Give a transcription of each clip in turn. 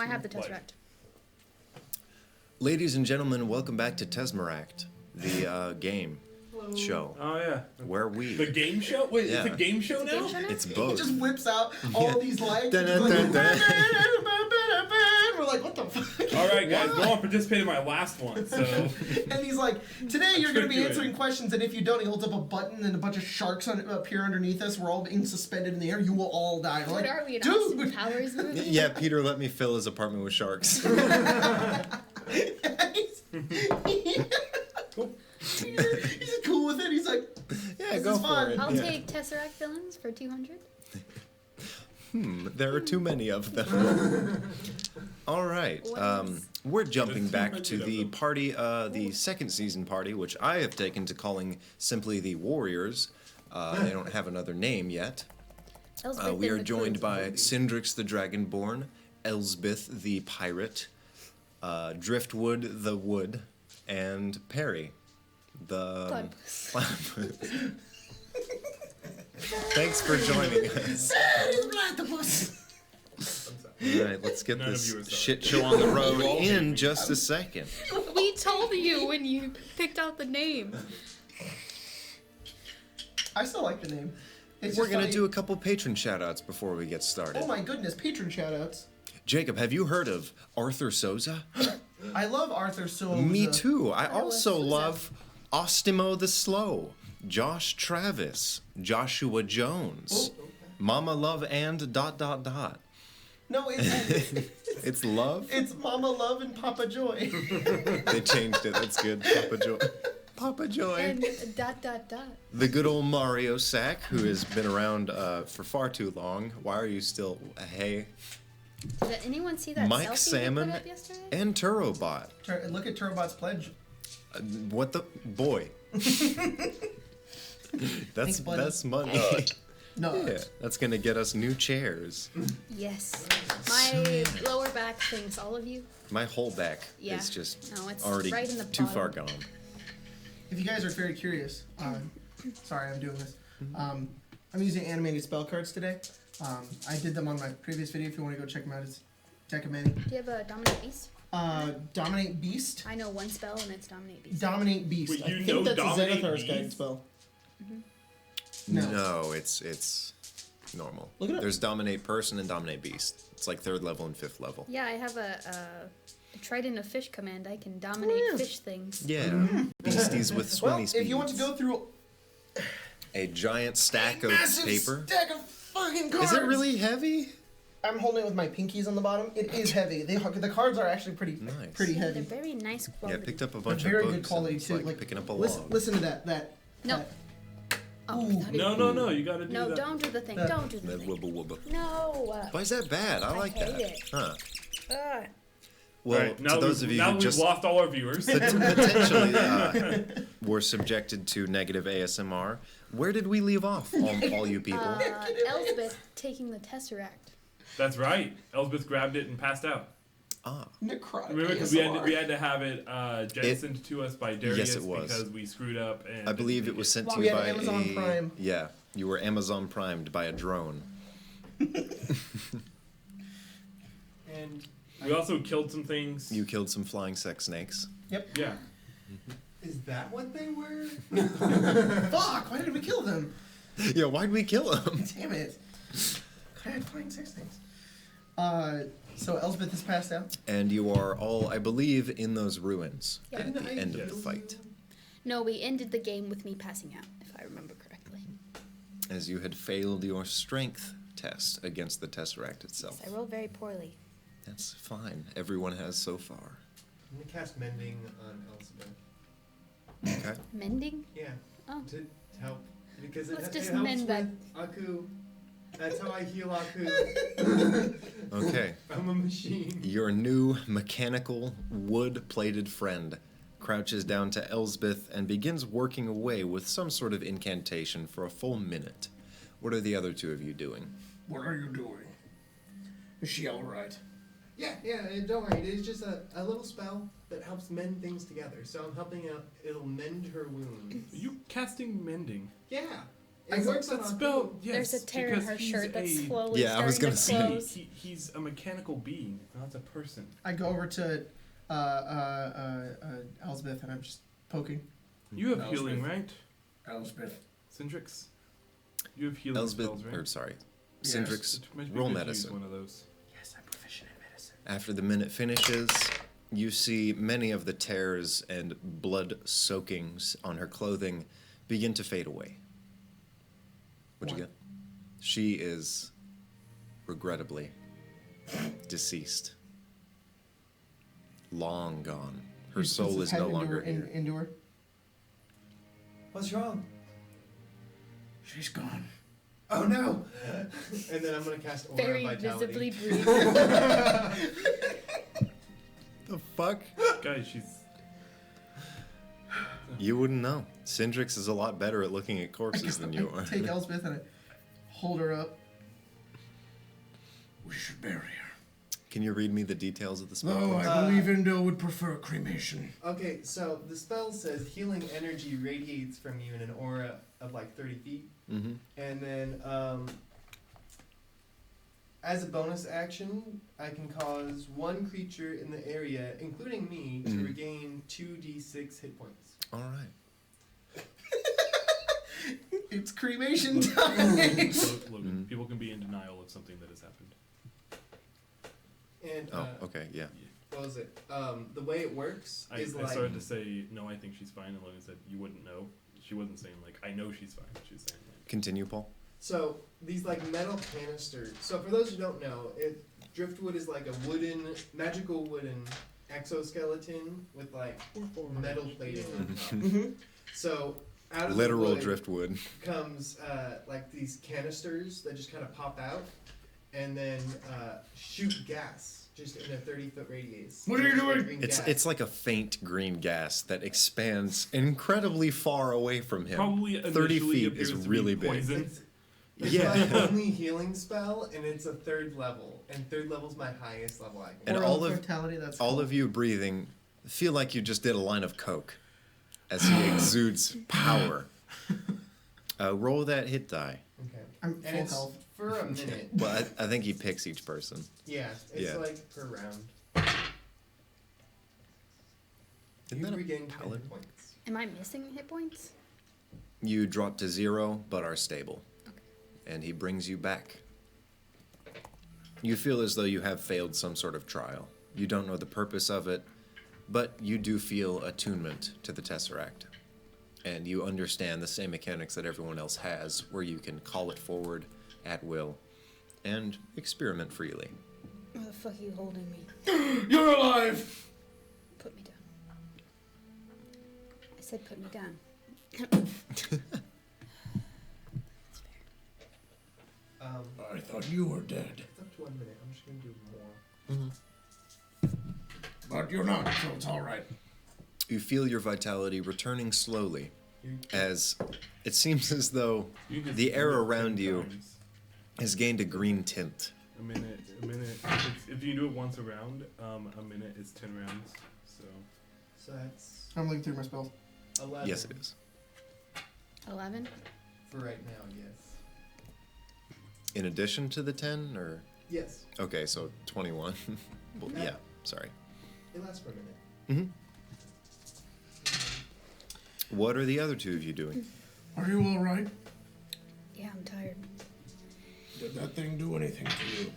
I have the play. Tesseract. Ladies and gentlemen, welcome back to Tesseract, the game show. Oh yeah. Where we... The game show? Wait, Yeah. it's a game show now? It's He both. just whips out all these lights. Dun, and dun, he's dun, We're like, what the fuck? All right, guys, go on, participate in my last one. So And he's like, today you're going to be tricked you answering in. questions, and if you don't, he holds up a button, and a bunch of sharks appear underneath us. We're all being suspended in the air. You will all die. We're What like, are we, an Austin dude! Powers movie? Yeah, Peter let me fill his apartment with sharks. He's cool with it. He's like, Yeah, this go is for fun. it. I'll Yeah. take Tesseract villains for 200. There are too many of them. All right, What else? we're jumping There's too back many to of the them. party, the second season party, which I have taken to calling simply the Warriors. They don't have another name yet. Elspeth We and are the joined crew. by Cindrix the Dragonborn, Elsbeth the Pirate, Driftwood the Wood, and Perry the Platypus. Thanks for joining us. All right, let's get None of this you are sorry. shit show on the road in just a second. We told you when you picked out the name. I still like the name. It's We're just gonna funny. do a couple patron shoutouts before we get started. Oh my goodness, patron shoutouts. Jacob, have you heard of Arthur Souza? I love Arthur Souza. Me too. I also Souza. love Ostimo the Slow, Josh Travis, Joshua Jones, Mama Love and ... No, it's It's love? it's Mama Love and Papa Joy. They changed it. That's good. Papa Joy. Papa Joy. And ... The good old Mario Sack, who has been around for far too long. Why are you still... Hey. Did anyone see that Mike selfie Salmon we put up yesterday? and Turobot. Look at Turbot's pledge. What the... Boy. Thanks, buddy. That's money. No. Yeah, that's gonna get us new chairs. Yes. My lower back thanks all of you. My whole back Yeah. is just No, it's already right in the too far bottom. gone. If you guys are very curious, sorry, I'm doing this. I'm using animated spell cards today. I did them on my previous video. If you want to go check them out, it's Deck of Many. Do you have a Dominate Beast? Dominate Beast. I know one spell and it's Dominate Beast. Dominate Beast. Wait, I you think know that's Dominate a Xanathar's Beast? guide spell. No, No. it's normal. Look it up. There's Dominate Person and Dominate Beast. It's like 3rd level and 5th level. Yeah, I have a Trident of Fish command. I can dominate fish things. Yeah, beasties with swimmy Well, speeds. if you want to go through a giant stack of massive paper. stack of fucking cards. Is it really heavy? I'm holding it with my pinkies on the bottom. It is heavy. The cards are actually pretty Nice. They're heavy. very nice Yeah, quality. I picked up a They're bunch very of books. good quality and it's too. like picking up a listen, log. listen to that. No. that- Oh, Ooh. I thought it- No, you gotta do No, that. don't do the thing. That- Don't do the That thing. wubba wubba. No. Why is that bad? I like hate that. it. Huh. Ugh. Well, All right, now to those of you now who we've just lost all our viewers. potentially were subjected to negative ASMR, where did we leave off, all you people? Elsbeth taking the Tesseract. That's right. Elsbeth grabbed it and passed out. Necrotic. Remember, because we had to have it jettisoned to us by Darius Yes, it was. because we screwed up. And I believe didn't it was make sent Well, to we you had by Amazon Prime. Yeah, you were Amazon primed by a drone. And We also killed some things. You killed some flying sex snakes. Yeah. is that what they were? Fuck! Why did we kill them? Yeah, why'd we kill him? Damn it! I had flying six things. So Elsbeth is passed out. And you are all, I believe, in those ruins Yeah. at the Didn't I end of Yes. the fight, No, we ended the game with me passing out, if I remember correctly. as you had failed your strength test against the Tesseract itself. I rolled very poorly. That's fine. Everyone has so far. I'm gonna cast Mending on Elspeth. Okay. Mending? Yeah. Oh. To help. Because Let's it just helps mend with that. Aku. That's how I heal Aku. Okay. I'm a machine. Your new mechanical wood-plated friend crouches down to Elsbeth and begins working away with some sort of incantation for a full minute. What are the other two of you doing? What are you doing? Is she alright? Yeah, don't worry. It is just a little spell that helps mend things together. So I'm helping out. It'll mend her wounds. Are you casting mending? Yeah. It works on That our spell, yes. There's a tear in because her he's shirt that's a- slowly Yeah, I was starting to gonna say. close. He's a mechanical being, not a person. I go over to Elsbeth and I'm just poking. You have Elspeth. healing, right? Elspeth. Syndrix? You have healing Elsbeth, spells, right? or sorry, Yes. Syndrix, It might be roll good to use medicine. one of those. Yes, I'm proficient in medicine. After the minute finishes, you see many of the tears and blood soakings on her clothing begin to fade away. What'd you One. get? She is regrettably deceased. Long gone. Her He puts soul his is head no into longer her, here. into her. What's wrong? She's gone. Oh no! And then I'm gonna cast Aura Very of Vitality. visibly breathe. The fuck? Guys, she's... You wouldn't know. Syndrix is a lot better at looking at corpses than you I are. take Elsbeth and I hold her up. We should bury her. Can you read me the details of the spell? No, please? I believe Indo would prefer cremation. Okay, so the spell says healing energy radiates from you in an aura of like 30 feet. Mm-hmm. And then, as a bonus action, I can cause one creature in the area, including me, to Mhm. regain 2d6 hit points. All right. It's cremation time. Logan, Mhm. people can be in denial of something that has happened. And, Oh, okay, yeah. what was it? The way it works I is like... started to say, no, I think she's fine, and Logan said, you wouldn't know. She wasn't saying, like, I know she's fine. She was saying, like... Continue, Paul. So these like metal canisters. So for those who don't know, driftwood is like a magical wooden exoskeleton with like metal plating on top. Mhm. So out of Literal the wood driftwood. comes like these canisters that just kind of pop out and then shoot gas just in a 30-foot radius. What are you doing? Green It's gas. it's like a faint green gas that expands incredibly far away from him. Probably 30 initially feet appears is to be really big. poison. It's Yeah. my only healing spell, and it's a 3rd level, and 3rd level's my highest level I can. And Aura all of of- vitality, that's All cool. of you breathing feel like you just did a line of coke as he exudes power. Roll that hit die. Okay. I'm And full it's health. for a minute. Well, I think he picks each person. Yeah, it's Yeah. like per round. Isn't You that a regain 10 paladin? points. Am I missing hit points? You drop to 0, but are stable. And he brings you back. You feel as though you have failed some sort of trial. You don't know the purpose of it, but you do feel attunement to the Tesseract. And you understand the same mechanics that everyone else has, where you can call it forward at will and experiment freely. Why the fuck are you holding me? You're alive! Put me down. I said put me down. I thought you were dead. It's up to 1 minute. I'm just gonna do more. But you're not, so it's alright. You feel your vitality returning slowly, You- as it seems as though You can the air do it around 10 you times. has gained a green tint. A minute. If you do it once a round, a minute is 10 rounds. So So that's I'm looking through my spells. 11. Yes, it is. 11? For right now, yes. In addition to the 10, or? Yes. Okay, so 21. Well, yeah, sorry. It lasts for a minute. Mm-hmm. What are the other two of you doing? Are you alright? Yeah, I'm tired. Did that thing do anything to you?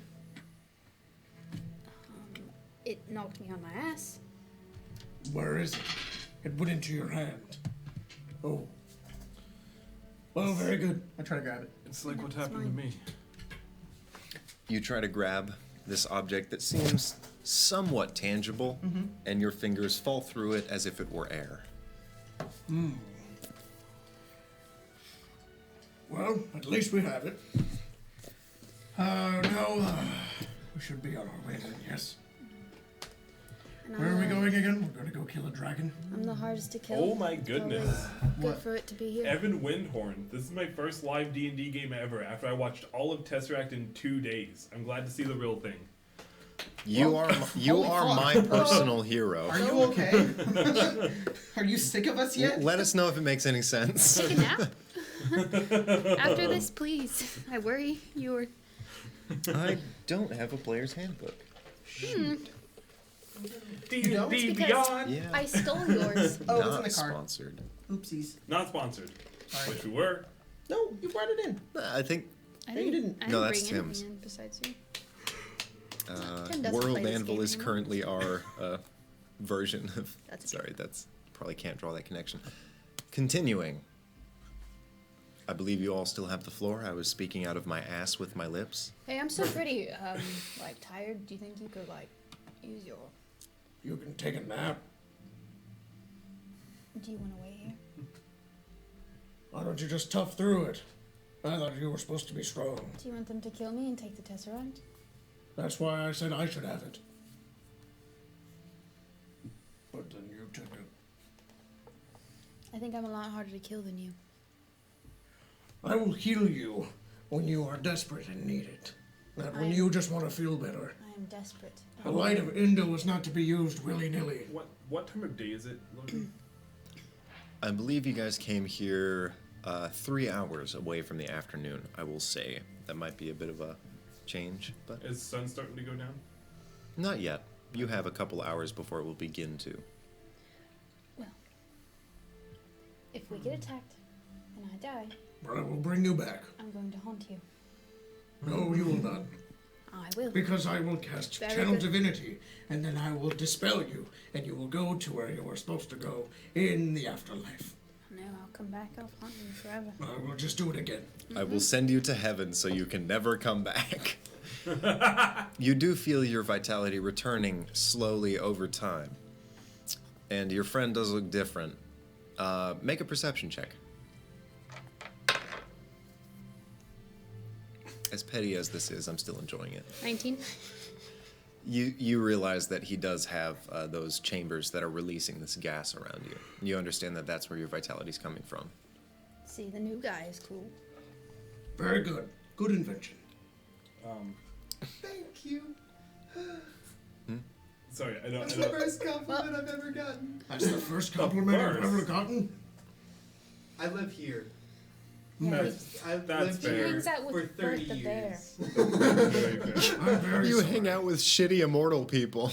It knocked me on my ass. Where is it? It went into your hand. Oh. Well, very good. I try to grab it. it's like what happened to me. You try to grab this object that seems somewhat tangible, and your fingers fall through it as if it were air. Well, at least we have it. We should be on our way then, yes? And Where are we going again? We're gonna go kill a dragon? I'm the hardest to kill. Oh my goodness. Good What? for it to be here. Evan Windhorn. This is my first live D&D game ever after I watched all of Tesseract in 2 days. I'm glad to see the real thing. You Well, are you holy are fuck. my personal hero. Are you okay? Are you sick of us yet? Let us know if it makes any sense. Take a nap? After this, please. I worry you're. I don't have a player's handbook. D&D don't? Because Beyond. Yeah. I stole yours. Oh, Not it's in the car. sponsored. Oopsies. Not sponsored. Sorry. Wish we were. No, you brought it in. I think I No, you didn't. I No, didn't that's bring Tim's. anything in besides you. Tim doesn't World play this Anvil game is anymore. currently our version of. That's Sorry, that's probably can't draw that connection. Continuing. I believe you all still have the floor. I was speaking out of my ass with my lips. Hey, I'm so pretty, like, tired. Do you think you could, like, use your... You can take a nap. Do you want to wait here? Why don't you just tough through it? I thought you were supposed to be strong. Do you want them to kill me and take the Tesseract? That's why I said I should have it. But then you took it. I think I'm a lot harder to kill than you. I will heal you when you are desperate and need it. Not when you just want to feel better. I am desperate. The light of Indo is not to be used willy-nilly. What time of day is it, Logan? I believe you guys came here 3 hours away from the afternoon, I will say. That might be a bit of a change, but Is sun starting to go down? not yet. You have a couple hours before it will begin to. Well, if we get attacked and I die, But I will bring you back. I'm going to haunt you. No, you will not. I will. Because I will cast Very Channel good. Divinity, and then I will dispel you, and you will go to where you were supposed to go in the afterlife. No, I'll come back. I'll haunt you forever. I will just do it again. I will send you to heaven so you can never come back. You do feel your vitality returning slowly over time. And your friend does look different. Make a perception check. As petty as this is, I'm still enjoying it. 19? You realize that he does have those chambers that are releasing this gas around you. You understand that that's where your vitality's coming from. See, the new guy is cool. Very good. Good invention. Thank you. Sorry, I don't. That's I the don't first compliment I've ever gotten. That's the first compliment I've first. ever gotten. I live here. I've That's lived fair. here Hangs out with for 30 Bert the bear. years. very fair. I'm very You sorry. hang out with shitty immortal people.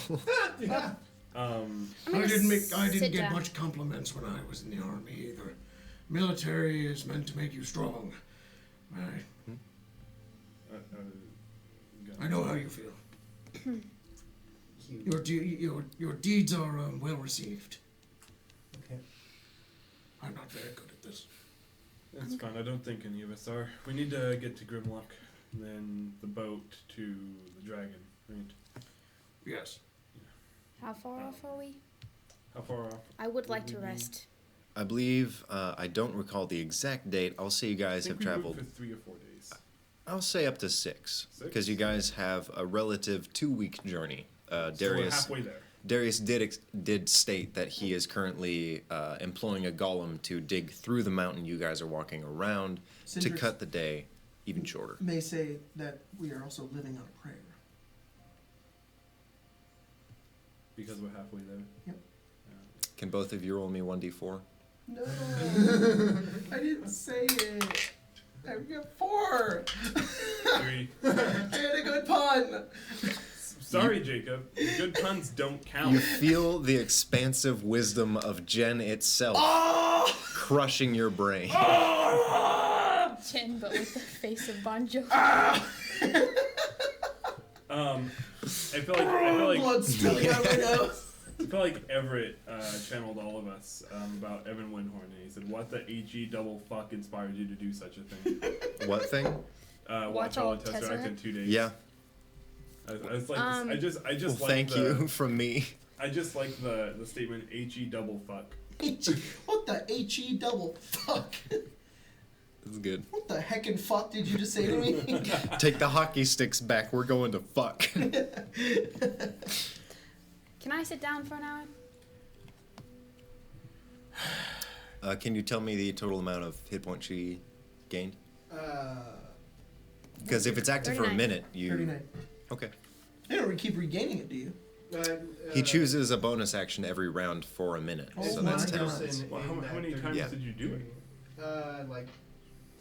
Yeah. I'm I gonna didn't sit get down. much compliments when I was in the army either. Military is meant to make you strong. I know how you feel. Cute. Your deeds are well received. Okay. I'm not very good at this. It's fine. I don't think any of us are. We need to get to Grimlock, and then the boat to the dragon, right? Yes. How far off are we? How far off? I would like to Mhm. rest. I believe, I don't recall the exact date. I'll say you guys I have think we moved traveled, for 3 or 4 days. I'll say up to 6. Because you guys have a relative 2-week journey. So we're Darius halfway there. Darius did state that he is currently employing a golem to dig through the mountain you guys are walking around to Cinders cut the day even shorter. may say that we are also living on a prayer. Because we're halfway there. Yep. Can both of you roll me 1d4? No, I didn't say it. I got 4. 3. I had a good pun. Sorry, Jacob. Good puns don't count. You feel the expansive wisdom of Jen itself crushing your brain. Chin, but with the face of Bon Jovi. I feel like Blood spilling out my nose. I feel like Everett channeled all of us about Evan Windhorn, and he said, "What the HE double fuck inspired you to do such a thing?" What thing? Watch all the Tesseract in 2 days. Yeah. I was like, I just Well, like thank the, you from me. I just like the statement HE double fuck. What the HE double fuck? It's good. What the heckin' fuck did you just say to me? Take the hockey sticks back. We're going to fuck. Can I sit down for an hour? Can you tell me the total amount of hit points she gained? Uh, Because if it's active for a 39. minute, you... 39. Okay. You don't keep regaining it, do you? He chooses a bonus action every round for a minute, Oh so that's my 10 God. rounds. Well, how many times Yeah. did you do it? Like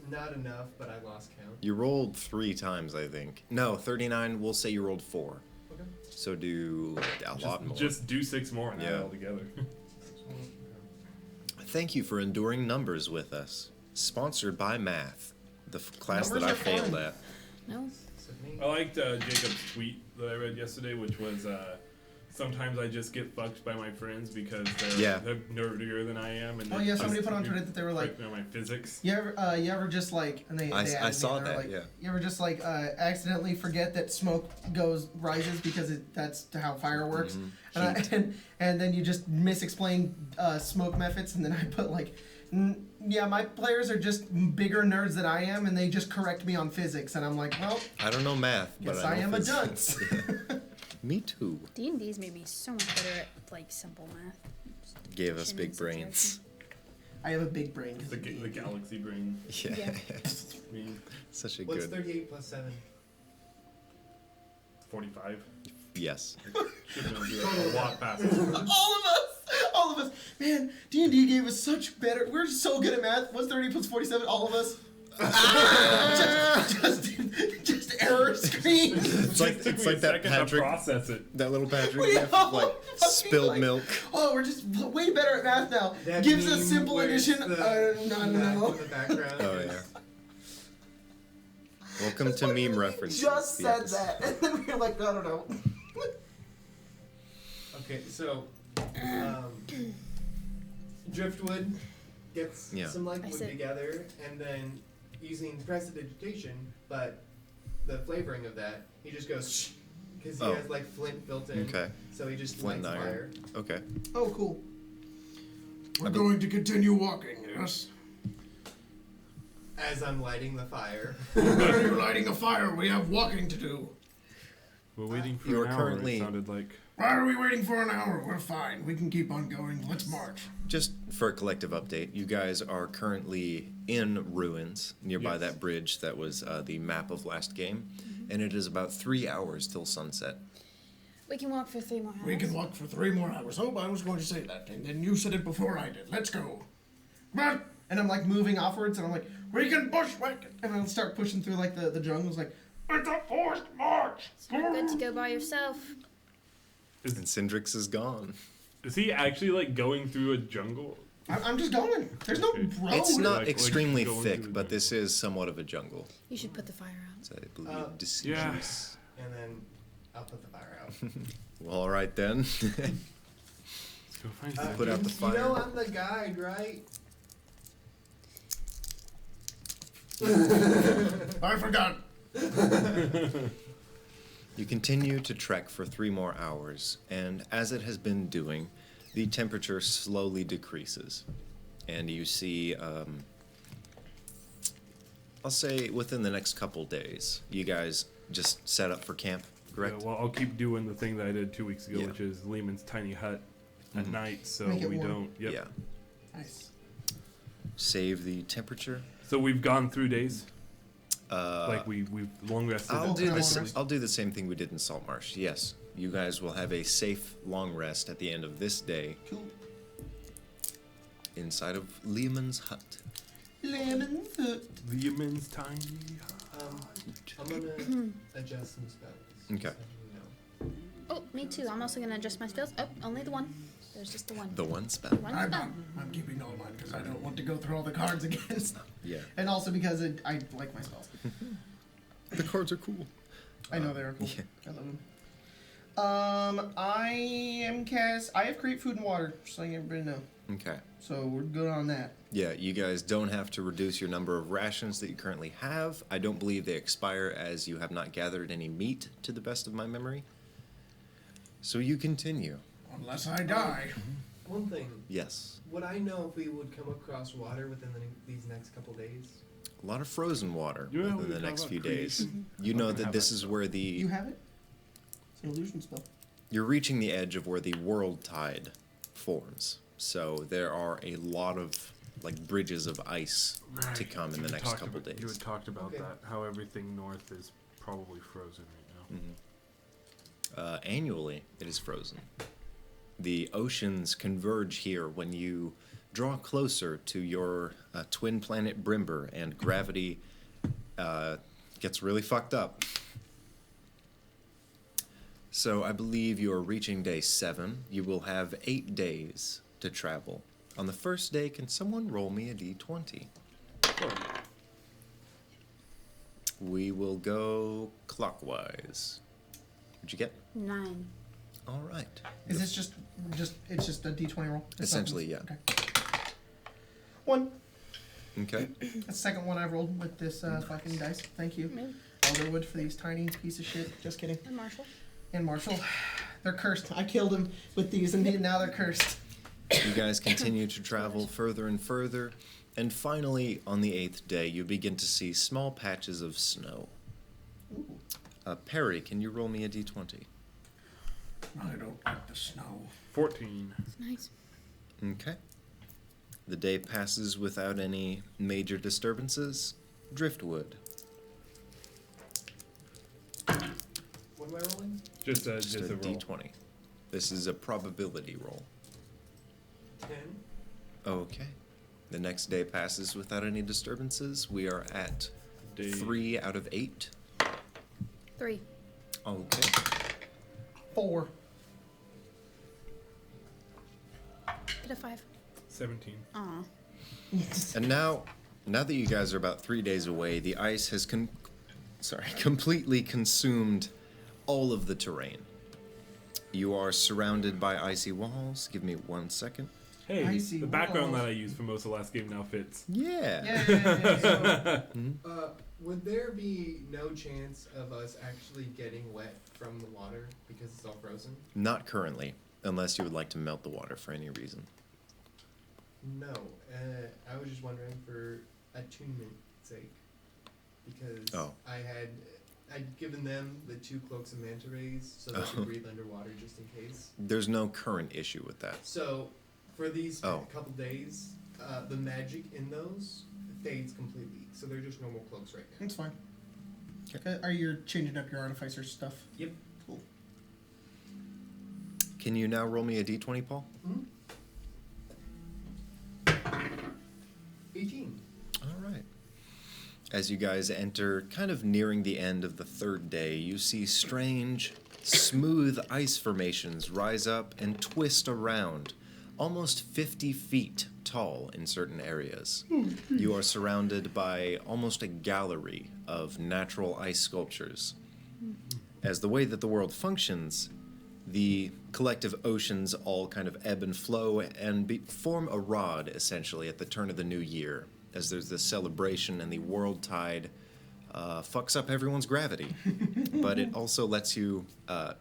not enough, but I lost count. You rolled 3 times, I think. No, 39. We'll say you rolled 4. Okay. So do a lot more. Just do 6 more and add Yeah. it all together. Thank you for enduring numbers with us. Sponsored by Math, the class Numbers that I are fun. failed at. No. So me. I liked Jacob's tweet that I read yesterday, which was sometimes I just get fucked by my friends because they're nerdier than I am. And Oh they yeah, somebody just put on Twitter that they were like, break down my physics. you ever just like, and they I added me, saw and they were that, like, yeah. You ever just like accidentally forget that smoke rises because that's how fire works, and then you just misexplain smoke methods, and then I put like, yeah, my players are just bigger nerds than I am, and they just correct me on physics, and I'm like, well, I don't know math, but yes, I I know am a physics. dunce. Me too. D&D's made me so much better at like simple math. Gave us Addition big and brains. I have a big brain. 'cause The, of the D&D. galaxy brain. Yeah. Yeah. I mean, Such a What's good. 38 plus 7? 45. Yes. Should be able to do a lot faster. All of us, man. D&D gave us such better. We're so good at math. What's 30 plus 47? All of us. just error screen. It's like Took it's me like a that second to Patrick, process it. that little Patrick We gif all of like fucking spilled like- milk. Oh, we're just way better at math now. That Gives us meme simple where it's addition. the No, math no. in the background. Oh yeah. Welcome to meme references. Just the said episode. that, and then we were like, no. Okay, so driftwood gets Yeah. some like I wood said- together, and then using prestidigitation, but the flavoring of that, he just goes because he Oh. has like flint built in. Okay. So he just Flint lights and fire. iron. Okay. Oh, cool. We're going to continue walking, yes? As I'm lighting the fire. Why are you lighting a fire? We have walking to do. We're waiting for You an are hour, currently- it sounded like. Why are we waiting for an hour? We're fine. We can keep on going. Let's march. Just for a collective update, you guys are currently in ruins nearby Yes. that bridge that was the map of last game, and it is about 3 hours till sunset. We can walk for 3 more hours. We can walk for 3 more hours. Oh, I was going to say that, and then you said it before I did. Let's go. But And I'm like moving offwards, and I'm like, we can bushwhack, and I'll start pushing through like the jungles, like, it's a forced march. It's not good to go by yourself. And Syndrix is gone. Is he actually like going through a jungle? I'm just going. There's no Okay. road. It's not like extremely going thick, through the but this is somewhat of a jungle. You should put the fire out. So I believe Yeah. deciduous. And then I'll put the fire out. Well, all right then. Let's go find some. Put out the You know fire. I'm the guide, right? I forgot. You continue to trek for 3 more hours, and as it has been doing, the temperature slowly decreases. And you see, I'll say within the next couple days, you guys just set up for camp, correct? Yeah, well, I'll keep doing the thing that I did 2 weeks ago, Yeah. which is Lehman's tiny hut at Mhm. night, so Make it we warm. don't. Yep. Yeah. Nice. Save the temperature. So we've gone through days. Uh, Like we've long rested. I'll at do night. this. I'll do the same thing we did in Salt Marsh. Yes, you guys will have a safe long rest at the end of this day Cool. inside of Lehman's hut. Lemon foot. Lehman's tiny hut. I'm gonna adjust some spells. Okay. So you know. Oh, me too. I'm also gonna adjust my spells. Oh, only the one. There's just the one. The one spell. One I'm, spell. I'm keeping all mine because I don't want to go through all the cards again. Yeah. And also because I like my spells. The cards are cool. I know they are cool. Yeah. I love them. I have create food and water, just letting everybody know. Okay. So we're good on that. Yeah, you guys don't have to reduce your number of rations that you currently have. I don't believe they expire as you have not gathered any meat, to the best of my memory. So you continue. Unless I die. One thing. Yes. Would I know if we would come across water within these next couple days? A lot of frozen water Yeah, within we the talk next about few days. creation. You know Fucking that have this that is spell. where You the have it? It's an illusion spell. you're reaching the edge of where the world tide forms. So there are a lot of like bridges of ice to come in the next couple You days. had talked about Okay. that. How everything north is probably frozen right now. Annually, it is frozen. The oceans converge here when you draw closer to your twin planet Brimber, and gravity gets really fucked up. So I believe you're reaching day 7. You will have 8 days to travel. On the first day, can someone roll me a d20? Sure. We will go clockwise. What'd you get? 9. All right. Is this just it's just a D20 roll? It's Essentially, not- yeah. Okay. 1. Okay. That's the second one I've rolled with this fucking dice. Thank you, Me Elderwood, for these tiny piece of shit. Just kidding. and Marshall. And Marshall, they're cursed. I killed him with these, and now they're cursed. You guys continue to travel further and further, and finally, on the 8th day, you begin to see small patches of snow. Perry, can you roll me a d20? I don't like the snow. 14. It's nice. Okay. The day passes without any major disturbances. Driftwood. What am I rolling? Just a Just a roll. d20. This is a probability roll. 10. Okay. The next day passes without any disturbances. We are at Day 3 out of 8. 3. Okay. 4. Get a 5. 17. Aw. And now that you guys are about 3 days away, the ice has completely consumed all of the terrain. You are surrounded by icy walls. Give me 1 second. Hey, Icy the background walls. that I used for most of the last game now fits. Yeah. Yeah. Would there be no chance of us actually getting wet from the water because it's all frozen? Not currently, unless you would like to melt the water for any reason. No. I was just wondering for attunement's sake. Because I'd given them the 2 cloaks of manta rays so they could breathe underwater just in case. There's no current issue with that. So, for these Oh. couple days, the magic in those fades completely. So they're just normal cloaks right now. It's fine. Okay. Are you changing up your artificer stuff? Yep. Cool. Can you now roll me a d20, Paul? 18. All right. As you guys enter, kind of nearing the end of the 3rd day, you see strange, smooth ice formations rise up and twist around, almost 50 feet tall in certain areas. You are surrounded by almost a gallery of natural ice sculptures. As the way that the world functions, the collective oceans all kind of ebb and flow and form a rod, essentially, at the turn of the new year, as there's this celebration and the world tide fucks up everyone's gravity. But it also lets you,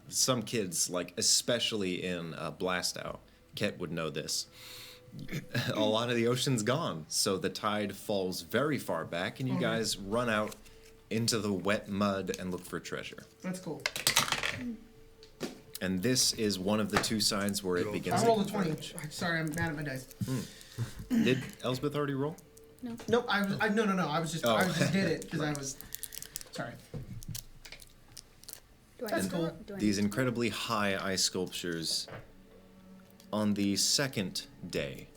some kids, like especially in Blastow, Ket would know this, a lot of the ocean's gone, so the tide falls very far back, and you guys run out into the wet mud and look for treasure. That's cool. And this is one of the 2 sides where it begins. I rolled a 20. Sorry, I'm mad at my dice. Did Elsbeth already roll? Nope. I just did it because I was. Sorry. Do I That's still- cool. do I These need to- incredibly high ice sculptures. On the 2nd day,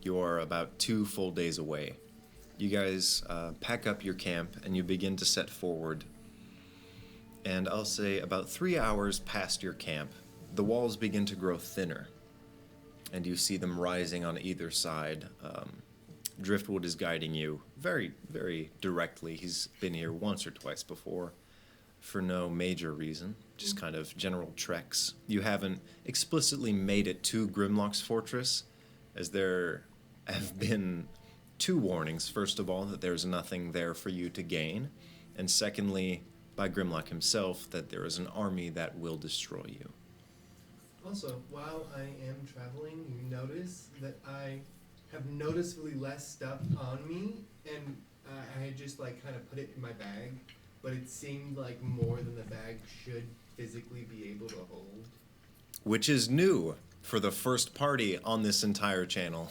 you are about 2 full days away. You guys pack up your camp and you begin to set forward. And I'll say about 3 hours past your camp, the walls begin to grow thinner. And you see them rising on either side. Driftwood is guiding you very, very directly. He's been here once or twice before for no major reason, just kind of general treks. You haven't explicitly made it to Grimlock's fortress, as there have been 2 warnings. First of all, that there's nothing there for you to gain, and secondly, by Grimlock himself, that there is an army that will destroy you. Also, while I am traveling, you notice that I have noticeably less stuff on me, and I had just like kind of put it in my bag, but it seemed like more than the bag should physically be able to hold. Which is new for the first party on this entire channel.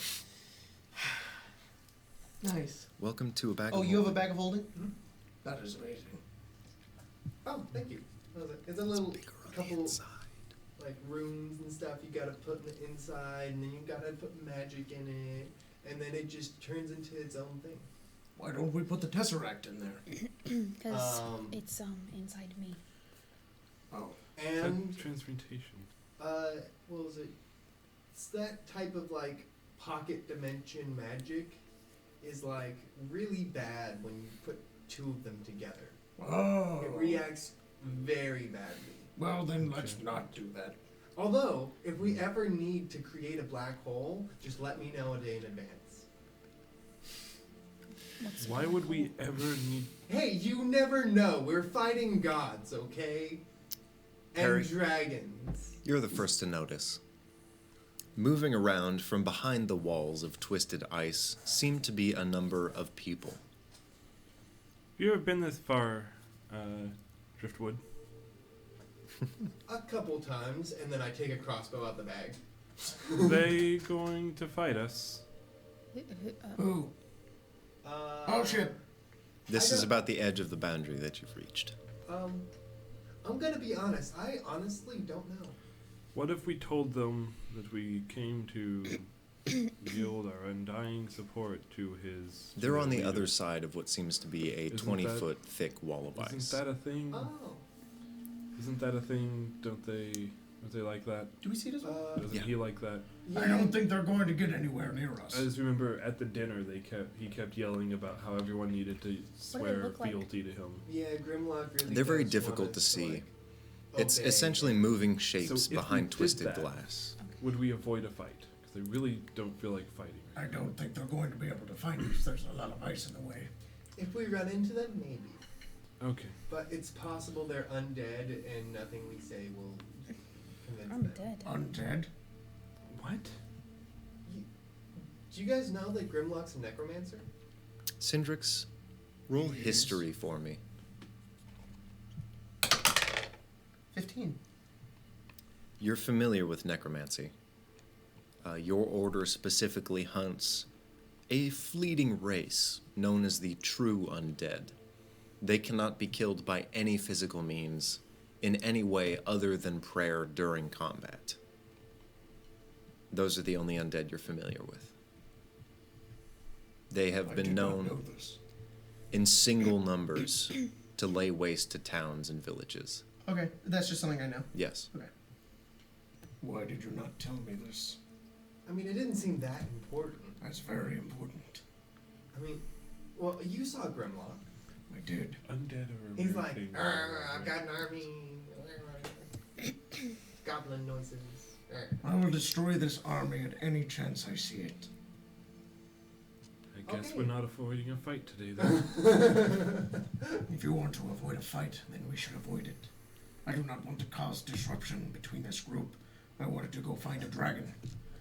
Nice. Welcome to a bag Oh, of you have a holding. bag of holding? That is amazing. Oh, thank you. What was it? It's a little couple, like runes and stuff you gotta put in the inside, and then you gotta put magic in it, and then it just turns into its own thing. Why don't we put the Tesseract in there? Because it's inside me. Oh. And transmutation. what was it? It's that type of like pocket dimension magic is like really bad when you put two of them together. Oh. It reacts very badly. Well, then let's not do that. Although, if we ever need to create a black hole, just let me know a day in advance. Why would we ever need... Hey, you never know. We're fighting gods, okay? And Harry, dragons. you're the first to notice. Moving around from behind the walls of twisted ice seem to be a number of people. Have you ever been this far, Driftwood? A couple times, and then I take a crossbow out the bag. They going to fight us? Who? Oh shit. This is about the edge of the boundary that you've reached. I'm gonna be honest. I honestly don't know. What if we told them that we came to yield our undying support to his... They're on the leader? other side of what seems to be a 20-foot thick wall of ice. Isn't that a thing? Oh. Isn't that a thing? Don't they like that? Do we see it as well? Doesn't Yeah. he like that? Yeah. I don't think they're going to get anywhere near us. I just remember at the dinner he kept yelling about how everyone needed to swear look like? fealty to him. Yeah, Grimlock really. They're very does difficult want to us see. like, It's obey. essentially moving So shapes if we behind did twisted that- glass. Would we avoid a fight? Because I really don't feel like fighting. I don't think they're going to be able to find us. There's a lot of ice in the way. If we run into them, maybe. Okay. But it's possible they're undead, and nothing we say will convince I'm them. dead. Undead? What? Do you guys know that Grimlock's a necromancer? Syndrix, roll history for me. 15. You're familiar with necromancy. Your order specifically hunts a fleeting race known as the true undead. They cannot be killed by any physical means in any way other than prayer during combat. Those are the only undead you're familiar with. They have I been did not known know this. in single numbers to lay waste to towns and villages. Okay, that's just something I know. Yes. Okay. Why did you not tell me this? I mean, it didn't seem that important. That's very important. I mean, well, you saw Grimlock. I did. Undead or He's weird like, thing? I've got an army. Goblin noises. I will destroy this army at any chance I see it. I guess Okay. we're not avoiding a fight today, then. If you want to avoid a fight, then we should avoid it. I do not want to cause disruption between this group. I wanted to go find a dragon.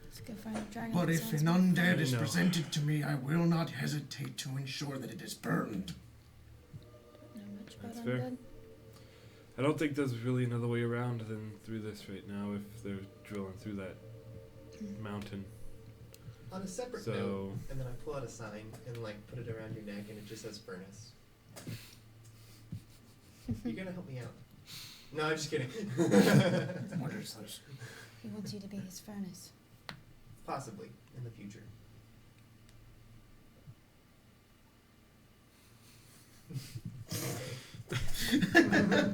Let's go find a dragon. But that if sounds an good. undead I is know. presented to me, I will not hesitate to ensure that it is burned. Don't know much about That's fair. undead. I don't think there's really another way around than through this right now if they're drilling through that mountain. On a separate So- note, and then I pull out a sign and like put it around your neck, and it just says furnace. You gonna help me out? No, I'm just kidding. What is this? He wants you to be his furnace. Possibly in the future.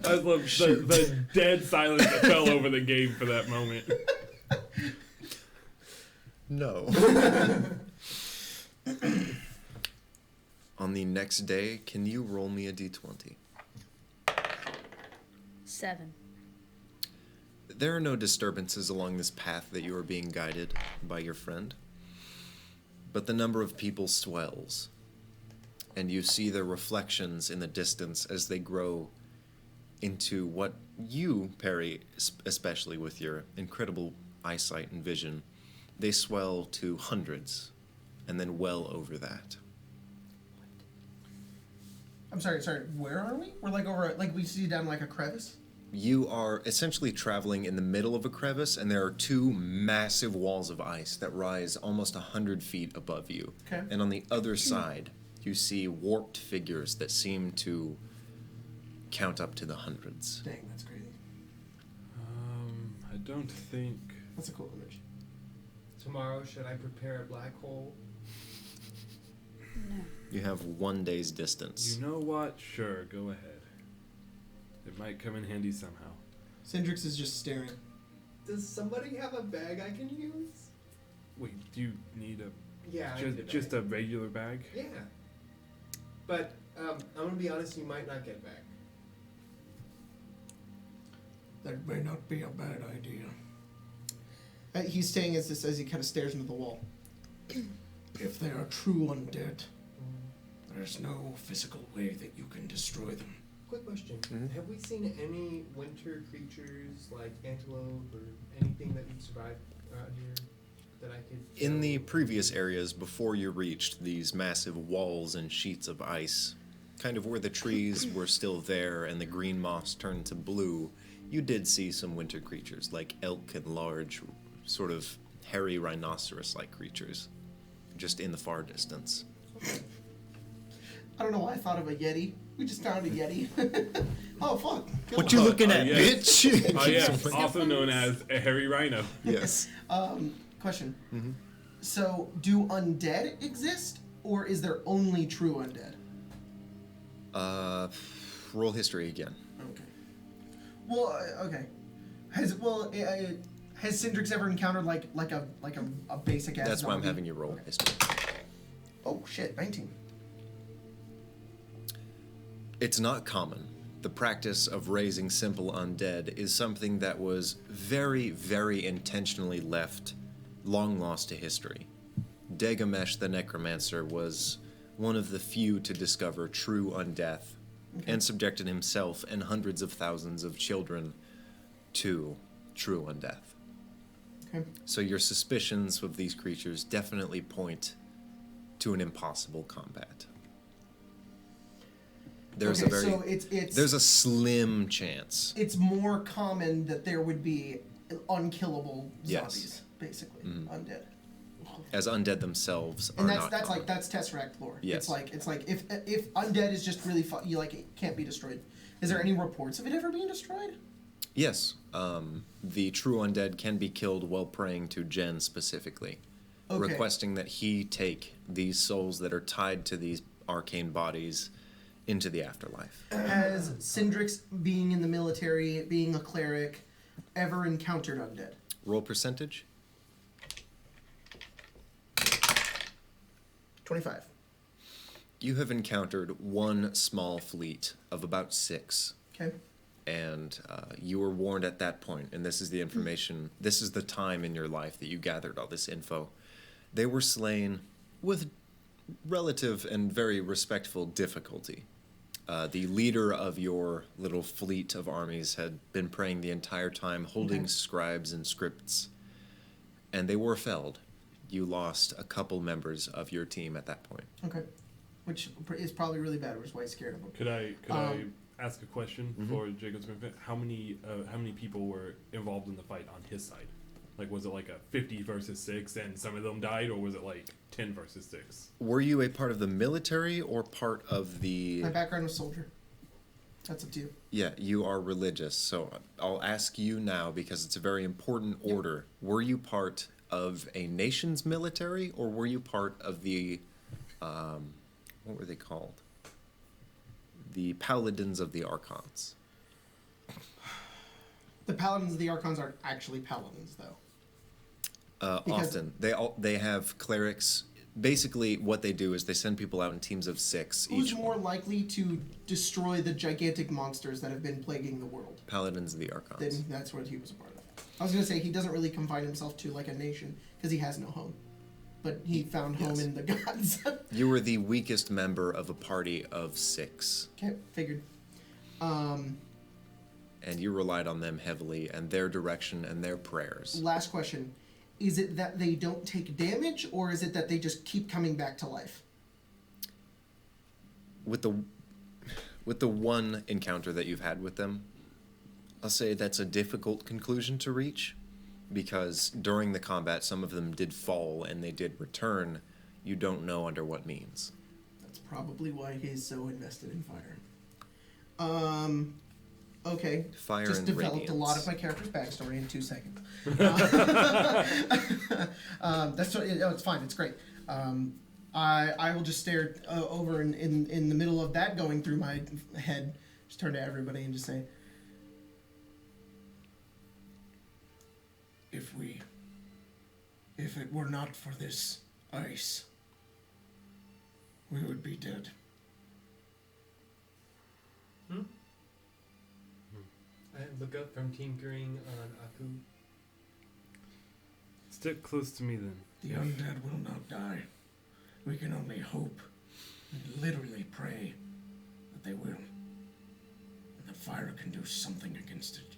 I love the dead silence that fell over the game for that moment. No. On the next day, can you roll me a d20? 7. There are no disturbances along this path that you are being guided by your friend, but the number of people swells, and you see their reflections in the distance as they grow into what you, Perry, especially with your incredible eyesight and vision, they swell to hundreds, and then well over that. I'm sorry, where are we? We're like over, like we see down like a crevice? You are essentially traveling in the middle of a crevice, and there are two massive walls of ice that rise almost 100 feet above you. Okay. And on the other side, you see warped figures that seem to count up to the hundreds. Dang, that's crazy. I don't think... That's a cool image. Tomorrow, should I prepare a black hole? No. You have 1 day's distance. You know what? Sure, go ahead. It might come in handy somehow. Cindrix is just staring. Does somebody have a bag I can use? Wait, do you need a... Yeah, I need a just bag. a regular bag? Yeah. But, I'm gonna be honest, you might not get back. That may not be a bad idea. He's saying as he kind of stares into the wall. If they are true undead, there's no physical way that you can destroy them. Quick question. Mhm. Have we seen any winter creatures like antelope or anything that would survive out here that I could... In the previous areas, before you reached these massive walls and sheets of ice, kind of where the trees were still there and the green moss turned to blue, you did see some winter creatures, like elk and large, sort of hairy rhinoceros-like creatures, just in the far distance. I don't know why I thought of a Yeti. We just found a Yeti. Oh, fuck. Kill What him. you looking at, yes. bitch? Oh yes, also known as a hairy rhino. Yes. Question. Mhm. So, do undead exist, or is there only true undead? Roll history again. Okay. Well, okay. Has Cindrix ever encountered like a basic ass That's why I'm zombie? having you roll history. Oh shit, 19. It's not common. The practice of raising simple undead is something that was very, very intentionally left long lost to history. Degamesh the Necromancer was one of the few to discover true undeath, and subjected himself and hundreds of thousands of children to true undeath. Okay. So your suspicions of these creatures definitely point to an impossible combat. There's okay, a very so it's there's a slim chance. it's more common that there would be unkillable Yes. zombies, basically Mhm. undead. As undead themselves And are that's not that's common. like that's Tesseract lore. Yes. It's like if undead is just really you like it can't be destroyed. Is there any reports of it ever being destroyed? Yes, the true undead can be killed while praying to Jen specifically, Okay. requesting that he take these souls that are tied to these arcane bodies into the afterlife. Has Cindrix, being in the military, being a cleric, ever encountered undead? Roll percentage. 25. You have encountered one small fleet of about 6. Okay. And you were warned at that point, and this is the information, this is the time in your life that you gathered all this info. They were slain with relative and very respectful difficulty. The leader of your little fleet of armies had been praying the entire time, holding Okay. scribes and scripts, and they were felled. You lost a couple members of your team at that point. Okay. Which is probably really bad, which is why he's scared of him. Could I ask a question Mhm. for Jacob's benefit? How many people were involved in the fight on his side? Like, was it like a 50 versus 6 and some of them died, or was it like 10 versus 6? Were you a part of the military or part of the... My background was soldier. That's up to you. Yeah, you are religious, so I'll ask you now because it's a very important order. Were you part of a nation's military, or were you part of the, what were they called? The Paladins of the Archons. The Paladins of the Archons aren't actually Paladins, though. Because- Often. They have clerics. Basically, what they do is they send people out in teams of 6 Who's each. more likely to destroy the gigantic monsters that have been plaguing the world? Paladins of the Archons. Then that's what he was a part of. I was going to say, he doesn't really confine himself to, like, a nation, because he has no home. But he found home Yes. in the gods. You were the weakest member of a party of 6. Okay, figured. And you relied on them heavily and their direction and their prayers. Last question. Is it that they don't take damage, or is it that they just keep coming back to life? With the one encounter that you've had with them, I'll say that's a difficult conclusion to reach, because during the combat some of them did fall and they did return. You don't know under what means. That's probably why he's so invested in fire. Okay. Fire Just and developed radiance. a lot of my character's backstory in 2 seconds. That's what, it's fine. It's great. I will just stare over in the middle of that going through my head. Just turn to everybody and just say, If it were not for this ice, we would be dead. I look up from tinkering on Aku. Stick close to me then. The undead will not die. We can only hope and literally pray that they will. And the fire can do something against it.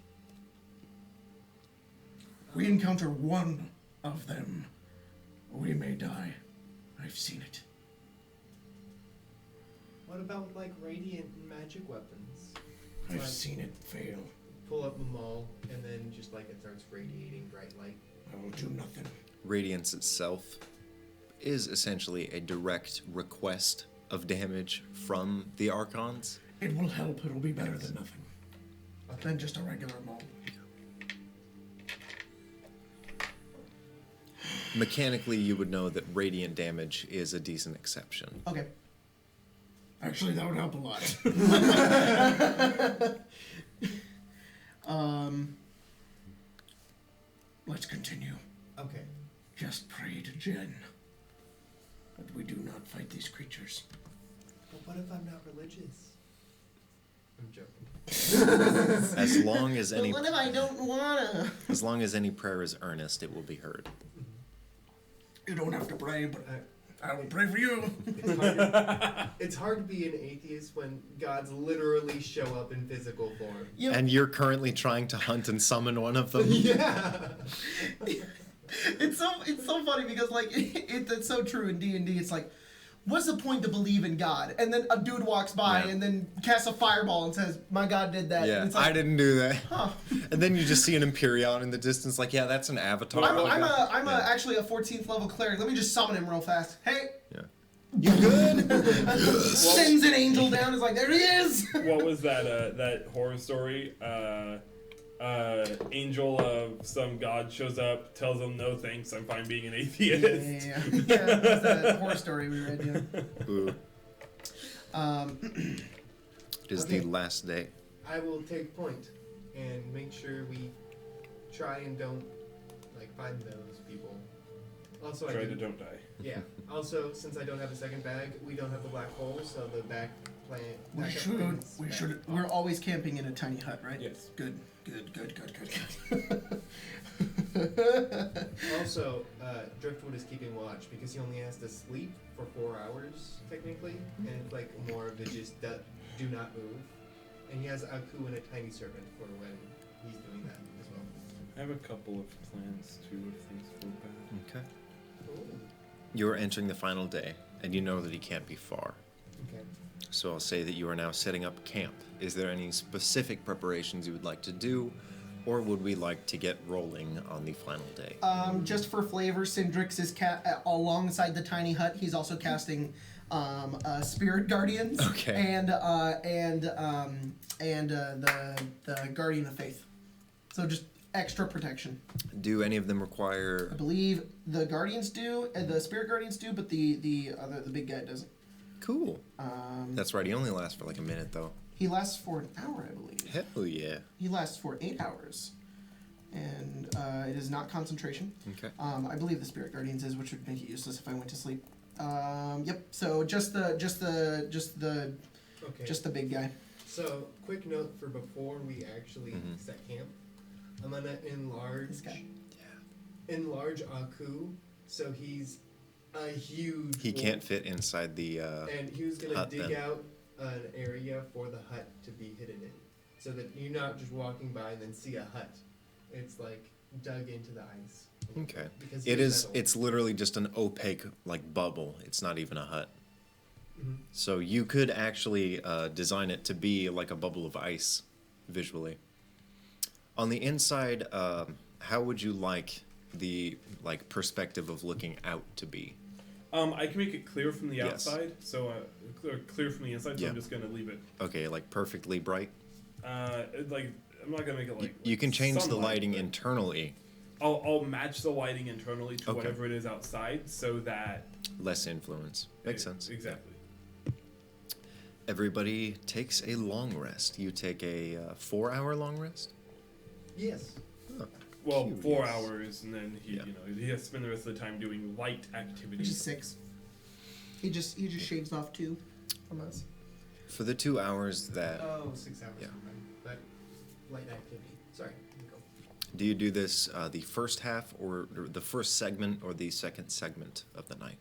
We encounter one of them. We may die. I've seen it. What about like radiant and magic weapons? I've Like, seen it fail. pull up a maul and then just like it starts radiating bright light. I will do nothing. Radiance itself is essentially a direct request of damage from the Archons. It will help. It'll be better than nothing. Okay. Than just a regular maul. Mechanically, you would know that radiant damage is a decent exception. okay. Actually, that would help a lot. Let's continue. Okay. Just pray to Jen that we do not fight these creatures. But what if I'm not religious? I'm joking. As long as But any what if I don't wanna? as long as any prayer is earnest, it will be heard. You don't have to pray, but I will pray for you. It's hard to be an atheist when gods literally show up in physical form. You know, And you're currently trying to hunt and summon one of them? Yeah. it's so funny because like it's so true in D&D. It's like, what's the point to believe in God? And then a dude walks by Yeah. and then casts a fireball and says, "My God did that." Yeah, And it's like, I didn't do that. Huh. And then you just see an Empyreon in the distance, like, yeah, that's an avatar. I'm Yeah. actually a 14th level cleric. Let me just summon him real fast. Hey, Yeah. You good? sends an angel down. Is like, there he is. What was that that horror story? Angel of some god shows up, tells them no thanks, I'm fine being an atheist. Yeah, that's that horror story we read. Yeah. Ooh. It is Okay. the last day. I will take point and make sure we try and don't like find those people. Also, Try I to did, don't die. yeah. Also, since I don't have a second bag, we don't have the black hole, so the back plan. We backup should. plan's We back. should. We're always camping in a tiny hut, right? Yes. Good. Also, Driftwood is keeping watch because he only has to sleep for 4 hours technically, and it's like more of the just do not move. And he has Aku and a tiny servant for when he's doing that as well. I have a couple of plans too if things go bad. Okay. Ooh. You're entering the final day, and you know that he can't be far. Okay. So I'll say that you are now setting up camp. Is there any specific preparations you would like to do, or would we like to get rolling on the final day? Just for flavor, Syndrix is alongside the tiny hut. He's also casting Spirit Guardians. Okay. And the Guardian of Faith. So just extra protection. Do any of them require... I believe the Guardians do, and the Spirit Guardians do, but the big guy doesn't. Cool. That's right, he only lasts for like a minute, though. He lasts for an hour, I believe. Hell yeah. He lasts for 8 hours, and it is not concentration. Okay. I believe the Spirit Guardians is, which would make it useless if I went to sleep. Yep. So just the Okay. big guy. So, quick note for before we actually set camp. I'm gonna enlarge. This guy. Enlarge Aku, so he's a huge. He wolf, can't fit inside the And he was gonna hut dig then. out an area for the hut to be hidden in, so that you're not just walking by and then see a hut. It's like dug into the ice. Okay. Because It he's is. metal. It's literally just an opaque like bubble. It's not even a hut. Mhm. So you could actually design it to be like a bubble of ice, visually. On the inside, how would you like the perspective of looking out to be? I can make it clear from the Yes. outside, so clear from the inside. So Yeah. I'm just gonna leave it. Okay, like perfectly bright. Like I'm not gonna make it like. You can change the sunlight, lighting but internally. I'll match the lighting internally to Okay. whatever it is outside, so that Less influence. Makes sense. Exactly. Everybody takes a long rest. You take a 4-hour long rest? Yes. Huh. Well, 4 Curious. hours, and then he, Yeah. he has to spend the rest of the time doing light Which activities. is 6. He just shaves off 2 from us. For the 2 hours that... Oh, 6 hours. Yeah. But light activity. Sorry. Go. Do you do this the first half or the first segment or the second segment of the night?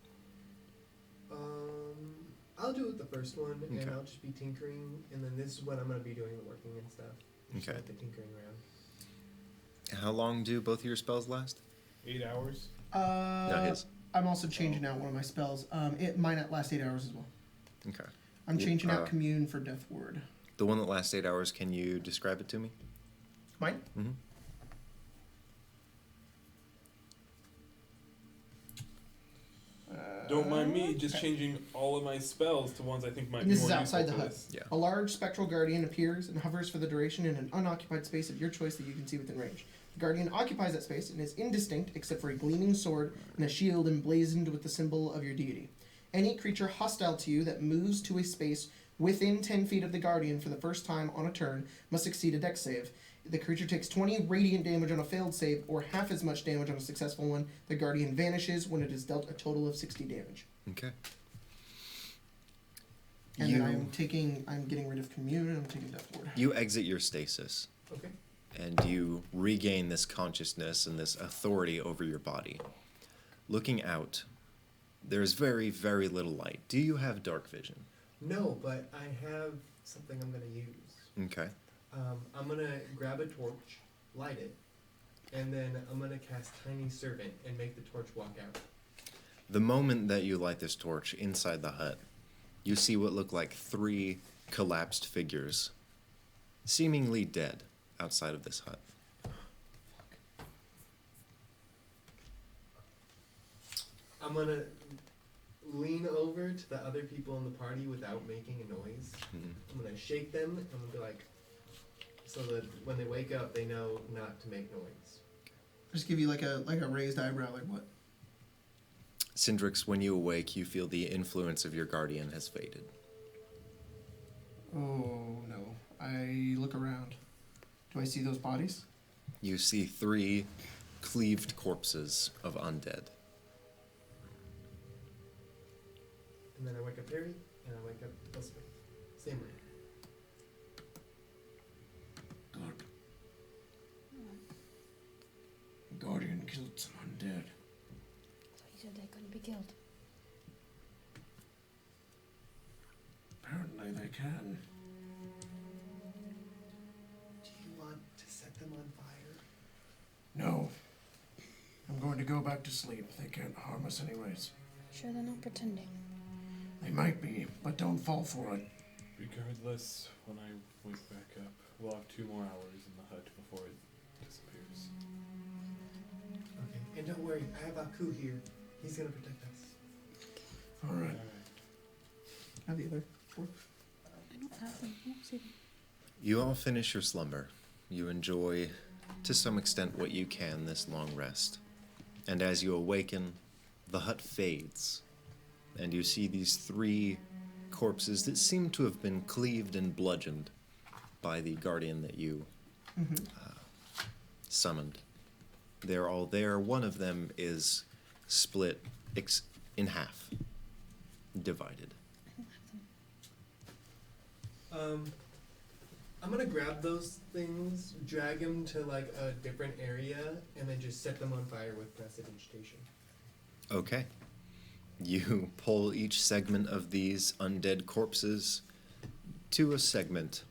I'll do it the first one, and Okay. I'll just be tinkering, and then this is when I'm gonna be doing the working and stuff. Just Okay. like the tinkering around. How long do both of your spells last? 8 hours. No, his. I'm also changing out one of my spells. It might not last 8 hours as well. Okay. I'm changing out Uh, Commune for Death Ward. The one that lasts 8 hours, can you describe it to me? Mine? Mm-hmm. Don't mind me just changing all of my spells to ones I think might And be this more is outside useful the for hut. this. Yeah. A large spectral guardian appears and hovers for the duration in an unoccupied space of your choice that you can see within range. The guardian occupies that space and is indistinct except for a gleaming sword and a shield emblazoned with the symbol of your deity. Any creature hostile to you that moves to a space within 10 feet of the guardian for the first time on a turn must succeed a dex save. The creature takes 20 radiant damage on a failed save or half as much damage on a successful one. The guardian vanishes when it is dealt a total of 60 damage. Okay. And then I'm getting rid of Commune and I'm taking Death Ward. You exit your stasis, Okay. and you regain this consciousness and this authority over your body. Looking out, there's very, very little light. Do you have dark vision? No, but I have something I'm gonna use. Okay. I'm gonna grab a torch, light it, and then I'm gonna cast Tiny Servant and make the torch walk out. The moment that you light this torch inside the hut, you see what look like 3 collapsed figures, seemingly dead, outside of this hut. I'm gonna lean over to the other people in the party without making a noise. Mhm. I'm gonna shake them and I'm gonna be like, so that when they wake up, they know not to make noise. Just give you like a raised eyebrow, like what? Syndrix, when you awake, you feel the influence of your guardian has faded. Oh no. I look around. Do I see those bodies? You see 3 cleaved corpses of undead. And then I wake up Harry, and I wake up Elspeth. Same way. God. Guardian killed some undead. So he said they couldn't be killed. Apparently they can. Do you want to set them on fire? No. I'm going to go back to sleep. They can't harm us anyways. Sure they're not pretending. They might be, but don't fall for it. Regardless, when I wake back up, we'll have 2 more hours in the hut before it disappears. Okay. And don't worry, I have Aku here. He's gonna protect us. Alright. Alright. Have the other 4. I don't have them. I don't see them. You all finish your slumber. You enjoy, to some extent, what you can this long rest. And as you awaken, the hut fades, and you see these 3 corpses that seem to have been cleaved and bludgeoned by the guardian that you summoned. They're all there. One of them is split in half, divided. I don't have them. I'm gonna grab those things, drag them to like a different area, and then just set them on fire with prestidigitation. Okay. You pull each segment of these undead corpses to a segment.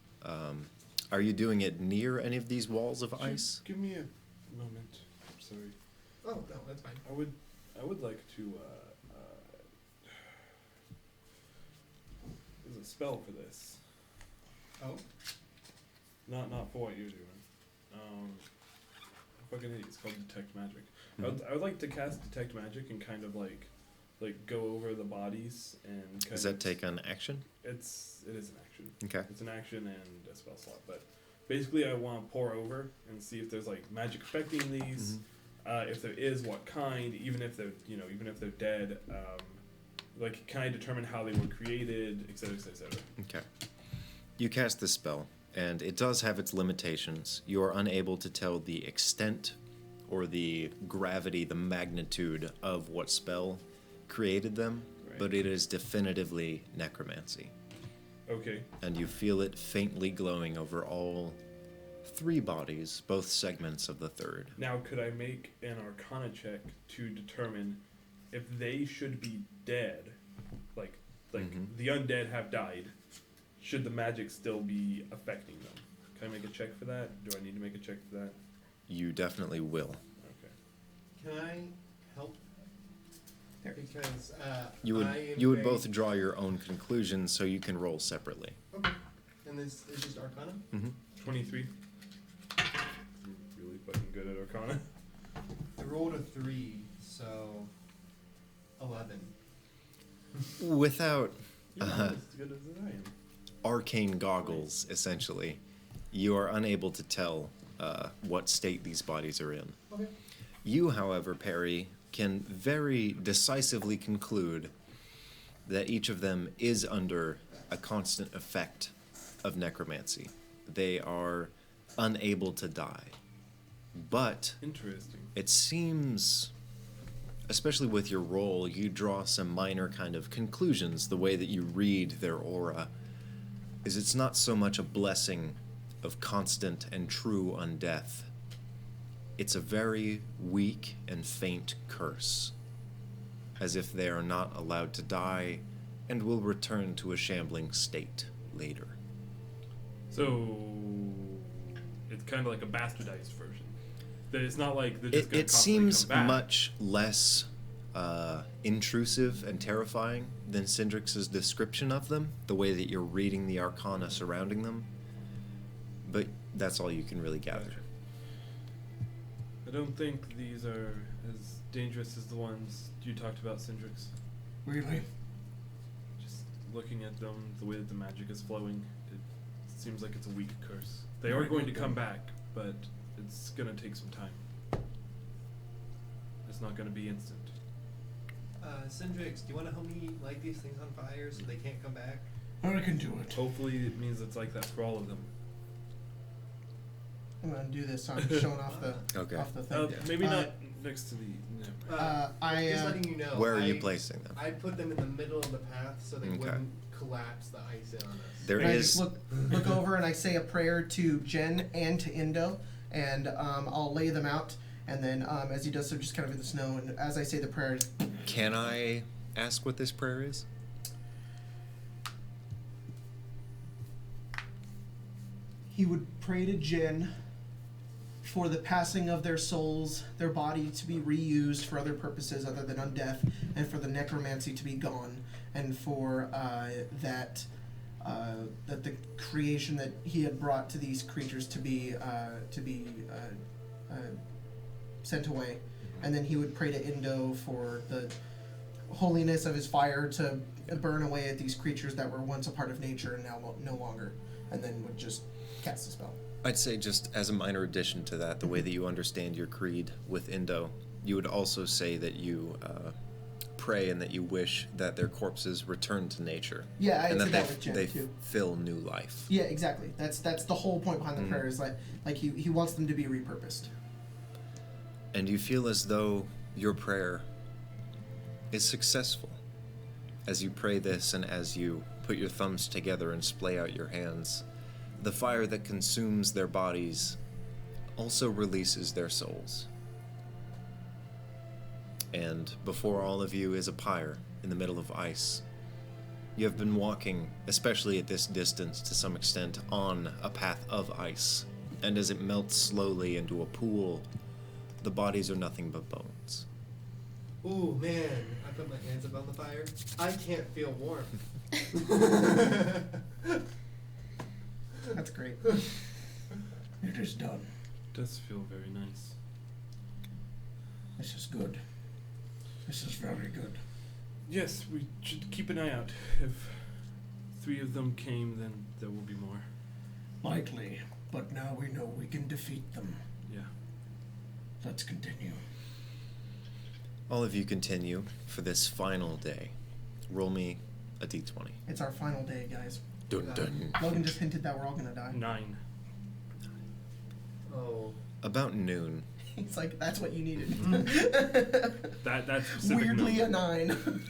Are you doing it near any of these walls of ice? Give me a moment. I'm sorry. Oh no, that's fine. I would like to. There's a spell for this. Oh. Not for what you're doing. Fucking idiot. It's called Detect Magic. I would like to cast Detect Magic and kind of like go over the bodies and. Kind Does that take an action? It is an action. Okay. It's an action and a spell slot, but Basically, I want to pour over and see if there's like magic affecting these. If there is, what kind? Even if they're dead. Like, can I determine how they were created, etc., etc. Okay. You cast the spell, and it does have its limitations. You are unable to tell the extent or the gravity, the magnitude of what spell created them, Right. but it is definitively necromancy. Okay. And you feel it faintly glowing over all 3 bodies, both segments of the third. Now, could I make an Arcana check to determine if they should be dead, like the undead have died? Should the magic still be affecting them? Can I make a check for that? Do I need to make a check for that? You definitely will. Okay. Can I help? Because You I am would very- both draw your own conclusions, so you can roll separately. Okay. And this is just Arcana? 23. I'm really fucking good at Arcana. I rolled a 3, so 11. Without You're not as good as I am. arcane goggles, essentially, you are unable to tell what state these bodies are in. Okay. You, however, Perry, can very decisively conclude that each of them is under a constant effect of necromancy. They are unable to die. But Interesting. it seems, especially with your role, you draw some minor kind of conclusions. The way that you read their aura is it's not so much a blessing of constant and true undeath. It's a very weak and faint curse, as if they are not allowed to die and will return to a shambling state later. So it's kind of like a bastardized version. That it's not like they're just gonna It constantly seems come back. much less intrusive and terrifying than Cindrix's description of them, the way that you're reading the arcana surrounding them. But that's all you can really gather. Gotcha. I don't think these are as dangerous as the ones you talked about, Cindrix. Really? Just looking at them, the way that the magic is flowing, it seems like it's a weak curse. They are Very going to good come then. back, but it's gonna take some time. It's not gonna be instant. Cindrix, do you want to help me light these things on fire so they can't come back? I can do it. Hopefully it means it's like that for all of them. I'm gonna do this. So I'm showing off the Okay. off the thing. Maybe Uh, not next to the... No. Just letting you know. Where are you placing them? I put them in the middle of the path so they Okay. wouldn't collapse the ice in on us. There And I is. just look over and I say a prayer to Jen and to Indo, and I'll lay them out. And then as he does so, just kind of in the snow. And as I say the prayer, Can I ask what this prayer is? he would pray to Jen for the passing of their souls, their body to be reused for other purposes other than undeath, and for the necromancy to be gone, and for that the creation that he had brought to these creatures to be sent away. And then he would pray to Indo for the holiness of his fire to burn away at these creatures that were once a part of nature and now no longer, and then would just cast the spell. I'd say, just as a minor addition to that, the way that you understand your creed with Indo, you would also say that you pray and that you wish that their corpses return to nature. Yeah, I and said that that with Jen they too. fill new life. Yeah, exactly. That's the whole point behind the prayer, is like he wants them to be repurposed. And you feel as though your prayer is successful. As you pray this and as you put your thumbs together and splay out your hands, the fire that consumes their bodies also releases their souls. And before all of you is a pyre in the middle of ice. You have been walking, especially at this distance to some extent, on a path of ice. And as it melts slowly into a pool, the bodies are nothing but bones. Ooh, man. I put my hands above the fire. I can't feel warmth. That's great. It is done. Does feel very nice. This is good. This is very good. Yes, we should keep an eye out. If 3 of them came, then there will be more. Likely. But now we know we can defeat them. Yeah. Let's continue. All of you continue for this final day. Roll me a d20. It's our final day, guys. Dun dun. Logan just hinted that we're all gonna die. 9. Oh. About noon, He's like, that's what you needed. That's specific Weirdly number. a 9.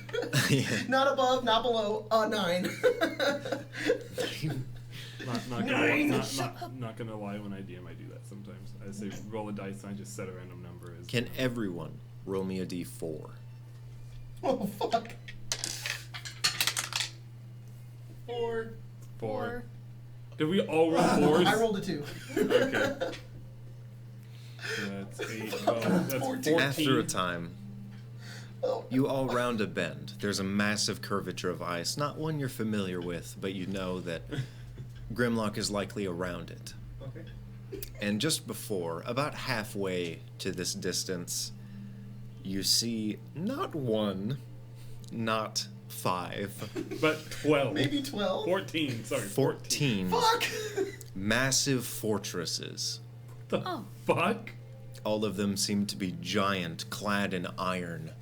Yeah. Not above, not below, a 9. Not gonna lie, when I DM I do that sometimes. I say roll a dice and I just set a random number as Can everyone roll me a d4? Oh, fuck. 4. 4. Did we all roll 4s? I rolled a 2. Okay. That's 8. Oh, that's 14. After a time, Oh. you all round a bend. There's a massive curvature of ice, not one you're familiar with, but you know that Grimlock is likely around it. Okay. And just before, about halfway to this distance, you see not 1, not 5, But 12. Maybe 12. 14. Sorry. 14 Fuck! massive fortresses. The Oh. fuck? All of them seem to be giant, clad in iron,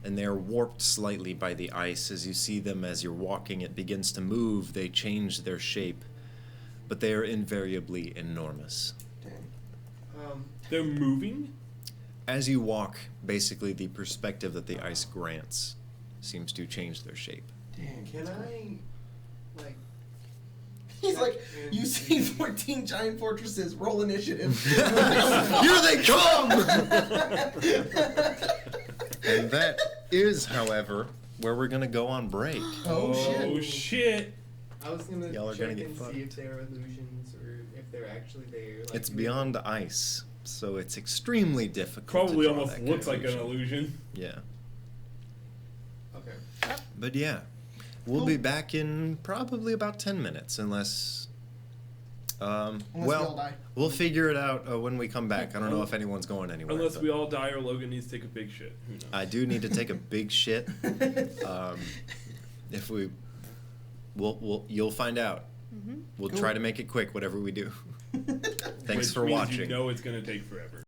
and they are warped slightly by the ice. As you see them as you're walking, it begins to move, they change their shape, but they are invariably enormous. Dang. They're moving? As you walk, basically the perspective that the ice grants seems to change their shape. Dang. Can I, like, He's like, and you see 14 giant fortresses, roll initiative. Here they come! And that is, however, where we're gonna go on break. Oh, shit. Oh shit. I was gonna Y'all are check gonna get and fucked. see if they're illusions or if they're actually there. Like, It's beyond ice, so it's extremely difficult. Probably to draw almost that looks like an conclusion. illusion. Yeah. Okay. But yeah, we'll be back in probably about 10 minutes, unless. Unless we all Well, die. we'll figure it out when we come back. I don't know if anyone's going anywhere. Unless but we all die or Logan needs to take a big shit. Who knows? I do need to take a big shit. If we, you'll find out. We'll Cool. try to make it quick, whatever we do. Thanks Which for means watching. You know it's gonna take forever.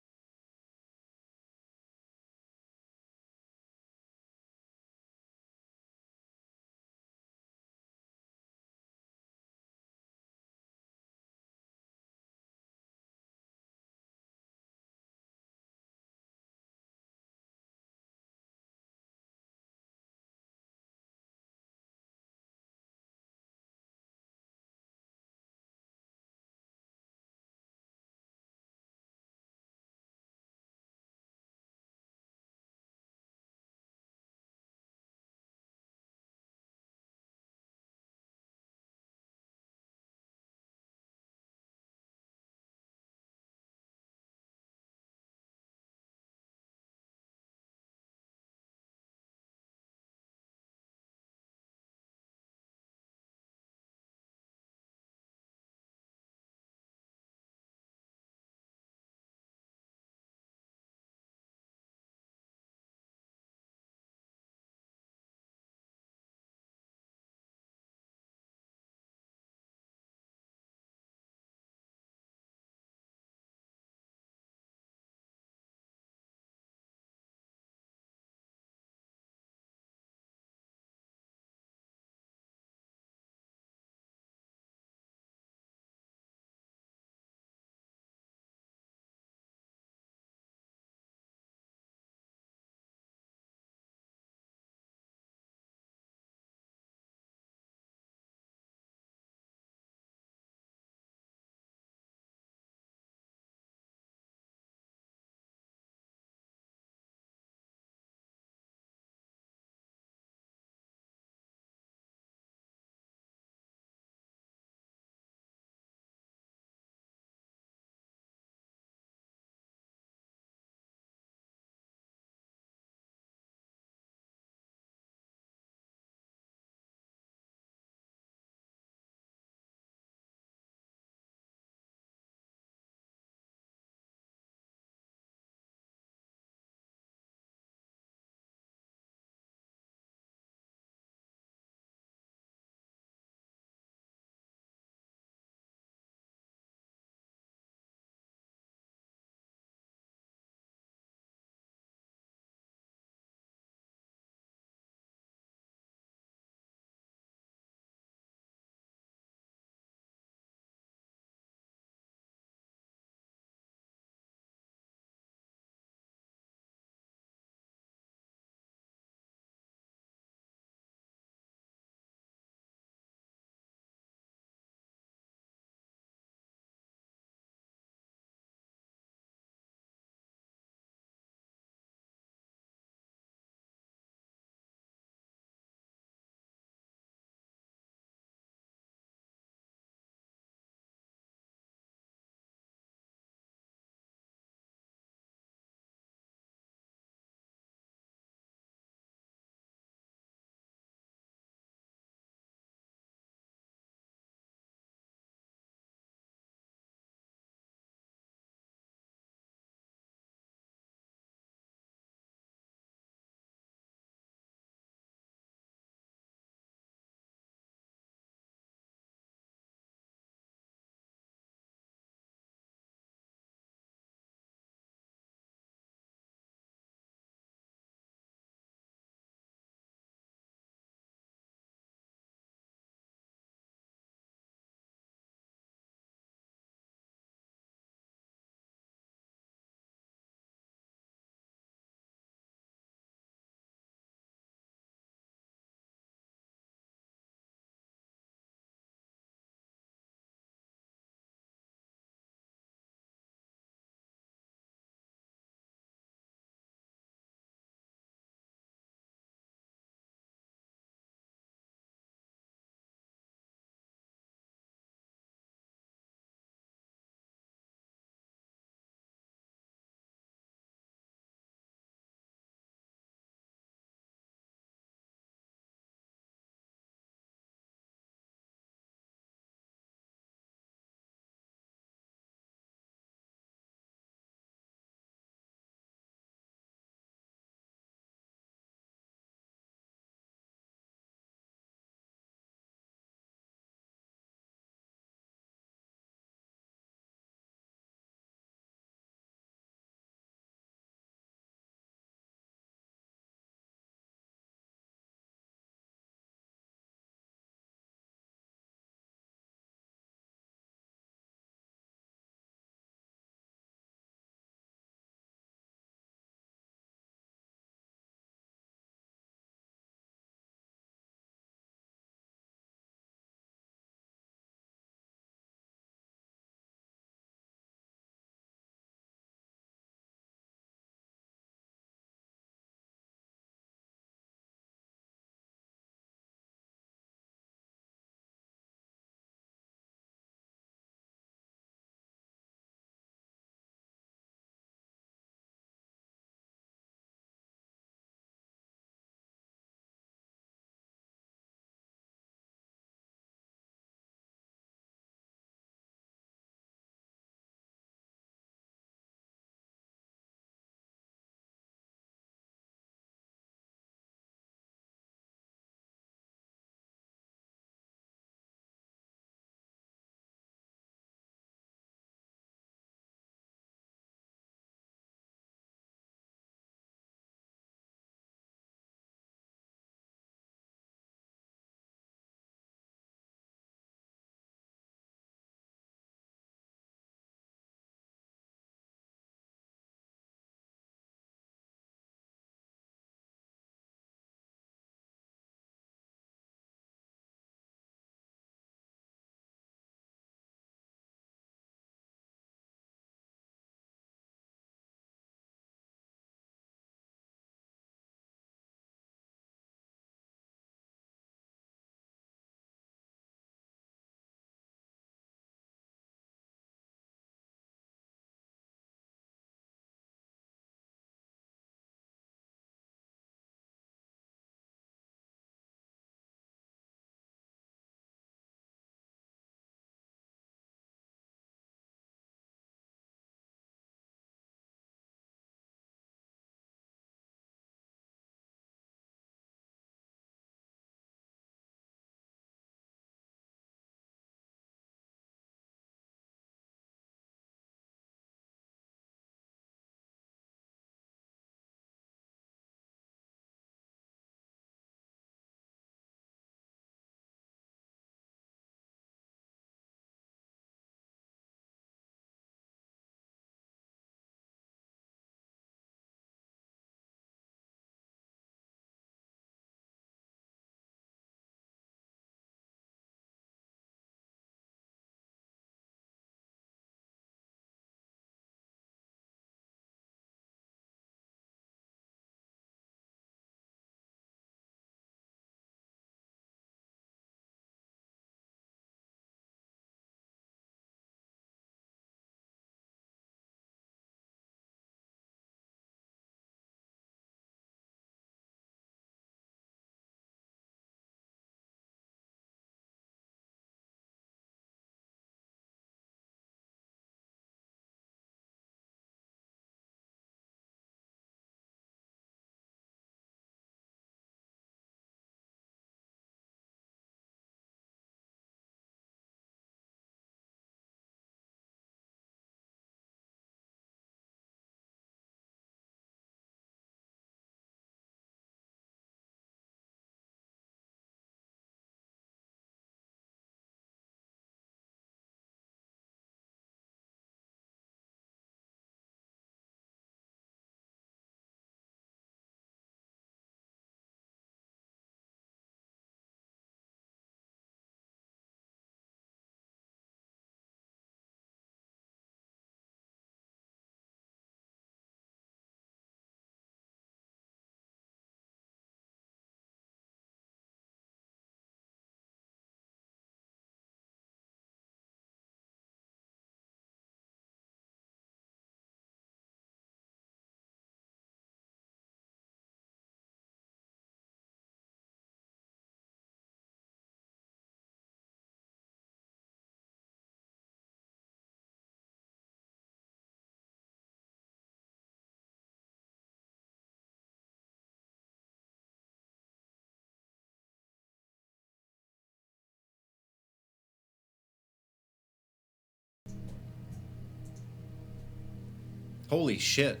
Holy shit.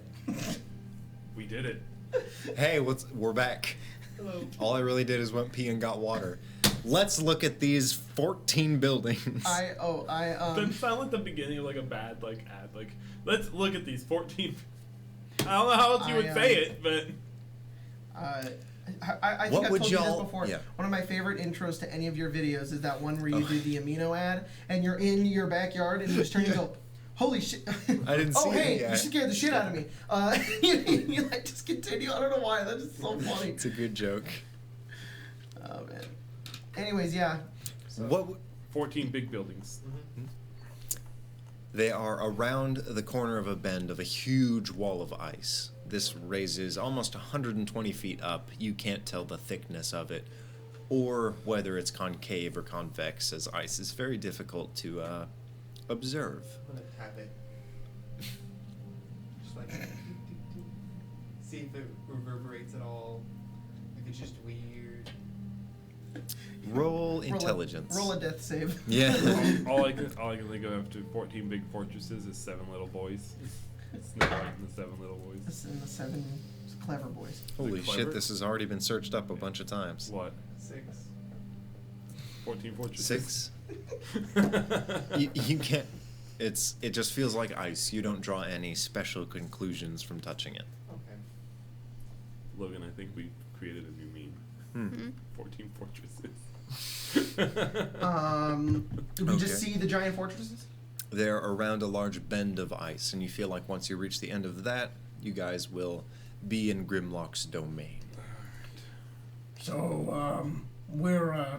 We did it. Hey, we're back. Hello. All I really did is went pee and got water. Let's look at these 14 buildings. Doesn't sound like the beginning of like a bad like ad. Like, let's look at these 14. I don't know how else you would say it, but. I think What I've would told you this y'all- before. yeah. One of my favorite intros to any of your videos is that one where you do the amino ad and you're in your backyard and you just turn and go, holy shit. I didn't see Oh, hey, it yet. you scared the shit out of me. You like just continue. I don't know why. That's just so funny. It's a good joke. Oh, man. Anyways, yeah. So, What? 14 big buildings. They are around the corner of a bend of a huge wall of ice. This raises almost 120 feet up. You can't tell the thickness of it, or whether it's concave or convex, as ice is very difficult to observe. I'm gonna tap it. Just like see if it reverberates at all. If it's just weird. Roll intelligence. Roll a death save. Yeah. all I can think of after 14 big fortresses is 7 little boys. Snow White and the 7 little boys. This in the 7 clever boys. Holy clever? shit! This has already been searched up a bunch of times. What? 6. 14 fortresses. 6. You can't. It just feels like ice. You don't draw any special conclusions from touching it. Okay. Logan, I think we created a new meme. 14 fortresses. Do we Okay. just see the giant fortresses? They're around a large bend of ice, and you feel like once you reach the end of that, you guys will be in Grimlock's domain. So, we're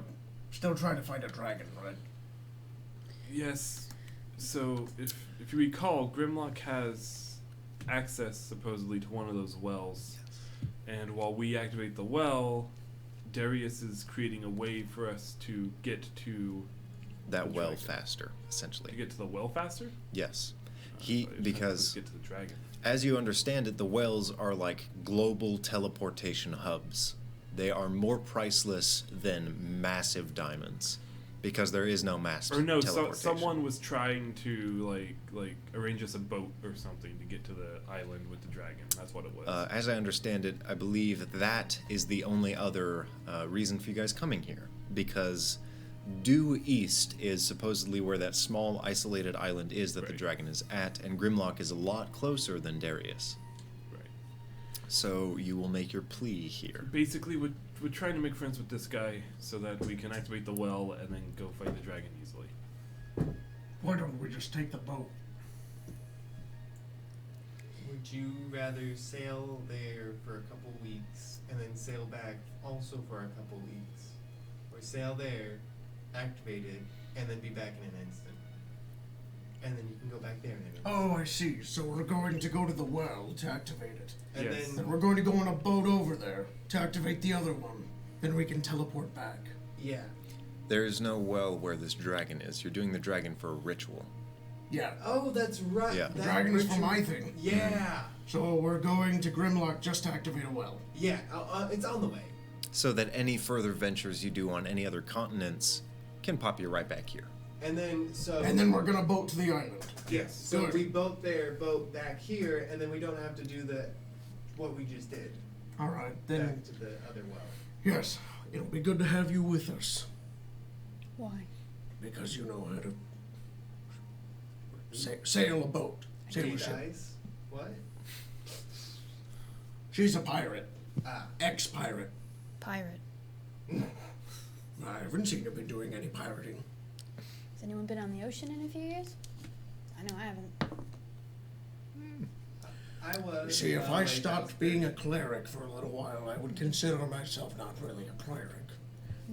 still trying to find a dragon, right? Yes. So, if you recall, Grimlock has access supposedly to one of those wells, and while we activate the well, Darius is creating a way for us to get to That The well dragon. faster, essentially. to get to the well faster. Yes. I thought you were trying to Because get to the dragon. as you understand it, the wells are like global teleportation hubs. They are more priceless than massive diamonds, because there is no mass Or no, teleportation. someone was trying to like arrange us a boat or something to get to the island with the dragon. That's what it was. As I understand it, I believe that is the only other reason for you guys coming here, because due east is supposedly where that small isolated island is that the Right. dragon is at, and Grimlock is a lot closer than Darius. Right. So you will make your plea here. Basically, we're trying to make friends with this guy so that we can activate the well and then go fight the dragon easily. Why don't we just take the boat? Would you rather sail there for a couple weeks and then sail back also for a couple weeks? Or sail there, activate it, and then be back in an instant? And then you can go back there in an instant. Oh, I see. So we're going to go to the well to activate it. And Yes. And then, we're going to go on a boat over there to activate the other one. Then we can teleport back. yeah. There is no well where this dragon is. You're doing the dragon for a ritual. Yeah. Oh, that's right. Yeah. That Dragon is for ritual- my thing. Yeah. So we're going to Grimlock just to activate a well. Yeah. It's on the way. So that any further ventures you do on any other continents can pop you right back here. And then, so. And then we're gonna boat to the island. Yes. So Good. we boat there, boat back here, and then we don't have to do what we just did. All right, then. Back to the other well. Yes, it'll be good to have you with us Why? because you know how to sail a boat, sail a Hey, ship. guys. What? She's a pirate, Ah. ex-pirate. Pirate. I haven't seen her be doing any pirating. Has anyone been on the ocean in a few years? I know I haven't. I was. See, if I like, stopped being a cleric for a little while, I would consider myself not really a cleric.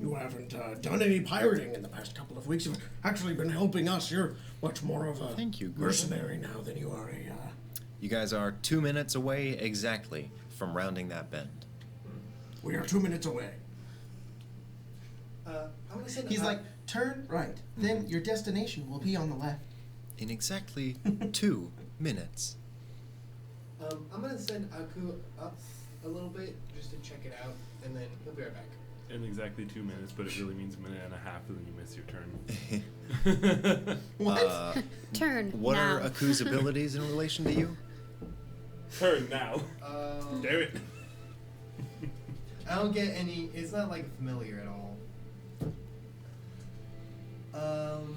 You haven't done any pirating in the past couple of weeks. You've actually been helping us. You're much more of a Thank you, Gordon. mercenary now than you are a. You guys are 2 minutes away exactly from rounding that bend. We are 2 minutes away. I'm gonna send. He's like, turn right. Then your destination will be on the left. In exactly 2 minutes. I'm gonna send Aku up a little bit just to check it out, and then he'll be right back. In exactly 2 minutes, but it really means a minute and a half, and then you miss your turn. What? Turn What now. are Aku's abilities in relation to you? turn now. Damn it. I don't get any. It's not like familiar at all.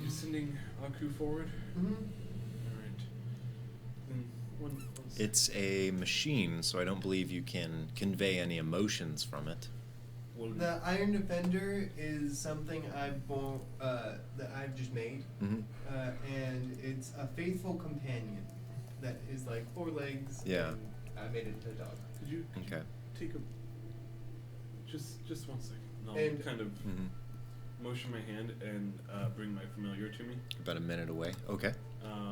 You're sending Aku forward? Mhm. Alright. Then one It's a machine, so I don't believe you can convey any emotions from it. The Iron Defender is something that I've just made, Mm-hmm. and it's a faithful companion that is like 4 legs. Yeah. And I made it into a dog. Could you Okay. take a just 1 second? And I'll And- kind of Mm-hmm. motion my hand and bring my familiar to me. About a minute away. Okay.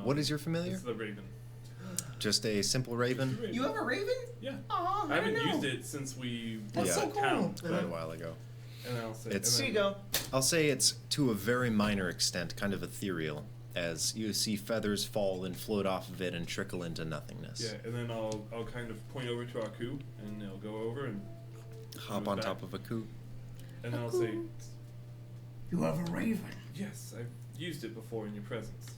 What is your familiar? It's the raven. Just a simple raven? It's the You have a raven? Yeah. Aw, I haven't know. used it since we That's Yeah. so cool. town. Quite a while ago. And then I'll say, It's- and Here then- you I'll say it's to a very minor extent, kind of ethereal, as you see feathers fall and float off of it and trickle into nothingness. Yeah, and then I'll kind of point over to Aku, and they'll go over and Hop move on back. top of a coot. And then I'll say, You have a raven. yes, I've used it before in your presence.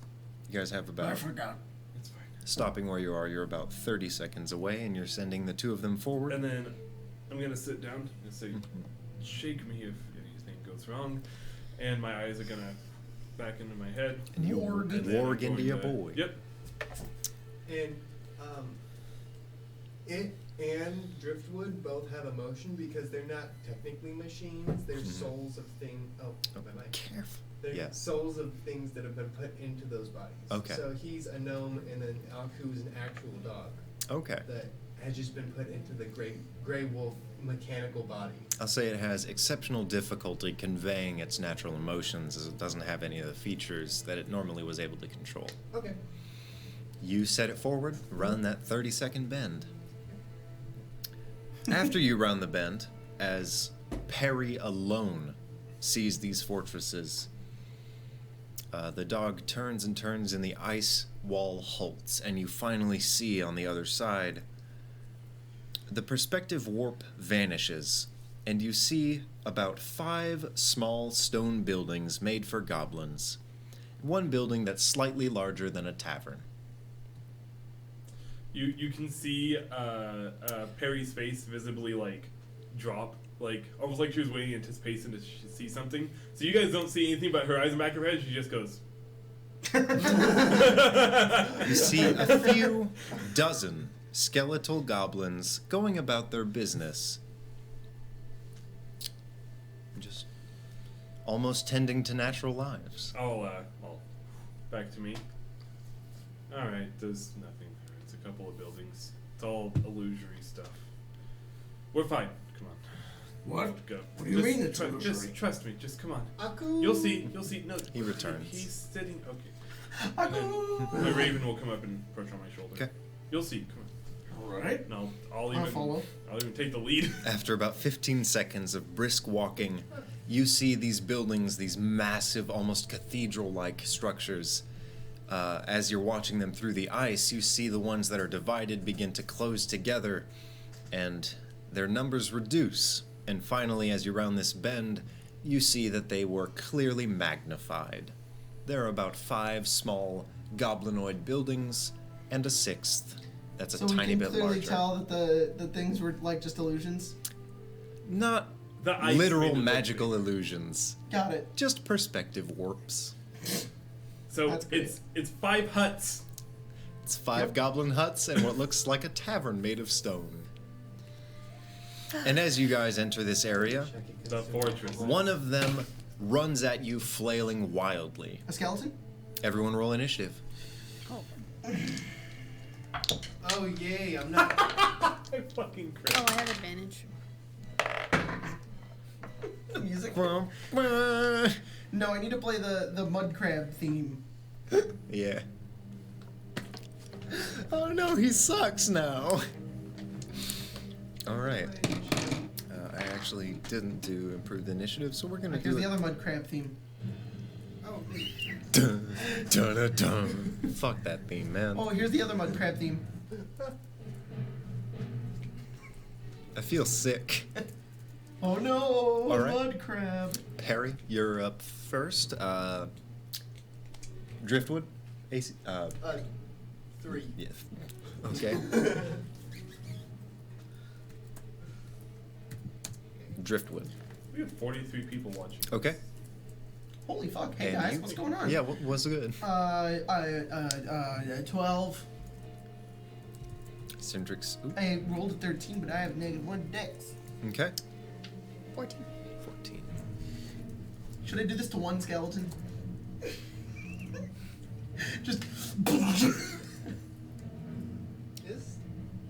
You guys have I about, forgot. It's fine. stopping where you are, you're about 30 seconds away, and you're sending the 2 of them forward. And then I'm gonna sit down and say, Mhm. shake me if anything goes wrong, and my eyes are gonna back into my head. And you Warg. And then I'm warg into going your to- boy. Yep. And it and Driftwood both have emotion because they're not technically machines. They're Mhm. souls of things. Oh, my mic. Careful. They're Yeah. souls of things that have been put into those bodies. Okay. So he's a gnome, and then Aku is an actual dog Okay. that has just been put into the gray wolf mechanical body. I'll say it has exceptional difficulty conveying its natural emotions, as it doesn't have any of the features that it normally was able to control. Okay. You set it forward, run that 30-second bend. After you run the bend, as Perry alone sees these fortresses, the dog turns and turns and the ice wall halts, and you finally see on the other side the perspective warp vanishes, and you see about 5 small stone buildings made for goblins. One building that's slightly larger than a tavern. You can see Perry's face visibly like drop, like almost like she was waiting in anticipation to see something. So you guys don't see anything but her eyes in the back of her head. She just goes. You see a few dozen skeletal goblins going about their business, just almost tending to natural lives. Well, back to me. All right, there's nothing there. It's a couple of buildings. It's all illusory stuff. We're fine. Come on. What? Go. What do you mean it's illusory? Just trust me. Just come on. Aku. You'll see. You'll see. No. He returns. He's sitting. Okay. And then the raven will come up and perch on my shoulder. Okay. You'll see. Come on. All right. And I'll I'll follow. I'll even take the lead. After about 15 seconds of brisk walking, you see these buildings, these massive, almost cathedral-like structures. As you're watching them through the ice, you see the ones that are divided begin to close together, and their numbers reduce. And finally, as you round this bend, you see that they were clearly magnified. There are about 5 small goblinoid buildings, and a 6th that's a So we tiny can bit clearly larger. tell that the things were like just illusions. Not The ice literal made it look magical big. illusions, Got it. just perspective warps. So That's great. it's 5 huts. It's 5 Yep. goblin huts and what looks like a tavern made of stone. And as you guys enter this area, The fortress. one of them runs at you flailing wildly. A skeleton? Everyone roll initiative. Oh. Oh yay! I'm not. I fucking crit. Oh, I have advantage. The music? Yeah. No, I need to play the mud crab theme. Oh no, he sucks now. Alright. I actually didn't do improved initiative, so we're gonna Here's do the it. other mud crab theme. Oh, wait. Dun, dun, dun, dun. Fuck that theme, man. Oh, here's the other mud crab theme. I feel sick. Oh no, All right. mud crab. Perry, you're up first. Driftwood, AC, 3. Yeah. Okay. Driftwood. We have 43 people watching. Okay. Holy fuck! Hey And guys, you- what's going on? Yeah, what's good? 12. Cindrix. Ooh. I rolled a 13, but I have -1 dex. Okay. 14. 14. Should I do this to one skeleton? Just. Is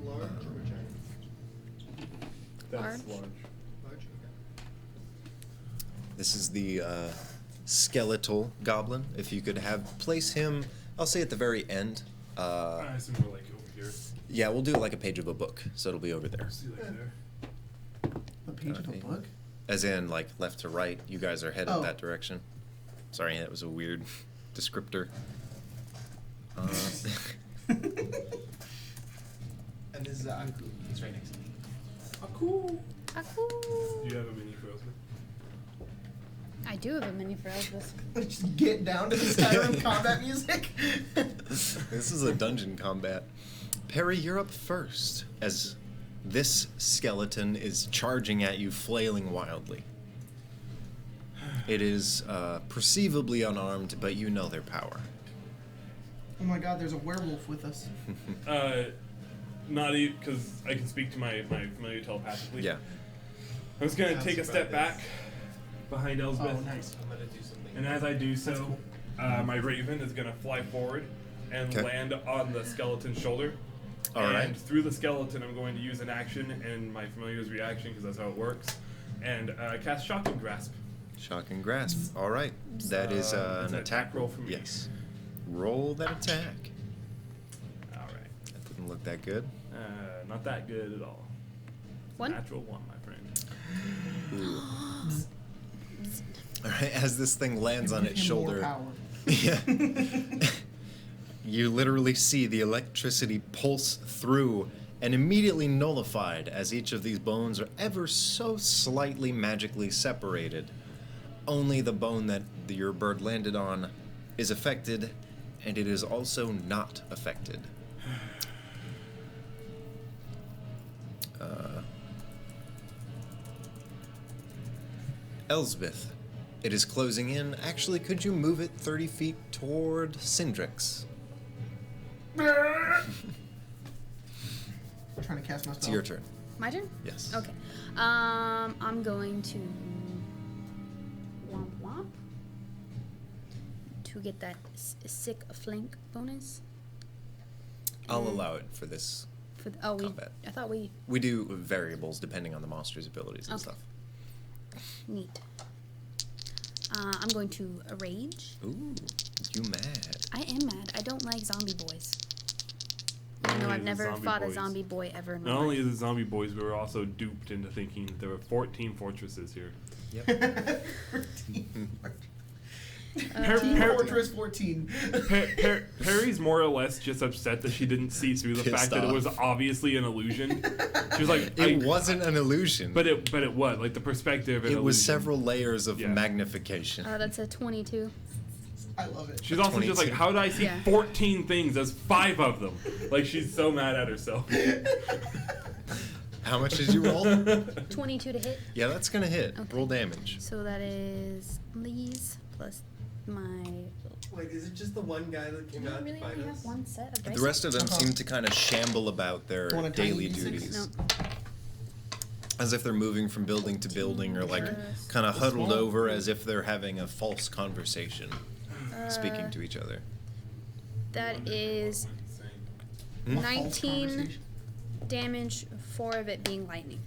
large or giant? That's Large. large. Large. Okay. This is the skeletal goblin. If you could place him, I'll say at the very end. I assume we're like over here. Yeah, we'll do it like a page of a book, so it'll be over there. See like there. A page of a book? As in, like, left to right. You guys are headed Oh. that direction. Sorry, that was a weird descriptor. And this is Aku. He's right next to me. Aku. Aku. Do you have a mini for Elspeth? I do have a mini for Elspeth. Just get down to the Skyrim combat music. This is a dungeon combat. Perry, you're up first, as this skeleton is charging at you, flailing wildly. It is perceivably unarmed, but you know their power. Oh my god, there's a werewolf with us. Not even because I can speak to my familiar telepathically. Yeah. I'm just gonna Ask take a about step this. back behind Elspeth. Oh, nice. I'm gonna do something. And as I do so, my raven is gonna fly forward and Okay. land on the skeleton's shoulder. All and right. through the skeleton, I'm going to use an action and my familiar's reaction, because that's how it works, and cast Shocking Grasp. Shock and grasp. All right. That is It's an an attack roll for me. Yes. Roll that attack. All right. That didn't look that good. Not that good at all. One? Natural 1, my friend. All right. As this thing lands on Give its him more shoulder. power. Yeah. You literally see the electricity pulse through and immediately nullified as each of these bones are ever so slightly magically separated. Only the bone that your bird landed on is affected, and it is also not affected. Elsbeth, it is closing in. Actually, could you move it 30 feet toward Cindrix? I'm trying to cast my spell. It's your turn. My turn? Yes. Okay. I'm going to womp womp to get that sick flank bonus. I'll And allow it for this. For combat. I thought we We do variables depending on the monster's abilities and Okay. stuff. neat. I'm going to rage. Ooh, you mad. I am mad. I don't like zombie boys. I know Only I've the never zombie fought boys. a zombie boy ever in my Not only life. is it zombie boys, we were also duped into thinking that there were 14 fortresses here. Yep. Team Fortress 14. Perry's more or less just upset that she didn't see through the Pissed fact that it was off. obviously an illusion. She was like, It wasn't an illusion. but it was like the perspective. it was several layers of Yeah. magnification. That's a 22. I love it. She's also just like, 22. how did I see Yeah. 14 things as 5 of them? Like she's so mad at herself. How much did you roll? 22 to hit. Yeah, that's gonna hit. Okay. Roll damage. So that is these plus my. Wait, is it just the one guy that came Do I out really to fight only us? have one set of dice? The rest of them Uh-huh. seem to kind of shamble about their Want a tiny daily D6? duties. No. As if they're moving from building to building or like Yes. kind of huddled Small. over as if they're having a false conversation, speaking to each other. That is Hmm? A false 19 conversation. damage, 4 of it being lightning.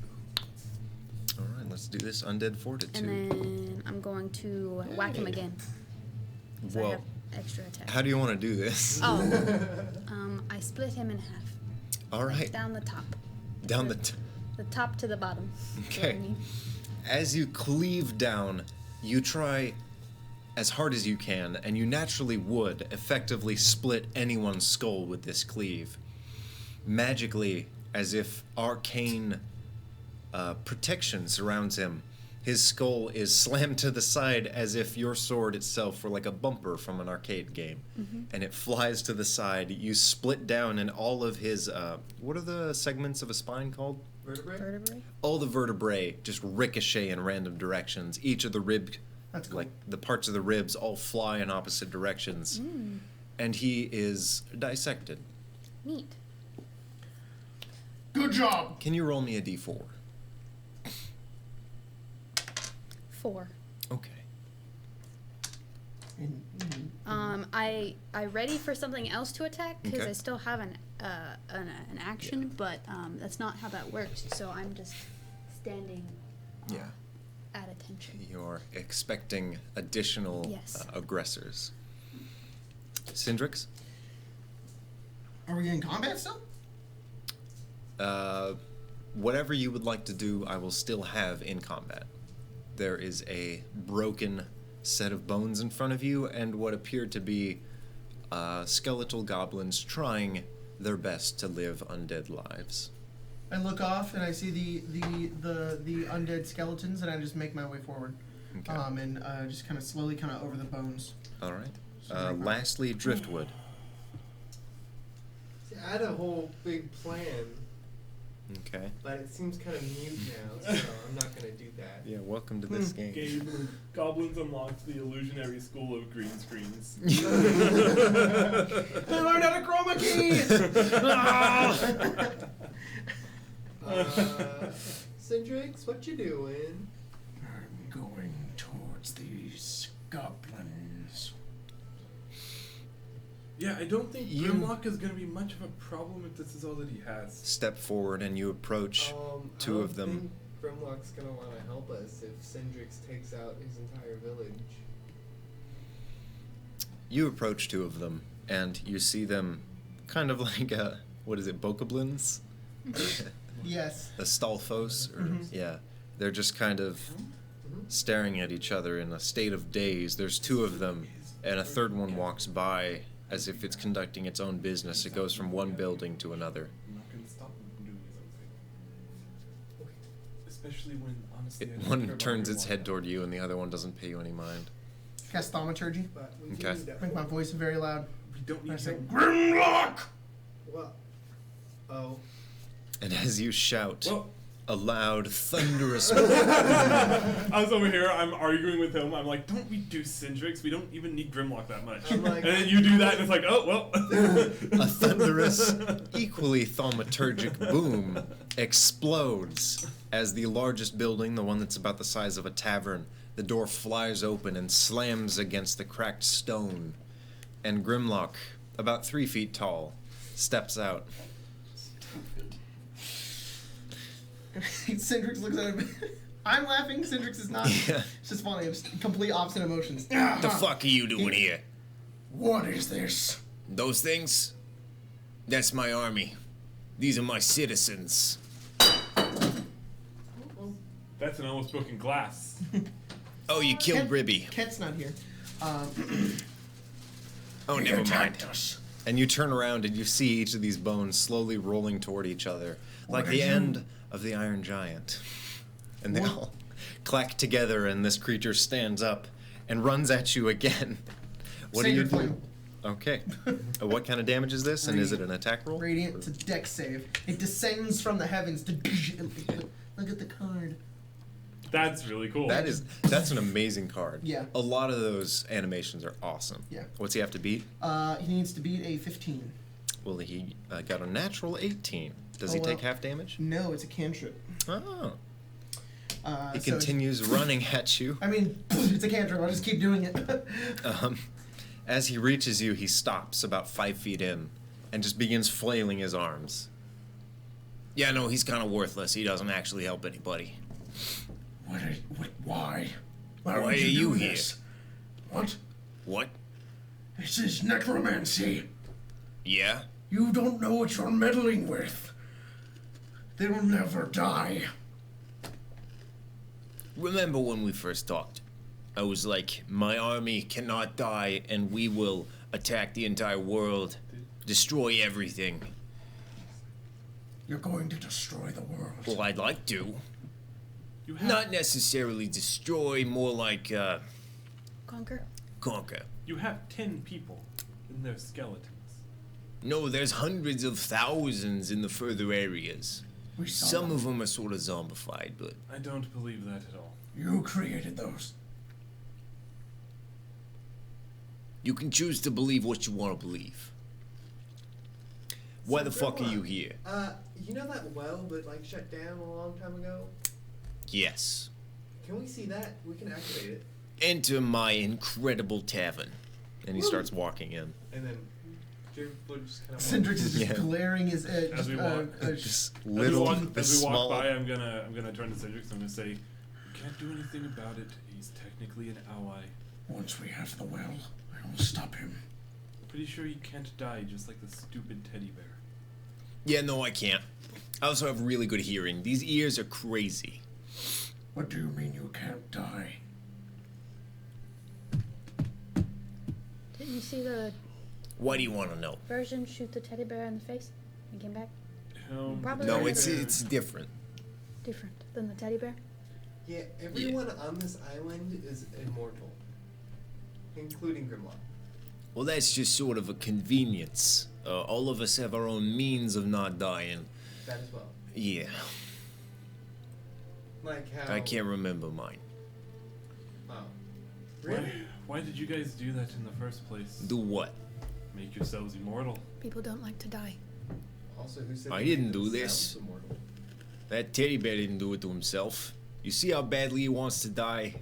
All right, let's do this undead fortitude. And then I'm going to whack him again. 'Cause I Well, have extra attack. how do you want to do this? Oh. I split him in half. All right, Down the top. down the. The top to the bottom. You know what I Okay. mean? As you cleave down, you try as hard as you can, and you naturally would effectively split anyone's skull with this cleave. Magically, as if arcane protection surrounds him, His skull is slammed to the side as if your sword itself were like a bumper from an arcade game. And it flies to the side. You split down, and all of his, what are the segments of a spine called? Vertebrae? All the vertebrae just ricochet in random directions. Each of the That's cool. like the parts of the ribs all fly in opposite directions. And he is dissected. Neat. Good job. Can you roll me a d4? 4. Okay. I ready for something else to attack because Okay. I still have an action, but that's not how that works. So I'm just standing Yeah. at attention. You're expecting additional Yes. aggressors. Syndrix? Are we in combat still? Whatever you would like to do, I will still have in combat. There is a broken set of bones in front of you, and what appear to be skeletal goblins trying their best to live undead lives. I look off and I see the undead skeletons, and I just make my way forward. Okay. And just kind of slowly, kind of over the bones. All right. So Lastly, Driftwood. See, I had a whole big plan, Okay. but it seems kind of mute now, so I'm not gonna do that. Yeah, welcome to this game. Gabe, goblins unlocked the illusionary school of green screens. I learned how to chroma key! Cindrix, what you doing? I'm going towards these goblins. Yeah, I don't think You- Grimlock is going to be much of a problem if this is all that he has. Step forward and you approach two of them. I don't think Grimlock's gonna want to help us if Cindrix takes out his entire village. You approach two of them, and you see them kind of like, what is it, bokoblins? Yes. The Stalfos? Or, Yeah. They're just kind of staring at each other in a state of daze. There's two of them, and a third one walks by as if it's conducting its own business. It goes from one building to another. I'm not going to stop him from doing his own thing. Especially when, honestly, I don't care One about turns its Grimlock. head toward you, and the other one doesn't pay you any mind. Cast thaumaturgy. But we Okay. need to Make my voice very loud. We don't I need say, to. Grimlock! Well, oh. And as you shout, Well, a loud, thunderous I was over here, I'm arguing with him. I'm like, don't we do Cindrix? We don't even need Grimlock that much. I'm like- and then you do that, and it's like, oh, well. a thunderous, equally thaumaturgic boom explodes as the largest building, the one that's about the size of a tavern, the door flies open and slams against the cracked stone. And Grimlock, about 3 feet tall, steps out. Cindrix looks at him. I'm laughing. Cindrix is not. Yeah. It's just funny. It's complete opposite emotions. The fuck are you doing here? What is this? Those things? That's my army. These are my citizens. That's an almost broken glass. Oh, you killed Ket- Ribby. Ket's not here. Oh, He never mind. attacked us. And you turn around and you see each of these bones slowly rolling toward each other, like What the are you- end of the Iron Giant. And they What? all clack together, and this creature stands up and runs at you again. What do you Sacred do? Flame. Okay. What kind of damage is this, and is it an attack roll? Radiant to dex save. It descends from the heavens to. Look at the card. That's really cool. That's an amazing card. Yeah. A lot of those animations are awesome. Yeah. What's he have to beat? He needs to beat a 15. Well, he got a natural 18. Does he Oh, take well. half damage? No, it's a cantrip. Oh. He So continues running at you. I mean, it's a cantrip. I'll just keep doing it. As he reaches you, he stops about 5 feet in and just begins flailing his arms. Yeah, no, he's kind of worthless. He doesn't actually help anybody. Why? Why would are you do here? this? What? What? This is necromancy. Yeah? You don't know what you're meddling with. They will never die. Remember when we first talked? I was like, my army cannot die and we will attack the entire world, destroy everything. You're going to destroy the world. Well, I'd like to. You have Not necessarily destroy, more like Conquer. conquer. you have 10 people in their skeletons. No, there's hundreds of thousands in the further areas. We saw Some them. of them are sort of zombified, but I don't believe that at all. You created those. you can choose to believe what you want to believe. Why the fuck are you here? You know that well that like shut down a long time ago? Yes. Can we see that? We can activate it. Enter my incredible tavern. And he starts walking in. And then Driftwood just kind of. Cindrix is just Yeah. glaring his As we walk- This As we little, walk, this as we walk small. by, I'm gonna turn to Cindrix. I'm gonna say, "You can't do anything about it. He's technically an ally. Once we have the well, I will stop him. Pretty sure he can't die, just like the stupid teddy bear." Yeah, no, I can't. I also have really good hearing. These ears are crazy. What do you mean you can't die? Didn't you see the Why do you want to know? version shoot the teddy bear in the face and came back? Probably No, Teddy it's bear. it's different. Different than the teddy bear? Yeah, everyone on this island is immortal, including Grimlock. Well, that's just sort of a convenience. All of us have our own means of not dying. That as well. Yeah, Like how. I can't remember mine. Oh. Really? Why did you guys do that in the first place? Do what? Make yourselves immortal. People don't like to die. Also, who said I they didn't made do themselves this. Immortal? That teddy bear didn't do it to himself. You see how badly he wants to die?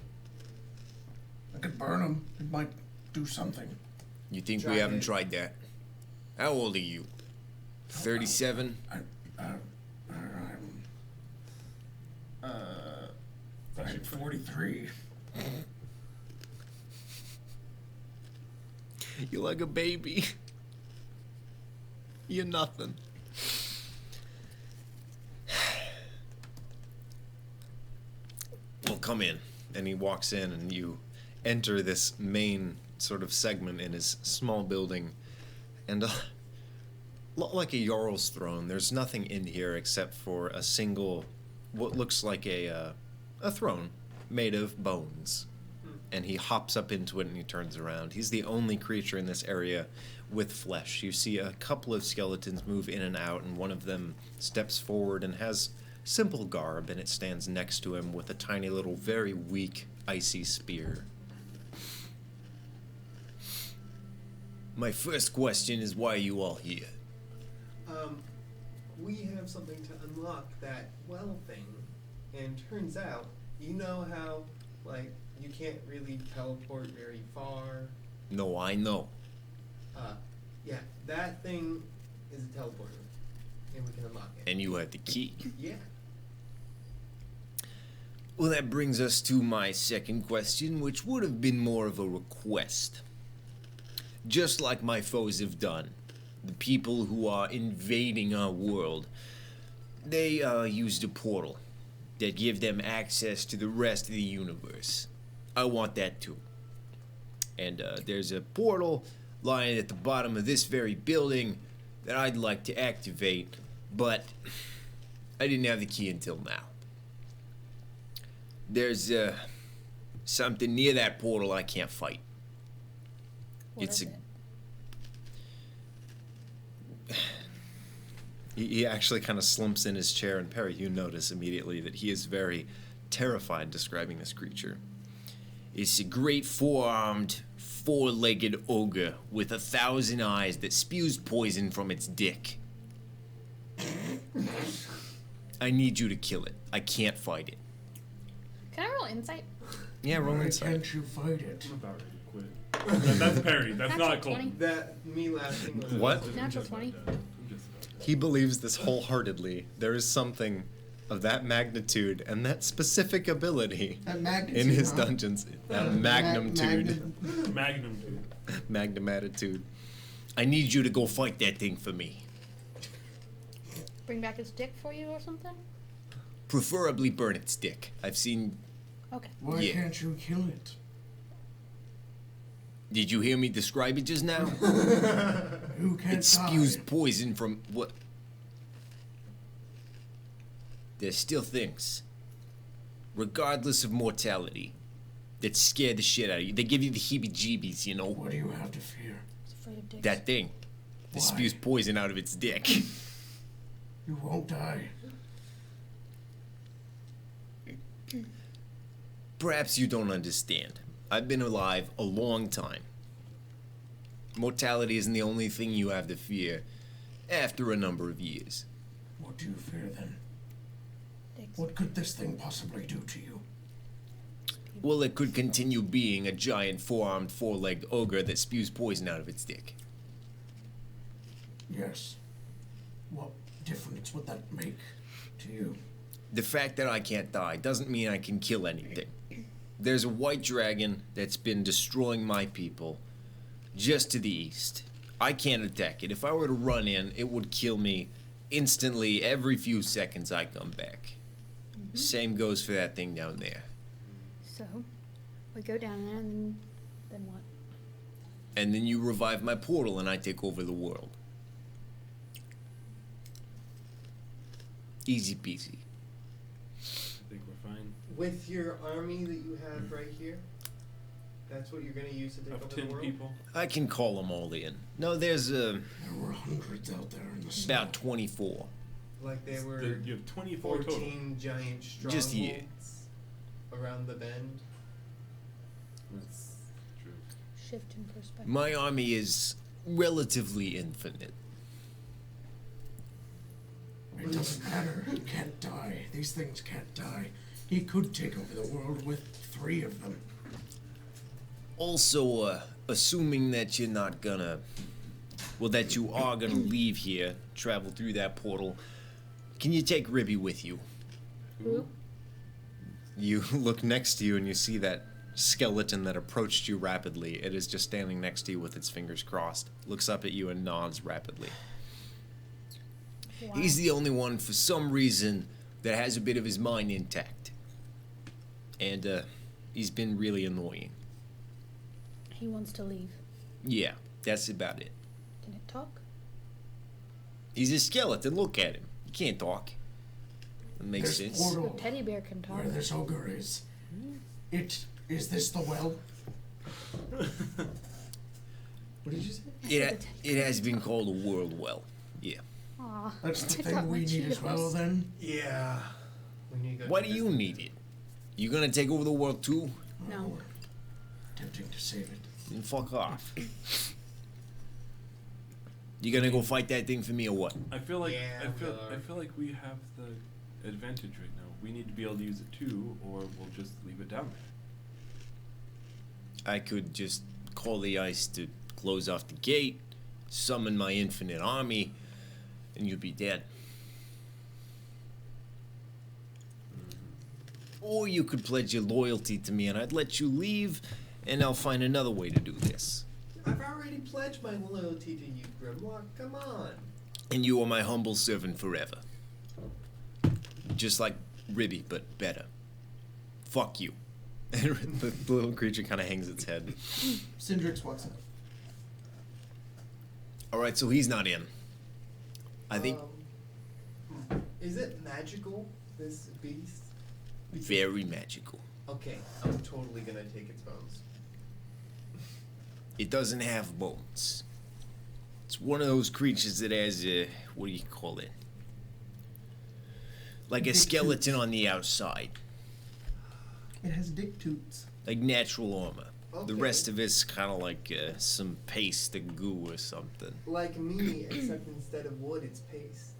I could burn him. It might do something. You think Try we haven't it. tried that? How old are you? 37? I'm 43. You're like a baby. You're nothing. Well, come in. And he walks in, and you enter this main sort of segment in his small building. And like a Jarl's throne, there's nothing in here except for a single, what looks like a throne made of bones. And he hops up into it and he turns around. He's the only creature in this area with flesh. You see a couple of skeletons move in and out, and one of them steps forward and has simple garb, and it stands next to him with a tiny little, very weak, icy spear. My first question is, why are you all here? We have something to unlock that well thing, and turns out, you know how, like, you can't really teleport very far. No, I know. Yeah, that thing is a teleporter, and we can unlock it. And you have the key. Yeah. Well, that brings us to my second question, which would have been more of a request. Just like my foes have done, the people who are invading our world, they used a portal that give them access to the rest of the universe. I want that too. And there's a portal lying at the bottom of this very building that I'd like to activate, but I didn't have the key until now. There's something near that portal I can't fight. What It's is a- it? He actually kind of slumps in his chair, and Perry, you notice immediately that he is very terrified describing this creature. It's a great four-armed, four-legged ogre with 1,000 eyes that spews poison from its dick. I need you to kill it. I can't fight it. Can I roll insight? Yeah, roll Why insight. can't you fight it? I'm about ready to quit. That's Perry. That's Natural not Cole. 20. That, me laughing was. What? I'm Natural just about 20. done. I'm just about done. He believes this wholeheartedly. There is something of that magnitude and that specific ability That magnitude, in his huh? dungeons. That magnitude. Magnum, dude. Magnum attitude. I need you to go fight that thing for me. Bring back its dick for you or something? Preferably burn its dick. I've seen... Okay. Why Yeah. can't you kill it? Did you hear me describe it just now? You can't It spews die. poison from... what? There's still things. regardless of mortality, that scare the shit out of you. They give you the heebie-jeebies, you know? What do you have to fear? He's afraid of dicks. That thing. That Why? spews poison out of its dick. You won't die. Perhaps you don't understand. I've been alive a long time. Mortality isn't the only thing you have to fear after a number of years. What do you fear then? Dicks. What could this thing possibly do to you? Well, it could continue being a giant four-armed, four-legged ogre that spews poison out of its dick. Yes. What difference would that make to you? The fact that I can't die doesn't mean I can kill anything. There's a white dragon that's been destroying my people just to the east. I can't attack it. If I were to run in, it would kill me instantly every few seconds I come back. Same goes for that thing down there. So, we go down there and then what? And then you revive my portal and I take over the world. Easy peasy. I think we're fine. With your army that you have right here, that's what you're gonna use to take Of over 10 the world. people. I can call them all in. No, there's There were hundreds out there in the snow. about 24. Like they were You have 24 total. 14 giant strongholds Just yeah. around the bend. That's true. Shift in perspective. My army is relatively infinite. It doesn't matter. He can't die. These things can't die. He could take over the world with 3 of them. Also, assuming that you're not gonna... Well, that you are gonna leave here, travel through that portal, can you take Ribby with you? Who? You look next to you and you see that skeleton that approached you rapidly. It is just standing next to you with its fingers crossed. Looks up at you and nods rapidly. Why? He's the only one, for some reason, that has a bit of his mind intact. And, he's been really annoying. He wants to leave. Yeah, that's about it. Can it talk? He's a skeleton, look at him. He can't talk. That makes This sense. The portal teddy bear can talk. where this ogre is. Is this the well? What did you say? It has been called a world well. Yeah. Aw. That's the I got thing we my need as well Cheetos. then? Yeah. We need to go Why to do you this- need it? You gonna take over the world too? No. Tempting to save it. Then fuck off. You gonna go fight that thing for me or what? I feel like Yeah, I we are. feel like we have the advantage right now. We need to be able to use it too, or we'll just leave it down there. I could just call the ice to close off the gate, summon my infinite army, and you'd be dead. Or you could pledge your loyalty to me and I'd let you leave, and I'll find another way to do this. I've already pledged my loyalty to you, Grimlock. Come on. And you are my humble servant forever. Just like Ribby, but better. Fuck you. And the little creature kind of hangs its head. Cindrix walks up. Alright, so he's not in. I think Is it magical, this beast? very magical. Okay, I'm totally gonna take its bones. It doesn't have bones. It's one of those creatures that has a, what do you call it? Like a Dick skeleton on the outside. It has dick toots. Like natural armor. The Okay. rest of it's kind of like some paste, a goo or something. Like me, except instead of wood, it's paste.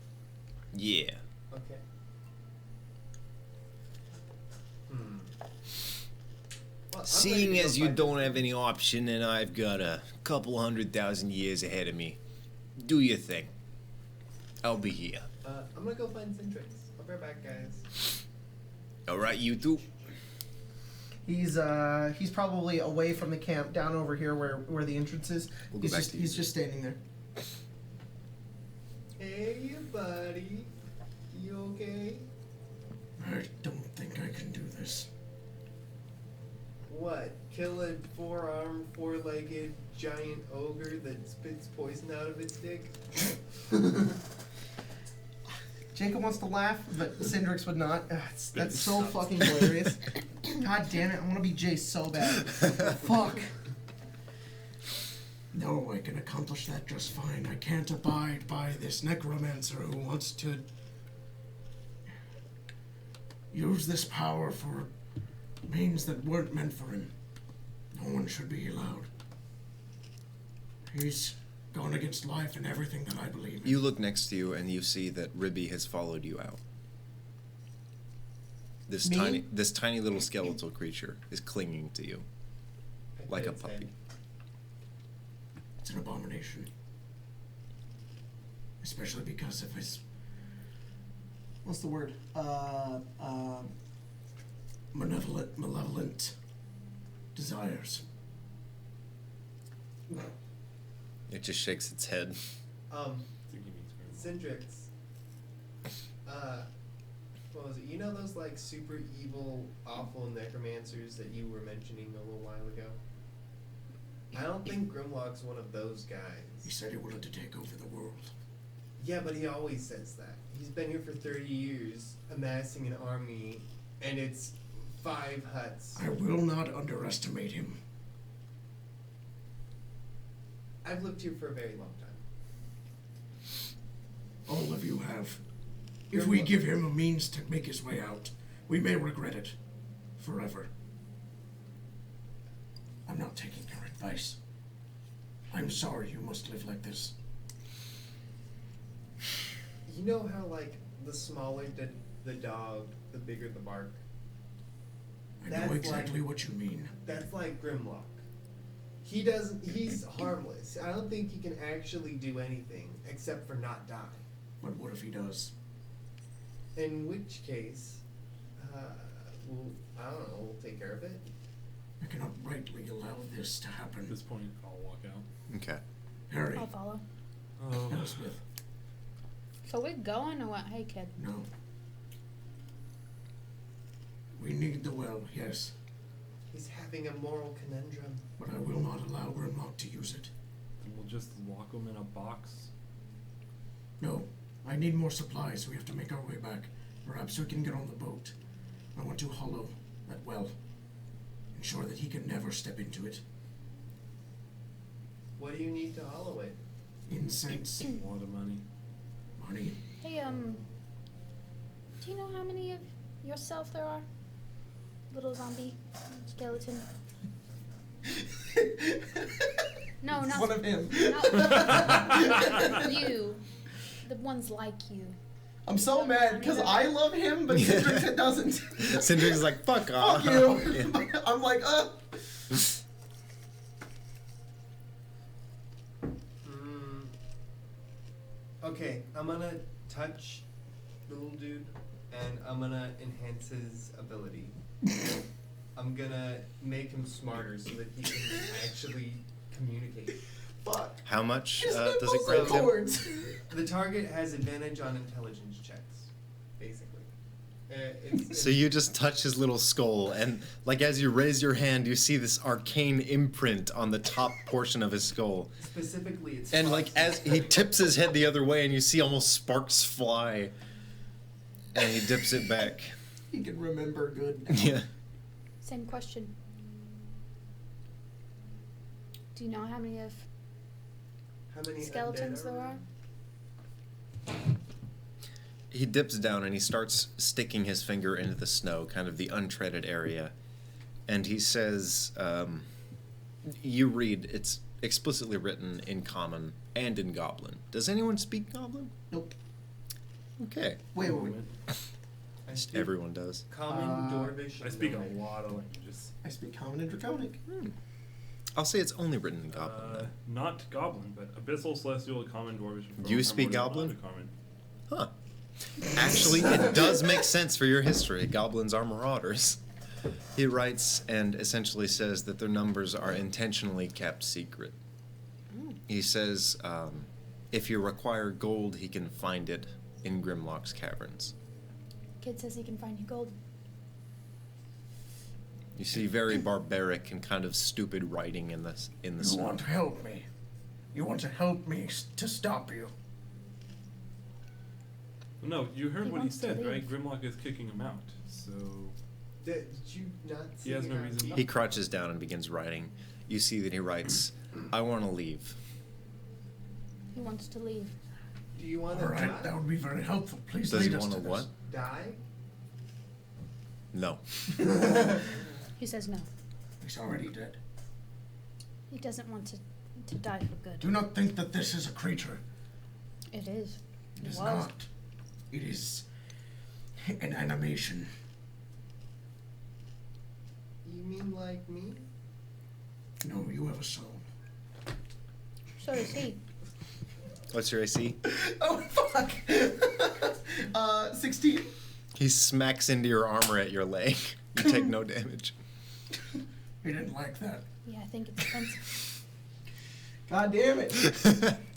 Yeah. Okay. Well, I'm Seeing ready to as go you fight don't this have thing. any option and I've got a couple 100,000 years ahead of me, do your thing. I'll be here. I'm gonna go find Cindrix. I'll be right back, guys. Alright, you two? He's probably away from the camp, down over here where the entrance is. We'll go back to you. He's just standing there. Hey, buddy. You okay? I don't think I can do this. What? Kill a four-armed, four-legged giant ogre that spits poison out of its dick? Jacob wants to laugh, but Cindrix would not. That's so fucking hilarious. God damn it, I want to be Jay so bad. Fuck. No, I can accomplish that just fine. I can't abide by this necromancer who wants to use this power for means that weren't meant for him. No one should be allowed. He's gone against life and everything that I believe in. You look next to you and you see that Ribby has followed you out. This Me? tiny little skeletal creature is clinging to you I like pet a its puppy. head. It's an abomination. Especially because of his What's the word? malevolent desires. It just shakes its head. I think he means very Cindrix. What was it? You know those like super evil, awful necromancers that you were mentioning a little while ago? I don't think Grimlock's one of those He guys. said he wanted to take over the world. Yeah, but he always says that. He's been here for 30 years, amassing an army, and it's 5 huts. I will not underestimate him. I've lived here for a very long time. All of you have. If we give him a means to make his way out, we may regret it forever. I'm not taking your advice. I'm sorry you must live like this. You know how like the smaller the dog, the bigger the bark? I That's know exactly like- what you mean. That's like Grimlock. He's harmless. I don't think he can actually do anything except for not die. But what if he does? In which case, I don't know, we'll take care of it. I cannot rightly allow this to At happen. this point, I'll walk out. Okay. Harry, I'll follow. Elspeth, So we're going or what? Hey, kid. no. We need the well, yes, He's having a moral conundrum. but I will not allow Grimlock to use it. And we'll just lock him in a box. No, I need more supplies. We have to make our way back. Perhaps we can get on the boat. I want to hollow that well. Ensure that he can never step into it. What do you need to hollow it? Incense, A lot of money. money. Hey, do you know how many of yourself there are? Little zombie skeleton. No, not One of him. not you. The ones like you. I'm so mad because I love him, but Cindrix doesn't. Cindrix is like, fuck off. Fuck you. Yeah. I'm like, Okay, I'm gonna touch the little dude, and I'm gonna enhance his ability. I'm gonna make him smarter so that he can actually communicate. fuck. How much His does it nipples grant are him? cords. The target has advantage on intelligence checks, basically. It's So you just touch his little skull, and like as you raise your hand, you see this arcane imprint on the top portion of his skull. specifically it's And like as he tips his head the other way, and you see almost sparks fly, and he dips it back. He can remember good now. Yeah. Same question. Do you know how many of how many skeletons undead there are? He dips down and he starts sticking his finger into the snow, kind of the untreaded area. And he says, you read, it's explicitly written in Common and in Goblin. Does anyone speak Goblin? Nope. Okay. Wait. I speak Everyone does. Common, Dwarvish, I and speak a Gnomish. lot of languages. I speak Common and Draconic. I'll say it's only written in Goblin. then. Not Goblin, but Abyssal, Celestial, Common, Dwarvish, and You speak Primordial, Goblin? Common. Huh. Actually, it does make sense for your history. Goblins are marauders. He writes and essentially says that their numbers are intentionally kept secret. He says if you require gold, he can find it in Grimlock's caverns. Kid says he can find you gold. You see very barbaric and kind of stupid writing in the You snow. want to help me. You want to help me to stop you. No, you heard He what he wants to said, leave. right? Grimlock is kicking him out, so... Did you not see He has no how reason not He crouches down and begins writing. You see that he writes, I want to leave. He wants to leave. Do you want to Alright, that would be very helpful. Please Does he lead us want to to this. what? die? No. He says no. He's already dead. He doesn't want to die for good. Do not think that this is a creature. It is. It is was. not. It is an animation. You mean like me? No, you have a soul. So does he. What's your AC? Oh, fuck. 16. He smacks into your armor at your leg. You take no damage. He didn't like that. Yeah, I think it's offensive. God damn it.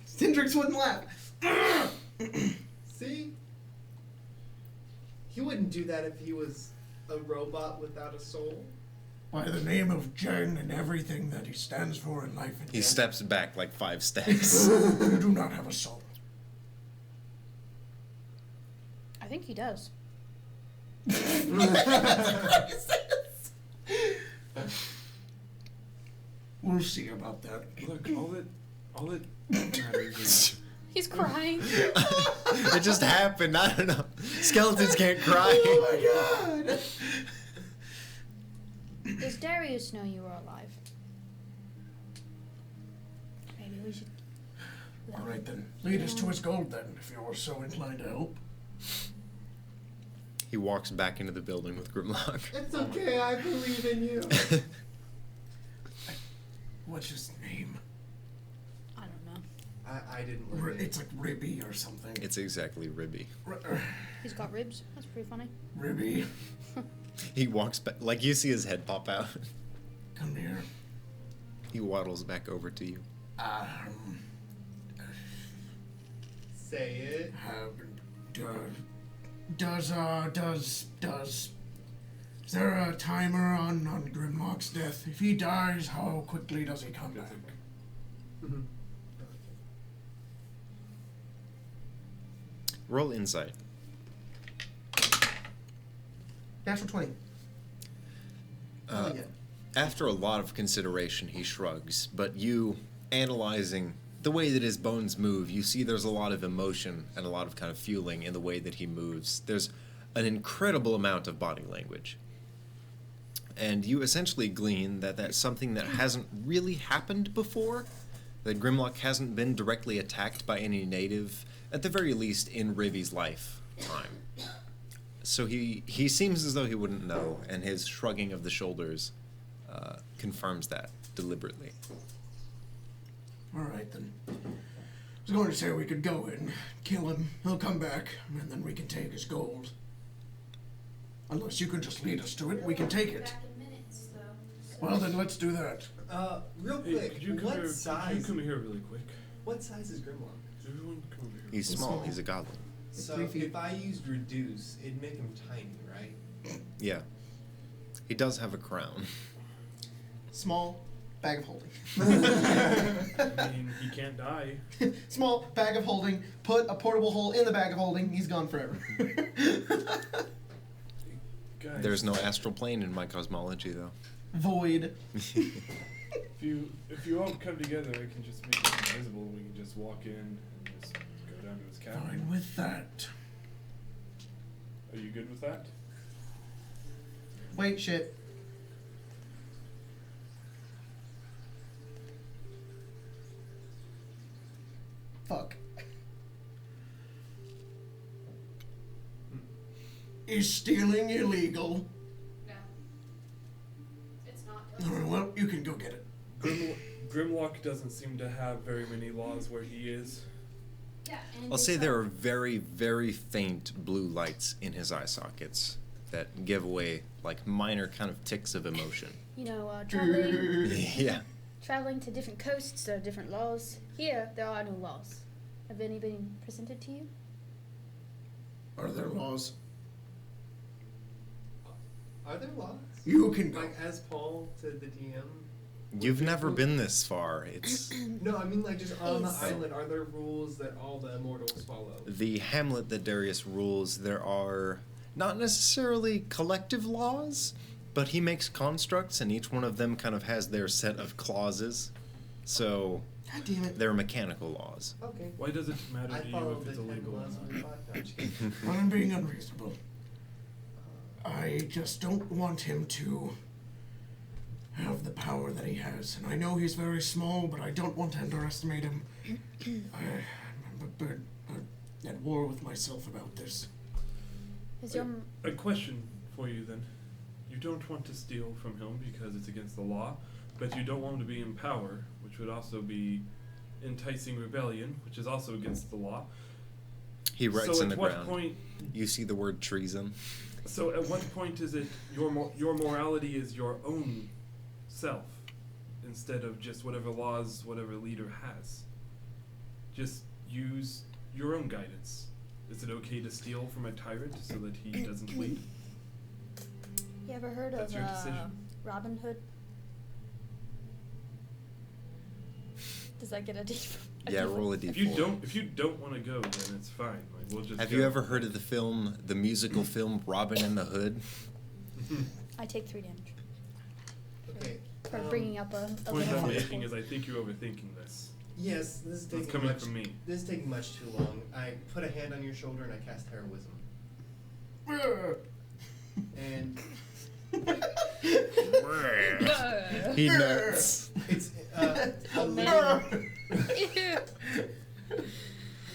Cindrix wouldn't laugh. See? He wouldn't do that if he was a robot without a soul. By the name of Jen and everything that he stands for in life and He death, steps back like 5 steps. you do not have a soul. I think he does. We'll see about that. Look, all it matters is... He's crying. It just happened. I don't know. Skeletons can't cry. Oh my god. Does Darius know you are alive? Maybe we should. Alright then. Lead us to his gold then, if you are so inclined to help. He walks back into the building with Grimlock. It's okay, I believe in you. What's his name? I don't know. I didn't look at it. It's like Ribby or something. It's exactly Ribby. He's got ribs. That's pretty funny. Ribby, He walks back, like you see his head pop out. come here. He waddles back over to you. Say it. Is there a timer on Grimlock's death? If he dies, how quickly does he come back? Mhm. Roll insight. Natural 20. Uh, yeah. After a lot of consideration, he shrugs, but you, analyzing the way that his bones move, you see there's a lot of emotion and a lot of kind of feeling in the way that he moves. There's an incredible amount of body language. And you essentially glean that that's something that hasn't really happened before, that Grimlock hasn't been directly attacked by any native, at the very least in Rivy's lifetime. So he seems as though he wouldn't know, and his shrugging of the shoulders confirms that deliberately. Alright then. I was going to say we could go in, kill him, he'll come back, and then we can take his gold. Unless you can just lead us to it, we can take it. Well then, let's do that. Real Hey, quick, could you come what here? Could you size? come here really quick? What size is Grimlock? Could everyone come over here? He's small, he's a goblin. So 3 feet. if I used reduce, it'd make him tiny, right? Yeah. He does have a crown. Small bag of holding. I mean, he can't die. Small bag of holding. Put a portable hole in the bag of holding. He's gone forever. Guys, There's no astral plane in my cosmology, though. Void. If you all come together, I can just make it invisible. We can just walk in and just go down to his cabin. Fine with that. Are you good with that? Wait, shit. Fuck. Is stealing illegal? No. It's not. Alright, well, you can go get it. Grimlock doesn't seem to have very many laws where he is. Yeah, and I'll say there are very, very faint blue lights in his eye sockets that give away like minor kind of ticks of emotion. You know, Yeah. traveling to different coasts, there are different laws. Here, there are no laws. Have any been presented to you? Are there laws? Are there laws? You can go. Like as Paul to the DM? You've never been this far. It's No, I mean like just on the Is- island. Are there rules that all the immortals follow? the hamlet that Darius rules. There are not necessarily collective laws, but he makes constructs, and each one of them kind of has their set of clauses. So God damn it. they're mechanical laws. Okay. Why does it matter I to you follow if the it's 10 illegal or laws not? of the pod. No, just kidding. I'm being unreasonable. I just don't want him to have the power that he has. And I know he's very small, but I don't want to underestimate him. I'm at war with myself about this. Is your A question for you then. You don't want to steal from him because it's against the law, but you don't want him to be in power, which would also be enticing rebellion, which is also against the law. He writes so in the at what ground. point? You see the word treason. So at what point is it your morality is your own self, instead of just whatever laws whatever leader has? Just use your own guidance. Is it okay to steal from a tyrant so that he doesn't lead? you ever heard That's of your decision. Robin Hood? Does that get a deep? Yeah, roll a d4. If you don't want to go, then it's fine. Like we'll just. Have go. you ever heard of the musical film Robin and the Hood? I take 3 damage Okay. for bringing up a The point little I'm more making is people. I think you're overthinking this. Yes, this is That's taking coming much. from me. This is taking much too long. I put a hand on your shoulder and I cast heroism. And He nuts. it's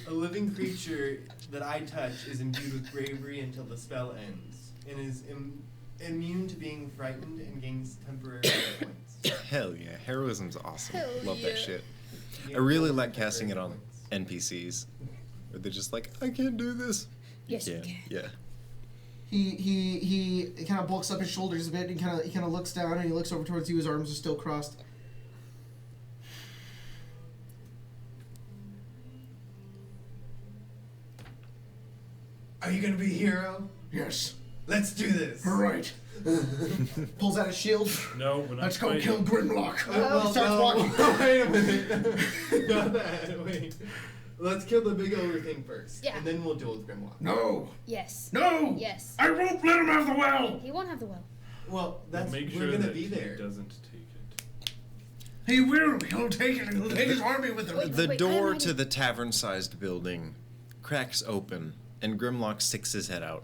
a living creature that I touch is imbued with bravery until the spell ends, and is immune to being frightened and gains temporary hit points. Hell yeah, heroism's awesome. Hell Love yeah. that shit. You I gain really 4 like casting it temporary on points. NPCs. Where they're just like, I can't do this. Yes, you Yeah, can. yeah. He kind of bulks up his shoulders a bit. And he kind of looks down and he looks over towards you. His arms are still crossed. Are you gonna be a hero? Yes. Let's do this. All right. Pulls out his shield. No, we're not Let's go fighting. kill Grimlock. He starts walking. Wait a minute. Not that. Wait. Let's kill the big ogre thing first. Yeah. And then we'll deal with Grimlock. No. Yes. No. Yes. I won't let him have the well. He won't have the well. Well, that's Make we're sure gonna that be there. he doesn't take it. He will. He'll take it. He'll take his army with him. Wait. The I door have an to idea. the tavern-sized building cracks open, and Grimlock sticks his head out.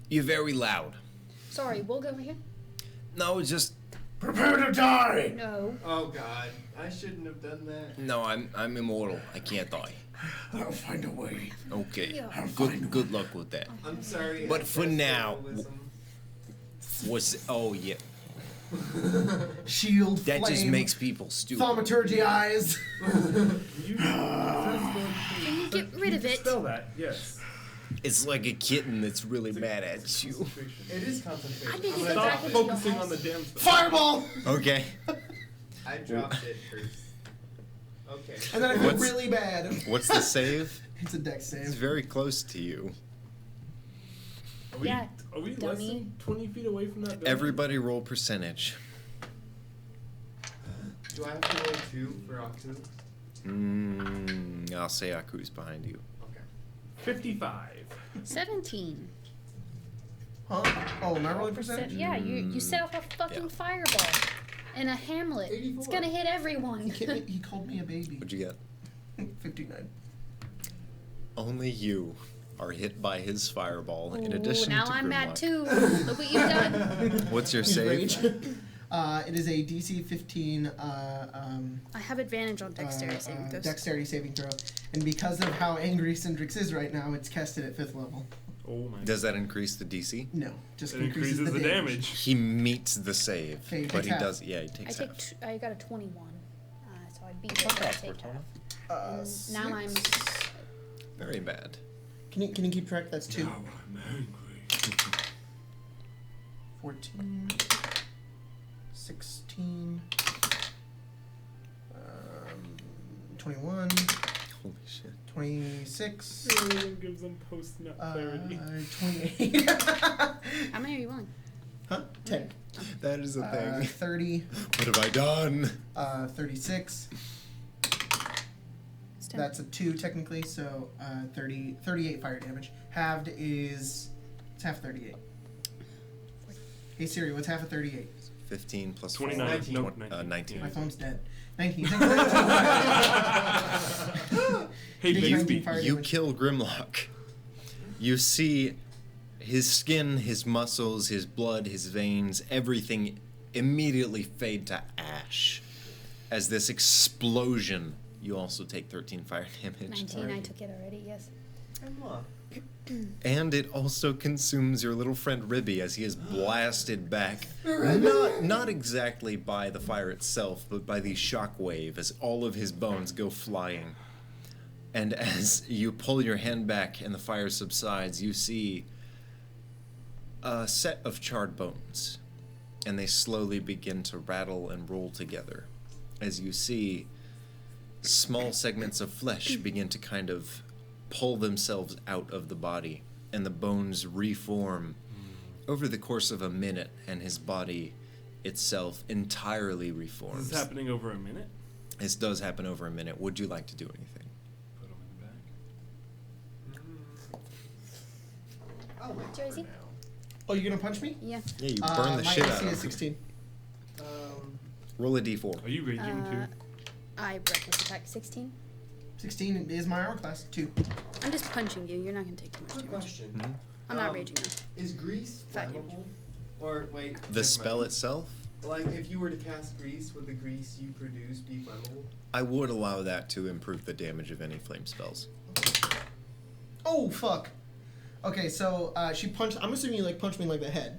You're very loud. Sorry, we'll go over here. No, just Prepare to die. No. Oh God, I shouldn't have done that. no. I'm immortal. I can't die. I'll find a way. Okay. Yeah. I'll find Good luck with that. I'm sorry. But I for cast now, heroism. What's oh yeah. Shield, That flame, just makes people stupid. thaumaturgy eyes. You, Can you get rid of it? Spell that, yes. It's like a kitten that's really It's a- mad it's at you. concentration. It is concentration. I think I'm it's gonna Stop back drop into it. your focusing house. on the damn stuff. Fireball. Okay. I dropped it first. Okay. And then I feel What's- really bad. What's the save? It's a dex It's save. very close to you. Are we, Yeah, are we less dummy. than 20 feet away from that building? Everybody roll percentage. Do I have to roll 2 for Octu? I'll say Aku's behind you. Okay. 55. 17. Huh? Oh, am I rolling percentage? Yeah, you set off a fucking Yeah. fireball in a hamlet. 84. It's gonna hit everyone. He called me a baby. What'd you get? 59. Only you are hit by his fireball. In Ooh, addition now to I'm mad Grimlock. too. Look what you've done. What's your He's save? rage. It is a DC 15 I have advantage on dexterity saving throws. dexterity saving throw. And because of how angry Cindrix is right now, it's casted at 5th level. Oh my. Does that increase the DC? No, just It increases increases the the damage. damage. He meets the save, Okay, he but takes he half. does. Yeah, he I takes take. half. I got a 21. So I beat it. But I take half. And now I'm. Very bad. Can you keep track? That's 2. Now I'm angry. 14, 16, 21, Holy shit. 26, Really gives them post-nut clarity. 28. How many are you rolling? Huh? 10. That is a thing. 30, What have I done? 36. It's 10. That's a 2 technically, so 38 fire damage. Halved is, it's half 38. Hey Siri, what's half of 38? 15 plus 29. 19. Nope, 19. My phone's dead. 19. Hey, Take 19 Bixby. fire You damage. kill Grimlock. You see his skin, his muscles, his blood, his veins, everything immediately fade to ash. As this explosion, you also take 13 fire damage. 19. I took it already. Yes. Grimlock. And it also consumes your little friend Ribby as he is blasted back. Not exactly by the fire itself, but by the shockwave as all of his bones go flying. And as you pull your hand back and the fire subsides, you see a set of charred bones. And they slowly begin to rattle and roll together. As you see small segments of flesh begin to kind of pull themselves out of the body, and the bones reform over the course of a minute, and his body itself entirely reforms. This is happening over a minute? This does happen over a minute. Would you like to do anything? Put him in the bag. I'll wait for Jersey? now. Oh, you gonna punch me? Yeah. Yeah, you burn the my shit AC out of is him. 16. Roll a d4. Are you raging too? I reckless attack 16. 16 is my armor class, 2. I'm just punching you. You're not gonna take too much Quick damage. question. I'm not raging now. Is grease Fat flammable? Or wait. The never spell mind. itself? Like if you were to cast grease, would the grease you produce be flammable? I would allow that to improve the damage of any flame spells. Oh, fuck. Okay, so she punched, I'm assuming you like punched me in like the head.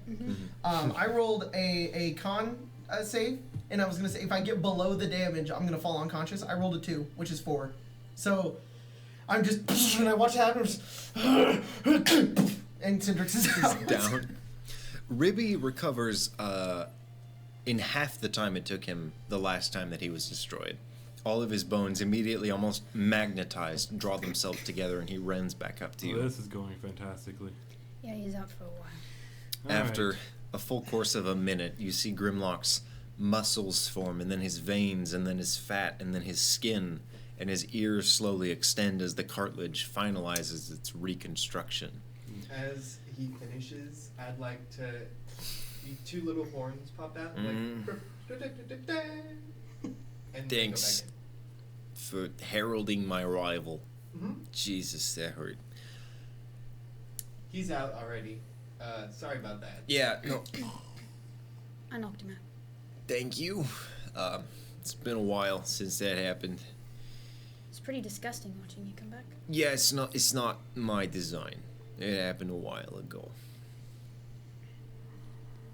I rolled a con save, and I was gonna say if I get below the damage, I'm gonna fall unconscious. I rolled a 2, which is 4. So I'm just, and I watch it happen, and Cindrix is out. Down. Ribby recovers in half the time it took him the last time that he was destroyed. All of his bones immediately, almost magnetized, draw themselves together, and he runs back up to you. This is going fantastically. Yeah, he's out for a while. After Alright. a full course of a minute, you see Grimlock's muscles form, and then his veins, and then his fat, and then his skin, and his ears slowly extend as the cartilage finalizes its reconstruction. As he finishes, I'd like to. 2 little horns pop out. Like, and Thanks. Go For heralding my arrival. back in. Jesus, that hurt. He's out already. Sorry about that. Yeah, no, I knocked him out. thank you. It's been a while since that happened. It's pretty disgusting watching you come back. Yeah, it's not my design. It happened a while ago.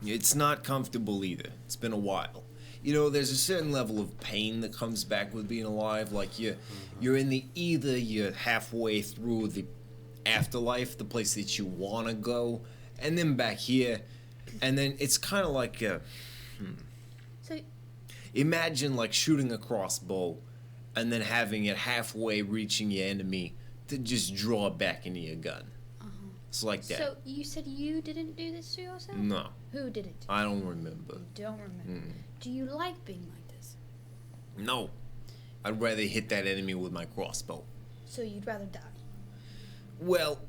It's not comfortable either. It's been a while. You know, there's a certain level of pain that comes back with being alive. Like you're in the either you're halfway through the afterlife, the place that you want to go, and then back here, and then it's kind of like So, imagine like shooting a crossbow, and then having it halfway reaching your enemy to just draw it back into your gun. It's like that. so you said you didn't do this to yourself? No, Who did it? I don't remember. You don't remember. Do you like being like this? No, I'd rather hit that enemy with my crossbow. So you'd rather die? Well,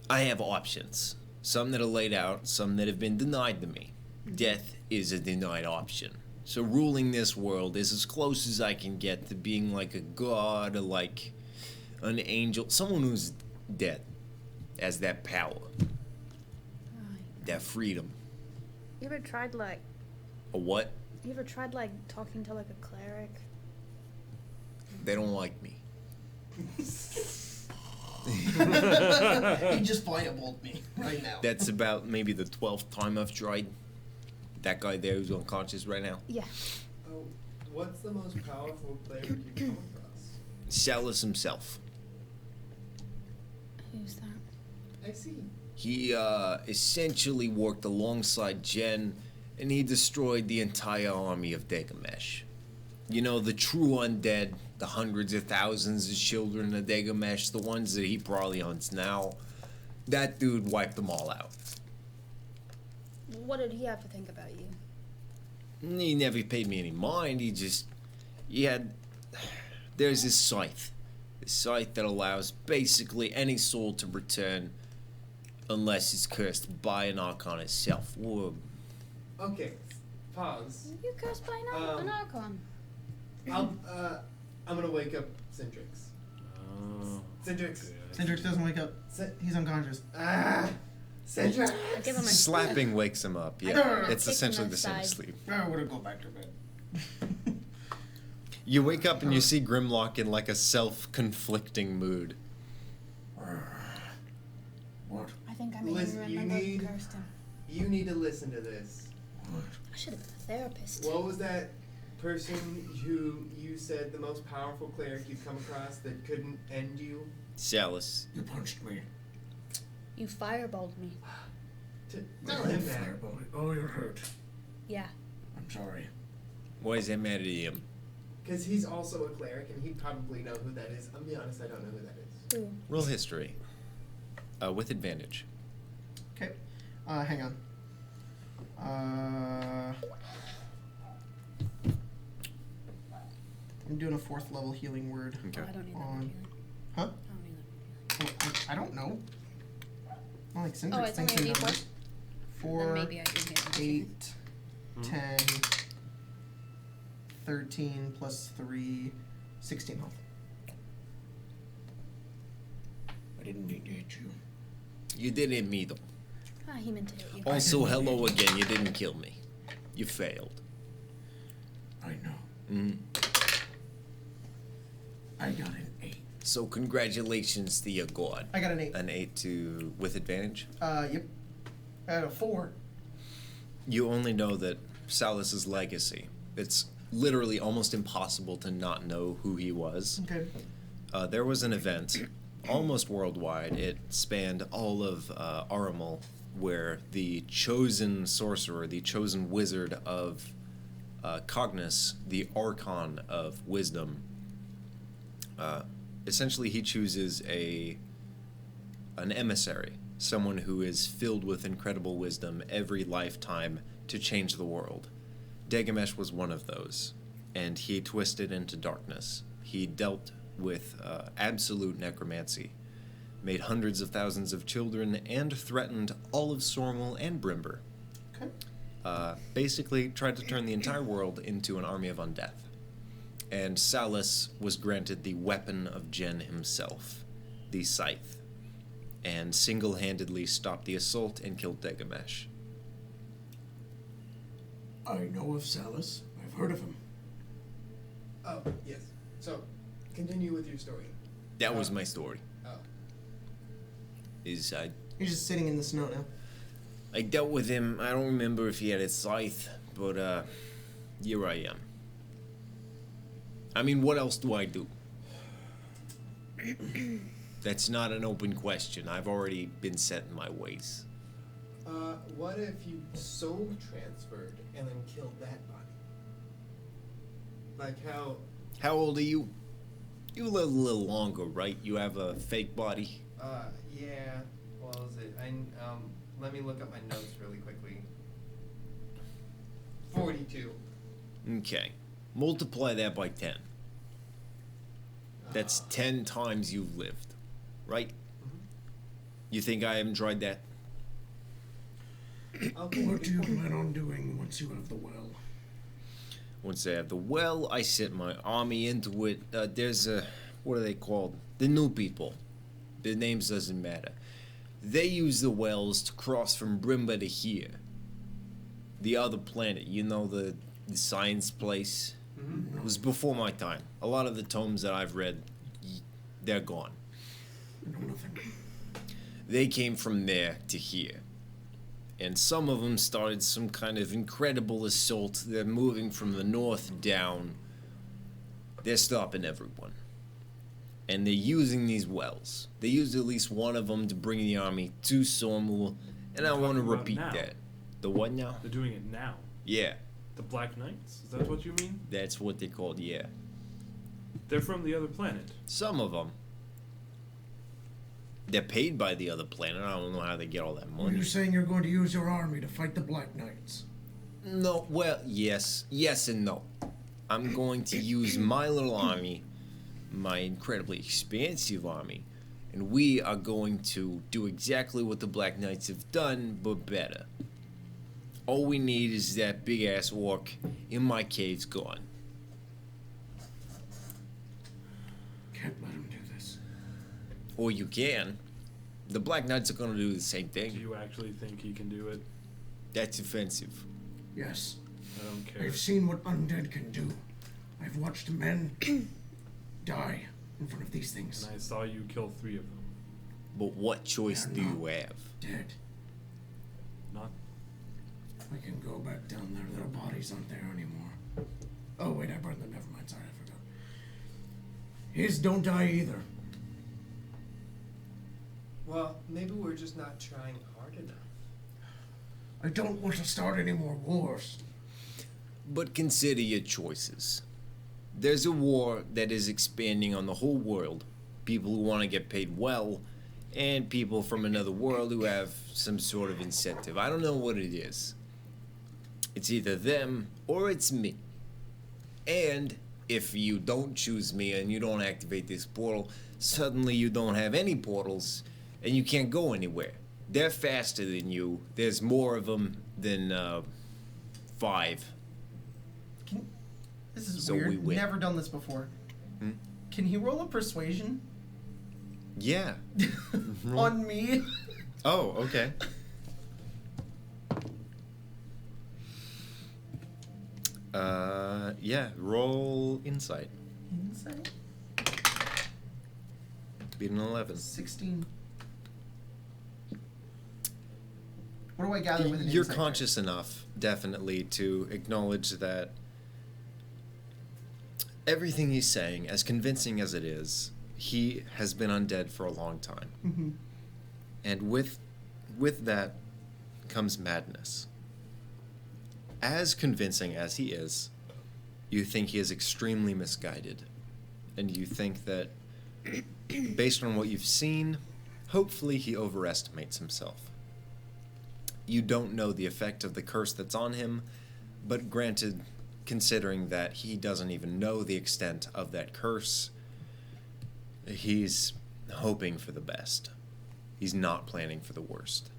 I have options. Some that are laid out, some that have been denied to me. Death is a denied option. So ruling this world is as close as I can get to being like a god or like an angel. Someone who's dead has that power, Right. that freedom. You ever tried like? A what? You ever tried like talking to like a cleric? They don't like me. He just fireballed me right now. That's about maybe the 12th time I've tried. That guy there who's unconscious right now. Yeah. Oh, what's the most powerful player you've come across? Salus himself. Who's that? I see. He essentially worked alongside Jen, and he destroyed the entire army of Degamesh. You know, the true undead, the hundreds of thousands of children of Degamesh, the ones that he probably hunts now. That dude wiped them all out. What did he have to think about you? He never paid me any mind. There's this scythe. This scythe that allows basically any soul to return unless it's cursed by an Archon itself. Or Okay, pause. You cursed by an Archon. I'm gonna wake up Centrix. Oh. Centrix. Cindrix doesn't wake up. He's unconscious. Centrix. I give him a Slapping wakes him up. Yeah, don't know. it's Kick essentially him the same as aside. sleep. I want to go back to bed. You wake up and you see Grimlock in like a self-conflicting mood. What? I think I made Listen, him you remember who need- cursed him. You need to listen to this. What? I should have been a therapist. What was that person who you said the most powerful cleric you've come across that couldn't end you? Salus. You punched me. You fireballed me. Tell him that. Fireball. Oh, you're hurt. Yeah. I'm sorry. Why does that matter to him? Because he's also a cleric and he'd probably know who that is. I'm be honest, I don't know who that is. Ooh. Roll history. With advantage. Okay. Hang on. I'm doing a 4th level healing word. Oh, Okay. I don't need that On. much healing. Huh? I don't need that. I don't know. Not like Cindrix Oh, it's thinks only a in D4? numbers. Then 4, maybe I can heal. 8, Hmm? 10, 13 plus 3, 16 health. I didn't mean to hit you. You didn't hit me though. Ah, he meant to hit you. Also, hello again. You didn't kill me. You failed. I know. Mm. I got an 8. So congratulations to your god. I got an 8. An 8 to with advantage. Yep. I had a 4. You only know that Salus's legacy. It's literally almost impossible to not know who he was. Okay. There was an event, almost worldwide. It spanned all of Aramil, where the chosen sorcerer, the chosen wizard of Cognos, the Archon of Wisdom, essentially he chooses an emissary, someone who is filled with incredible wisdom every lifetime to change the world. Degamesh was one of those, and he twisted into darkness. He dealt with absolute necromancy, made hundreds of thousands of children, and threatened all of Sormel and Brimber. Okay. Basically tried to turn the entire world into an army of undeath. And Salus was granted the weapon of Jen himself, the scythe, and single-handedly stopped the assault and killed Degamesh. I know of Salus. I've heard of him. Oh, yes. So, continue with your story. That was my story. Oh. He's just sitting in the snow now. I dealt with him. I don't remember if he had a scythe, but here I am. I mean, what else do I do? That's not an open question. I've already been set in my ways. What if you soul transferred and then killed that body? Like how? How old are you? You live a little longer, right? You have a fake body. Yeah. What was it? Let me look up my notes really quickly. 42. Okay. Multiply that by 10. That's 10 times you've lived, right? You think I haven't tried that? Okay. What do you plan on doing once you have the well? Once I have the well, I set my army into it. There's what are they called? The new people. Their names doesn't matter. They use the wells to cross from Brimba to here. The other planet, you know, the science place? Mm-hmm. It was before my time. A lot of the tomes that I've read, they're gone. I know nothing. They came from there to here. And some of them started some kind of incredible assault. They're moving from the north down. They're stopping everyone. And they're using these wells. They used at least one of them to bring the army to Sormul. And I want to Talking about repeat now. that. The what now? They're doing it now. Yeah, The Black Knights? Is that what you mean? that's what they're called, yeah. They're from the other planet. Some of them. They're paid by the other planet. I don't know how they get all that Are money. you saying you're going to use your army to fight the Black Knights? No, well, yes. Yes and no. I'm going to use my little army, my incredibly expansive army, and we are going to do exactly what the Black Knights have done, but better. All we need is that big-ass orc in my cave's gone. Can't let him do this. Or you can. The Black Knights are going to do the same Do thing. you actually think he can do it? That's offensive. Yes. I don't care. I've seen what undead can do. I've watched men die in front of these things. And I saw you kill 3 of them. But what choice do you have? Dead. Not. I can go back down there. Their bodies aren't there anymore. Oh, wait, I burned them. Never mind. Sorry, I forgot. His don't die either. Well, maybe we're just not trying hard enough. I don't want to start any more wars. But consider your choices. There's a war that is expanding on the whole world. People who want to get paid well, and people from another world who have some sort of incentive. I don't know what it is. It's either them or it's me. And if you don't choose me and you don't activate this portal, suddenly you don't have any portals and you can't go anywhere. They're faster than you. There's more of them than 5. This is So we weird. win. Never done this before. Hmm? Can he roll a persuasion Yeah. on me? Oh, okay. Yeah, roll insight. Insight? Beat an 11. 16. What do I gather with an You're insight conscious enough, definitely, to acknowledge that everything he's saying, as convincing as it is, he has been undead for a long time. check? Mhm. And with that comes madness. As convincing as he is, you think he is extremely misguided. And you think that, based on what you've seen, hopefully he overestimates himself. You don't know the effect of the curse that's on him, but granted, considering that he doesn't even know the extent of that curse, he's hoping for the best. He's not planning for the worst.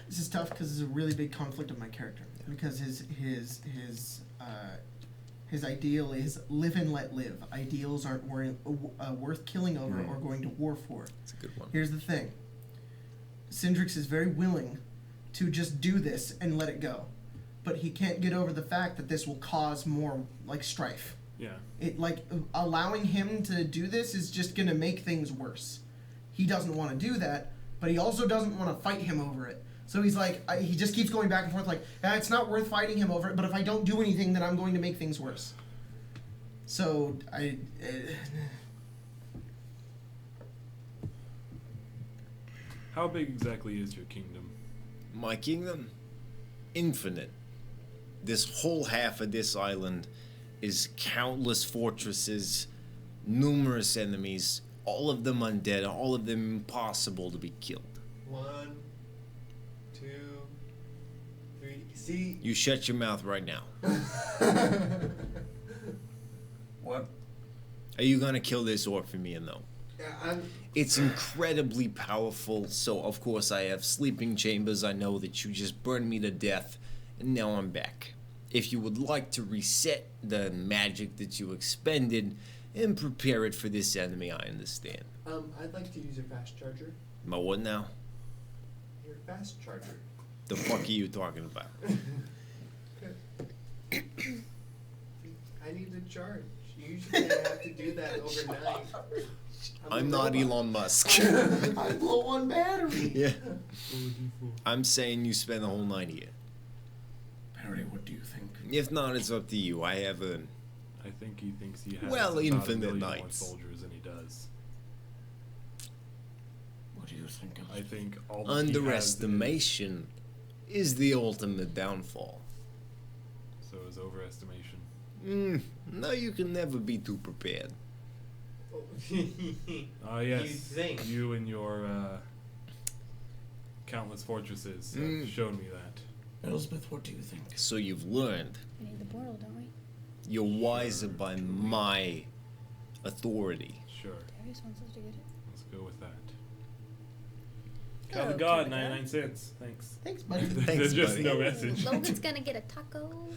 This is tough because it's a really big conflict of my character. Because his ideal is live and let live. Ideals aren't worth killing over or going to war for. It's a good one. Here's the thing. Syndrix is very willing to just do this and let it go. But he can't get over the fact that this will cause more, like, strife. Yeah. Allowing him to do this is just going to make things worse. He doesn't want to do that, but he also doesn't want to fight him over it. So he's like, he just keeps going back and forth like, it's not worth fighting him over it, but if I don't do anything, then I'm going to make things worse. So, How big exactly is your kingdom? My kingdom? Infinite. This whole half of this island is countless fortresses, numerous enemies, all of them undead, all of them impossible to be killed. 1, 2, 3. See? You shut your mouth right now. What? Are you gonna kill this orc for me or no? Yeah, It's incredibly powerful, so of course I have sleeping chambers. I know that you just burned me to death, and now I'm back. If you would like to reset the magic that you expended and prepare it for this enemy, I understand. I'd like to use your fast charger. My what now? Your fast charger. The fuck are you talking about? I need to charge. Usually I have to do that overnight. I'm not Elon Musk. I blow one battery. Yeah. I'm saying you spend the whole night here. Perry, what do you think? If not, it's up to you. I have a... I think he thinks he has Well, about infinite 1 million more nights. soldiers than he does. What do you think of I think all that he has Underestimation is the ultimate downfall. so is overestimation. No, you can never be too prepared. Yes. You think? You and your countless fortresses have shown me that. Elspeth, what do you think? So you've learned. We need the portal, don't we? You're wiser by my authority. Sure. Darius wants us to get it. Let's go with that. Hello, Count of God, Kibika. 99 cents. Thanks. Thanks, buddy. There's just buddy. no message. Logan's gonna get a taco.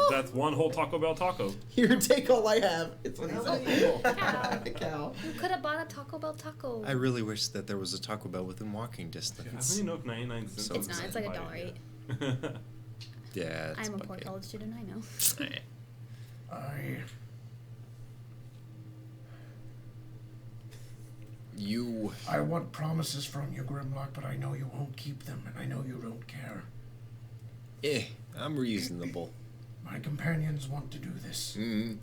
That's one whole Taco Bell taco. Here, take all I have. It's what he said. Cow. Cow. You could have bought a Taco Bell taco. I really wish that there was a Taco Bell within walking I distance. don't even know if 99 cents So It's not. It's like $1.08. $1.08. Yeah, it's I'm a poor bucket. college student. I know. I want promises from you, Grimlock, but I know you won't keep them, and I know you don't care. I'm reasonable. My companions want to do this. Mm,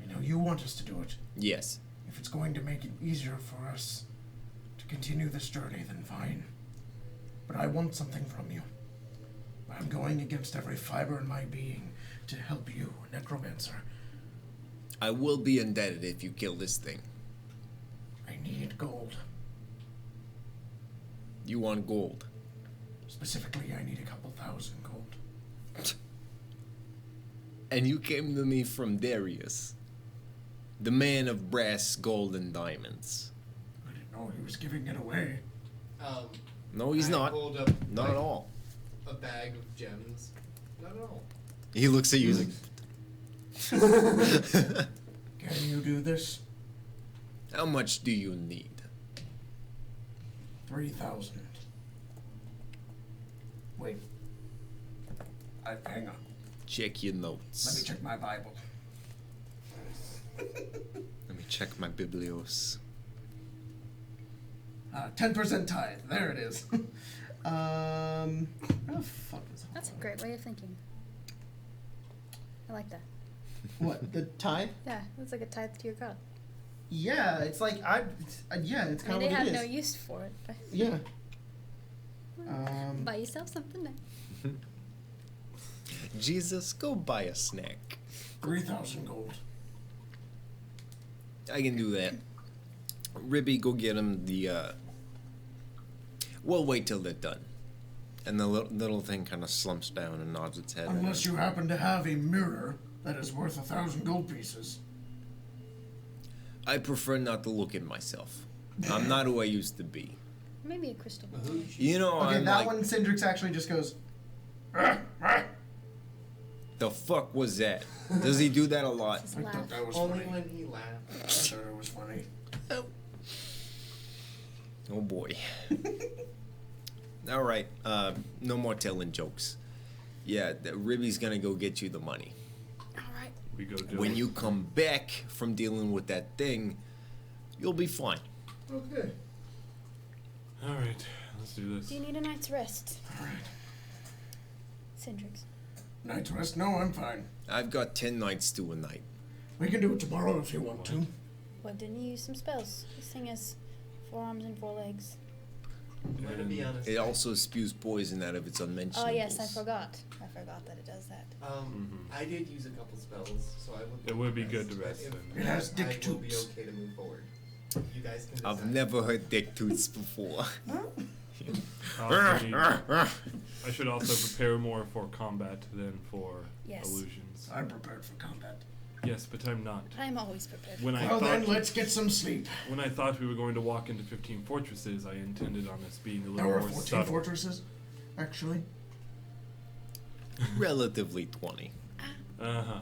I know you want us to do it. yes. If it's going to make it easier for us to continue this journey, then fine. But I want something from you. I'm going against every fiber in my being to help you, Necromancer. I will be indebted if you kill this thing. I need gold. You want gold. Specifically, I need a couple thousand gold. And you came to me from Darius, the man of brass, gold, and diamonds. I didn't know he was giving it away. No, he's I not. Pulled up, Not at all. A bag of gems. Not at all. He looks at you like, Can you do this? How much do you need? 3,000. Wait. Hang on. Check your notes. Let me check my Bible. let me check my biblios. 10% tithe. There it is. Where the fuck is That's a great way of thinking. I like that. What, the tithe? Yeah, it's like a tithe to your god. Yeah, it's like, yeah, it's I kind mean, of they what it have is. no use for it. But Yeah. buy yourself something nice. Jesus, go buy a snack. 3,000 gold. I can do that. Ribby, go get him the, We'll wait till they're done. And the little thing kind of slumps down and nods its head. Unless you happen to have a mirror that is worth 1,000 gold pieces. I prefer not to look at myself. I'm not who I used to be. Maybe a crystal ball. You know, Okay, I'm that like, one, Cindrix actually just goes, the fuck was that? Does he do that a lot? Just I laugh. thought that was Only funny. when he laughed. I thought it was funny. Oh boy. All right. No more telling jokes. Yeah, Ribby's gonna go get you the money. All right. We go do When it. you come back from dealing with that thing, you'll be fine. Okay. All right, let's do this. Do you need a night's rest, Alright. Cindrix? Night's rest? No, I'm fine. I've got 10 nights to a night. We can do it tomorrow if you want to. What, didn't you use some spells? This thing has 4 arms and 4 legs. I'm gonna be honest. It also spews poison out of its unmentionables. Oh, yes, I forgot. I forgot that it does that. I did use a couple spells, so I would. It would be good to rest If- then. It has I dick will be toots. okay to move forward. You guys can decide. I've never heard dick toots before. I should also prepare more for combat than for Yes. illusions. I'm prepared for combat. Yes, but I'm not. I'm always prepared. When I Well then, thought let's get some sleep. when I thought we were going to walk into 15 fortresses, I intended on us being a There little were more 14 subtle. fortresses, actually. Relatively 20. Uh-huh.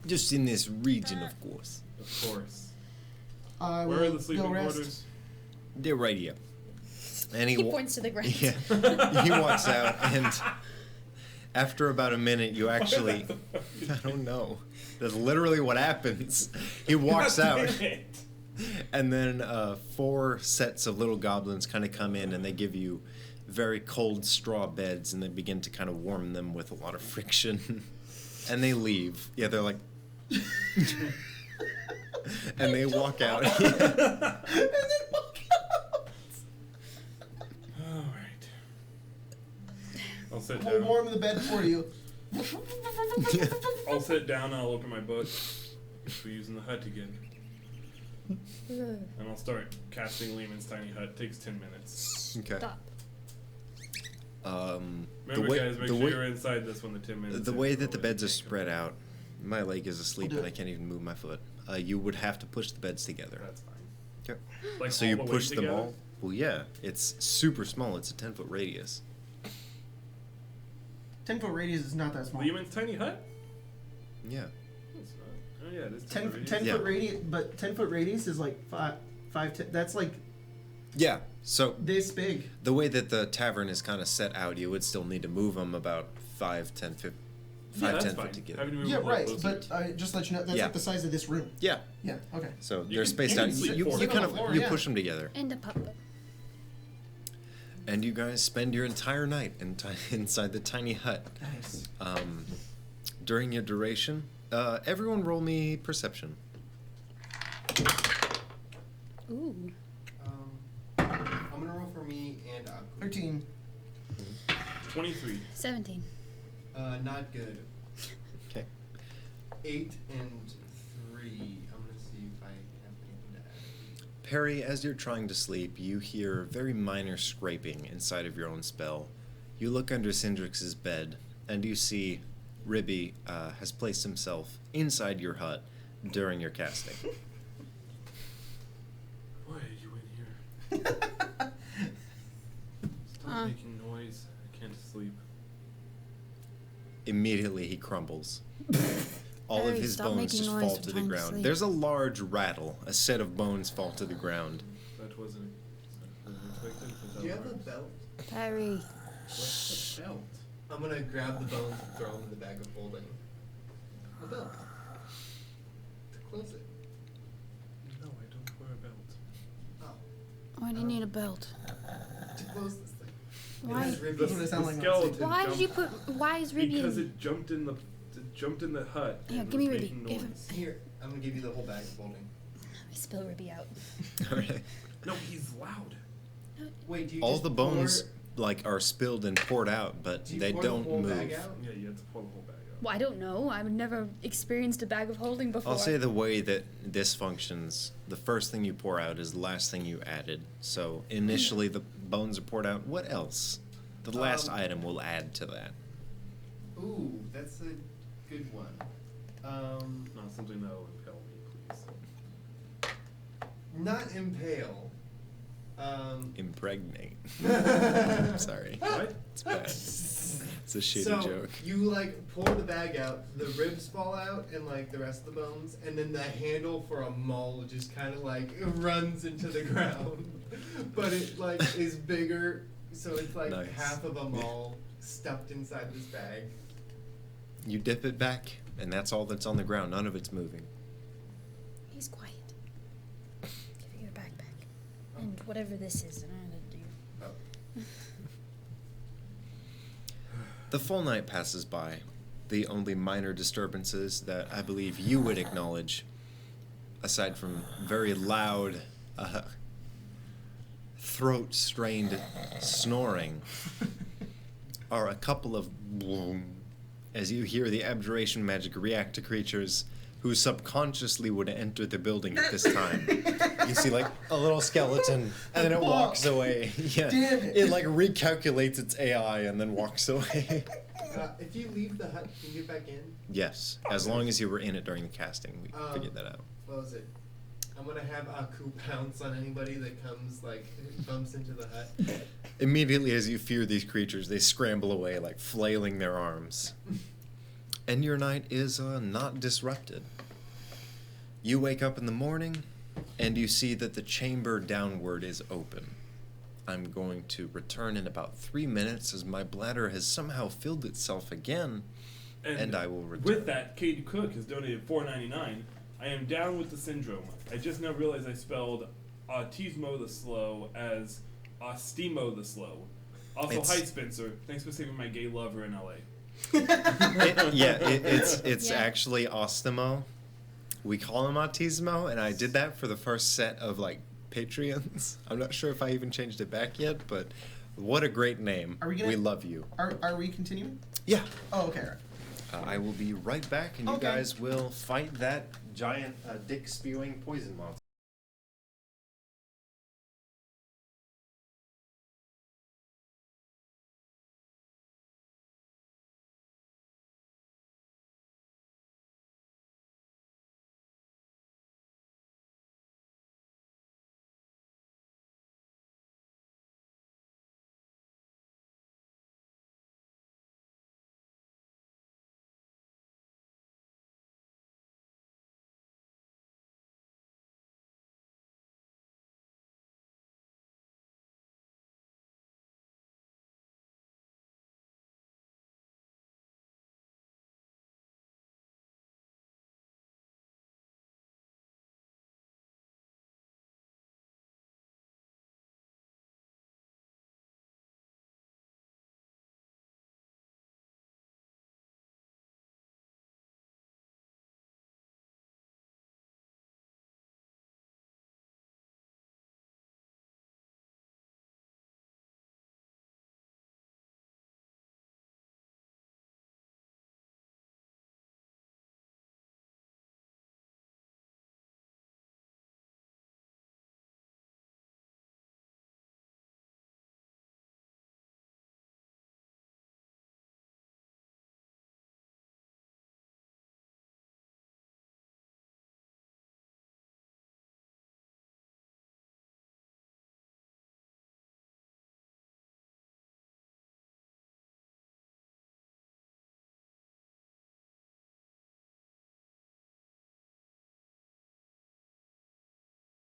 Just in this region, of course. Of course. I Where will are the sleeping go rest. quarters? They're right here. And He points to the ground. Yeah. He walks out, and after about a minute, you actually. I don't know. That's literally what happens. He walks out, and then 4 sets of little goblins kind of come in, and they give you very cold straw beds, and they begin to kind of warm them with a lot of friction. And they leave. Yeah, they're like. And they walk out. All right. I'll sit We'll down. warm the bed for you. I'll sit down and I'll open my book. We're using the hut again. And I'll start casting Lehman's Tiny Hut. Takes 10 minutes. Okay. Stop. Remember, guys, make sure you're inside this when the 10 minutes. The is, way that the otherwise beds you are can't spread out, my leg is asleep We'll do and I can't even move my foot. You would have to push the beds together. That's fine. Okay. Like So all you the way push them together? all? Well, yeah. It's super small. It's a 10-foot radius. 10-foot radius is not that small. Lehman's Tiny Hut? Yeah. It's not. Oh yeah, it is 10 radius. 10 Yeah. foot radius, but 10-foot radius is like 10, that's like Yeah. So this big. the way that the tavern is kind of set out, you would still need to move them about 5, 10, 15, Yeah, 5, that's 10 fine. foot together. Having to move Yeah, a little right. closer. But just let you know, that's Yeah. like the size of this room. Yeah. Yeah. Okay. So You they're can- spaced you out. can sleep You four kind on of the floor, you yeah. push them together, And a puppet. and you guys spend your entire night inside the tiny hut. Nice. During your duration, everyone roll me perception. Ooh. I'm gonna roll for me and 13. 23. 17. not good. Okay. 8 and 3. I'm gonna see if I have anything to add. Perry, as you're trying to sleep, you hear very minor scraping inside of your own spell. You look under Cindrix's bed, and you see Ribby has placed himself inside your hut during your casting. Why are you in here? Stop making noise. I can't sleep. Immediately he crumbles. All of Perry, his stop bones making just noise, fall I'm to the trying to ground. sleep. There's a large rattle. A set of bones fall to the ground. That wasn't expected. But Do you that have a works. belt? Perry. What's the belt? I'm gonna grab the bones and throw them in the bag of holding. A belt. To close it. No, I don't wear a belt. Oh. Why do you need a belt? To close this thing. Why? It has ribs. Doesn't it sound like skeleton Why did you jumped- put? Why is Ruby Because in? it jumped in the hut. Yeah, and give me was Ruby. making Give him. noise. Here, I'm gonna give you the whole bag of holding. I spill Ruby out. Alright. No, he's loud. Wait, do you All just the bones pour, are spilled and poured out, but do you they pour don't the whole move. bag out? Yeah, you have to pull the whole bag out. Well, I don't know. I've never experienced a bag of holding before. I'll say the way that this functions, the first thing you pour out is the last thing you added. So initially the bones are poured out. What else? The last item will add to that. Ooh, that's a good one. Not something that will impel me, please. Not impale. Impregnate. I'm sorry. What? It's bad. It's a shitty So joke. you like pour the bag out, the ribs fall out, and like the rest of the bones, and then the handle for a maul just kind of like runs into the ground, but it like is bigger, so it's like Nice. half of a maul stuffed inside this bag. You dip it back, and that's all that's on the ground. None of it's moving. He's quiet. Give me your backpack. And whatever this is, I don't know what to do. Oh. The full night passes by. The only minor disturbances that I believe you would acknowledge, aside from very loud, throat-strained snoring, are a couple of boom as you hear the abjuration magic react to creatures who subconsciously would enter the building at this time. You see, like, a little skeleton, and then it walks away. Yeah, Damn it. like, recalculates its AI and then walks away. If you leave the hut, can you get back in? Yes, as long as you were in it during the casting, we figured that out. What was it? I'm gonna have Aku pounce on anybody that comes, like, bumps into the hut. Immediately as you fear these creatures, they scramble away, like, flailing their arms. And your night is not disrupted. You wake up in the morning, and you see that the chamber downward is open. I'm going to return in about 3 minutes, as my bladder has somehow filled itself again, and I will return. With that, Kate Cook has donated $4.99. I am down with the syndrome. I just now realized I spelled autismo the slow as ostimo the slow. Also, It's- hi Spencer. Thanks for saving my gay lover in LA. It's Yeah. actually ostimo. We call him autismo, and I did that for the first set of like Patreons. I'm not sure if I even changed it back yet, but what a great name. Are we gonna- We love you. Are we continuing? Yeah. Oh, okay. I will be right back, and you Okay. guys will fight that giant dick spewing poison monster.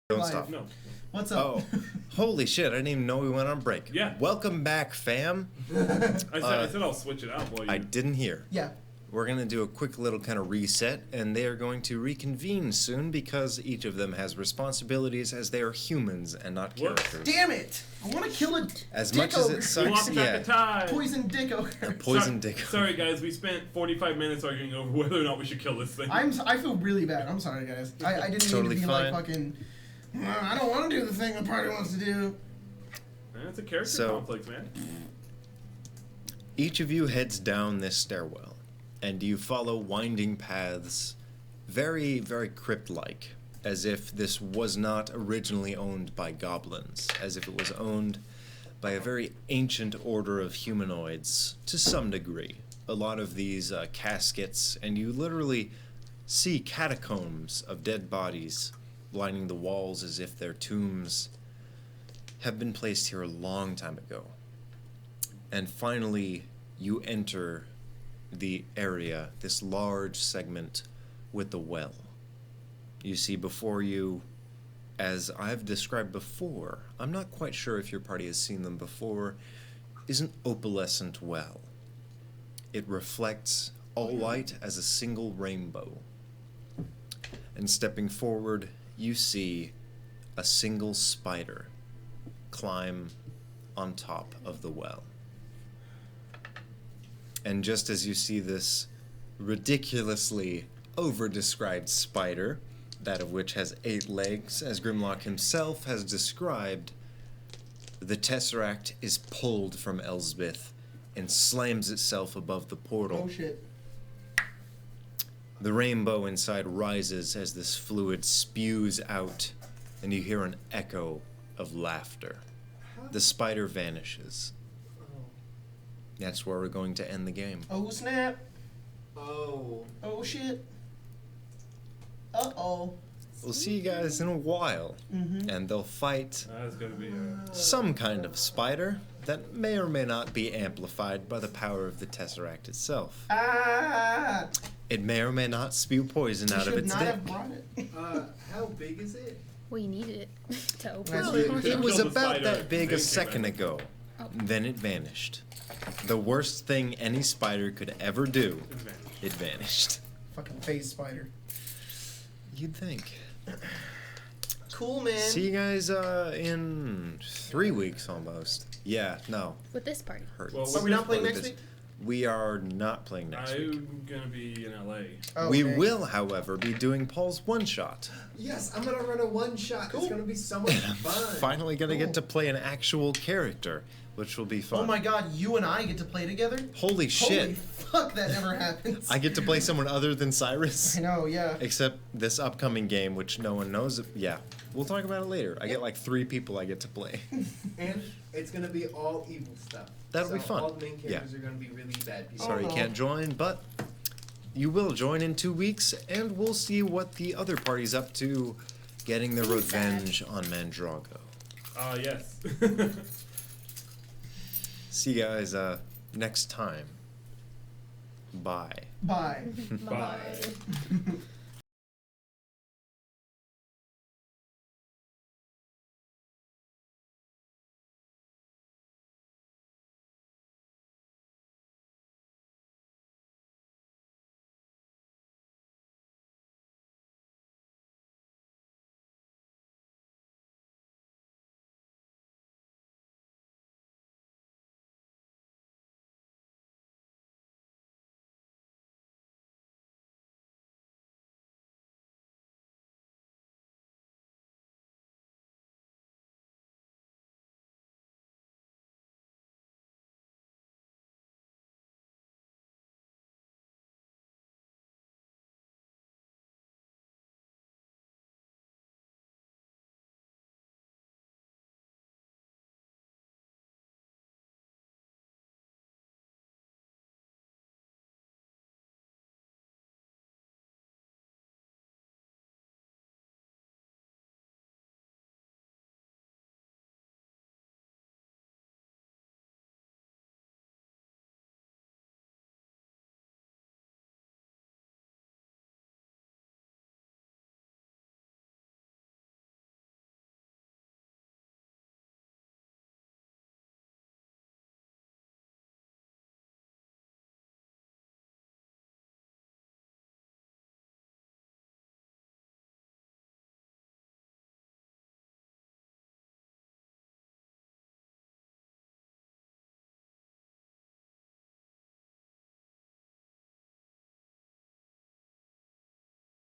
Don't Live. stop. No. What's up? Oh, holy shit! I didn't even know we went on break. Yeah. Welcome back, fam. I said I'll switch it out while you. I didn't hear. Yeah. We're gonna do a quick little kind of reset, and they are going to reconvene soon because each of them has responsibilities as they are humans and not Whoops. characters. Damn it! I want to kill a As dick much as ogre. it We sucks, lost track yeah. of time. Poison dick ogre. Poison dick. Sorry, guys. We spent 45 minutes arguing over whether or not we should kill this thing. I feel really bad. I'm sorry, guys. I didn't Totally mean to be fine. like fucking. I don't want to do the thing the party wants to do. It's a character So- conflict, man. Each of you heads down this stairwell, and you follow winding paths, very, very crypt-like, as if this was not originally owned by goblins, as if it was owned by a very ancient order of humanoids, to some degree. A lot of these caskets, and you literally see catacombs of dead bodies lining the walls as if they're tombs, have been placed here a long time ago. And finally, you enter the area, this large segment with the well. You see before you, as I've described before, I'm not quite sure if your party has seen them before, is an opalescent well. It reflects all light as a single rainbow. And stepping forward, you see a single spider climb on top of the well. And just as you see this ridiculously over-described spider, that of which has 8 legs, as Grimlock himself has described, the Tesseract is pulled from Elsbeth and slams itself above the portal. Oh shit. The rainbow inside rises as this fluid spews out, and you hear an echo of laughter. The spider vanishes. That's where we're going to end the game. Oh snap. Oh. Oh shit. Uh-oh. We'll see you guys in a while, and they'll fight That's gonna be some kind of spider that may or may not be amplified by the power of the Tesseract itself. Ah! It may or may not spew poison You out of should its not dick. have brought it. How big is it? We needed it to open That's the it. door. It was Kill the about spider. that big a Thank you, second man. ago. Oh. Then it vanished. The worst thing any spider could ever do, it vanished. Fucking phase spider. You'd think. Cool, man. See you guys in 3 weeks almost. Yeah, no. With this party. Hurts. Well, Are we not playing With next this- week? We are not playing next week. I'm gonna be in LA. Oh, We okay. will, however, be doing Paul's one-shot. Yes, I'm gonna run a one-shot. Cool. It's gonna be so much fun. Finally gonna Cool. get to play an actual character, which will be fun. Oh my god, you and I get to play together? Holy shit. Holy fuck, that never happens. I get to play someone other than Cyrus? I know, yeah. Except this upcoming game, which no one knows. Yeah, we'll talk about it later. I get like 3 people I get to play. And it's gonna be all evil stuff. That'll so be fun. All the main Yeah. characters are gonna be really bad people. Sorry you no. can't join, but you will join in 2 weeks, and we'll see what the other party's up to getting their Be sad. revenge on Mandrago. Yes. See you guys next time. Bye. Bye. Bye. Bye.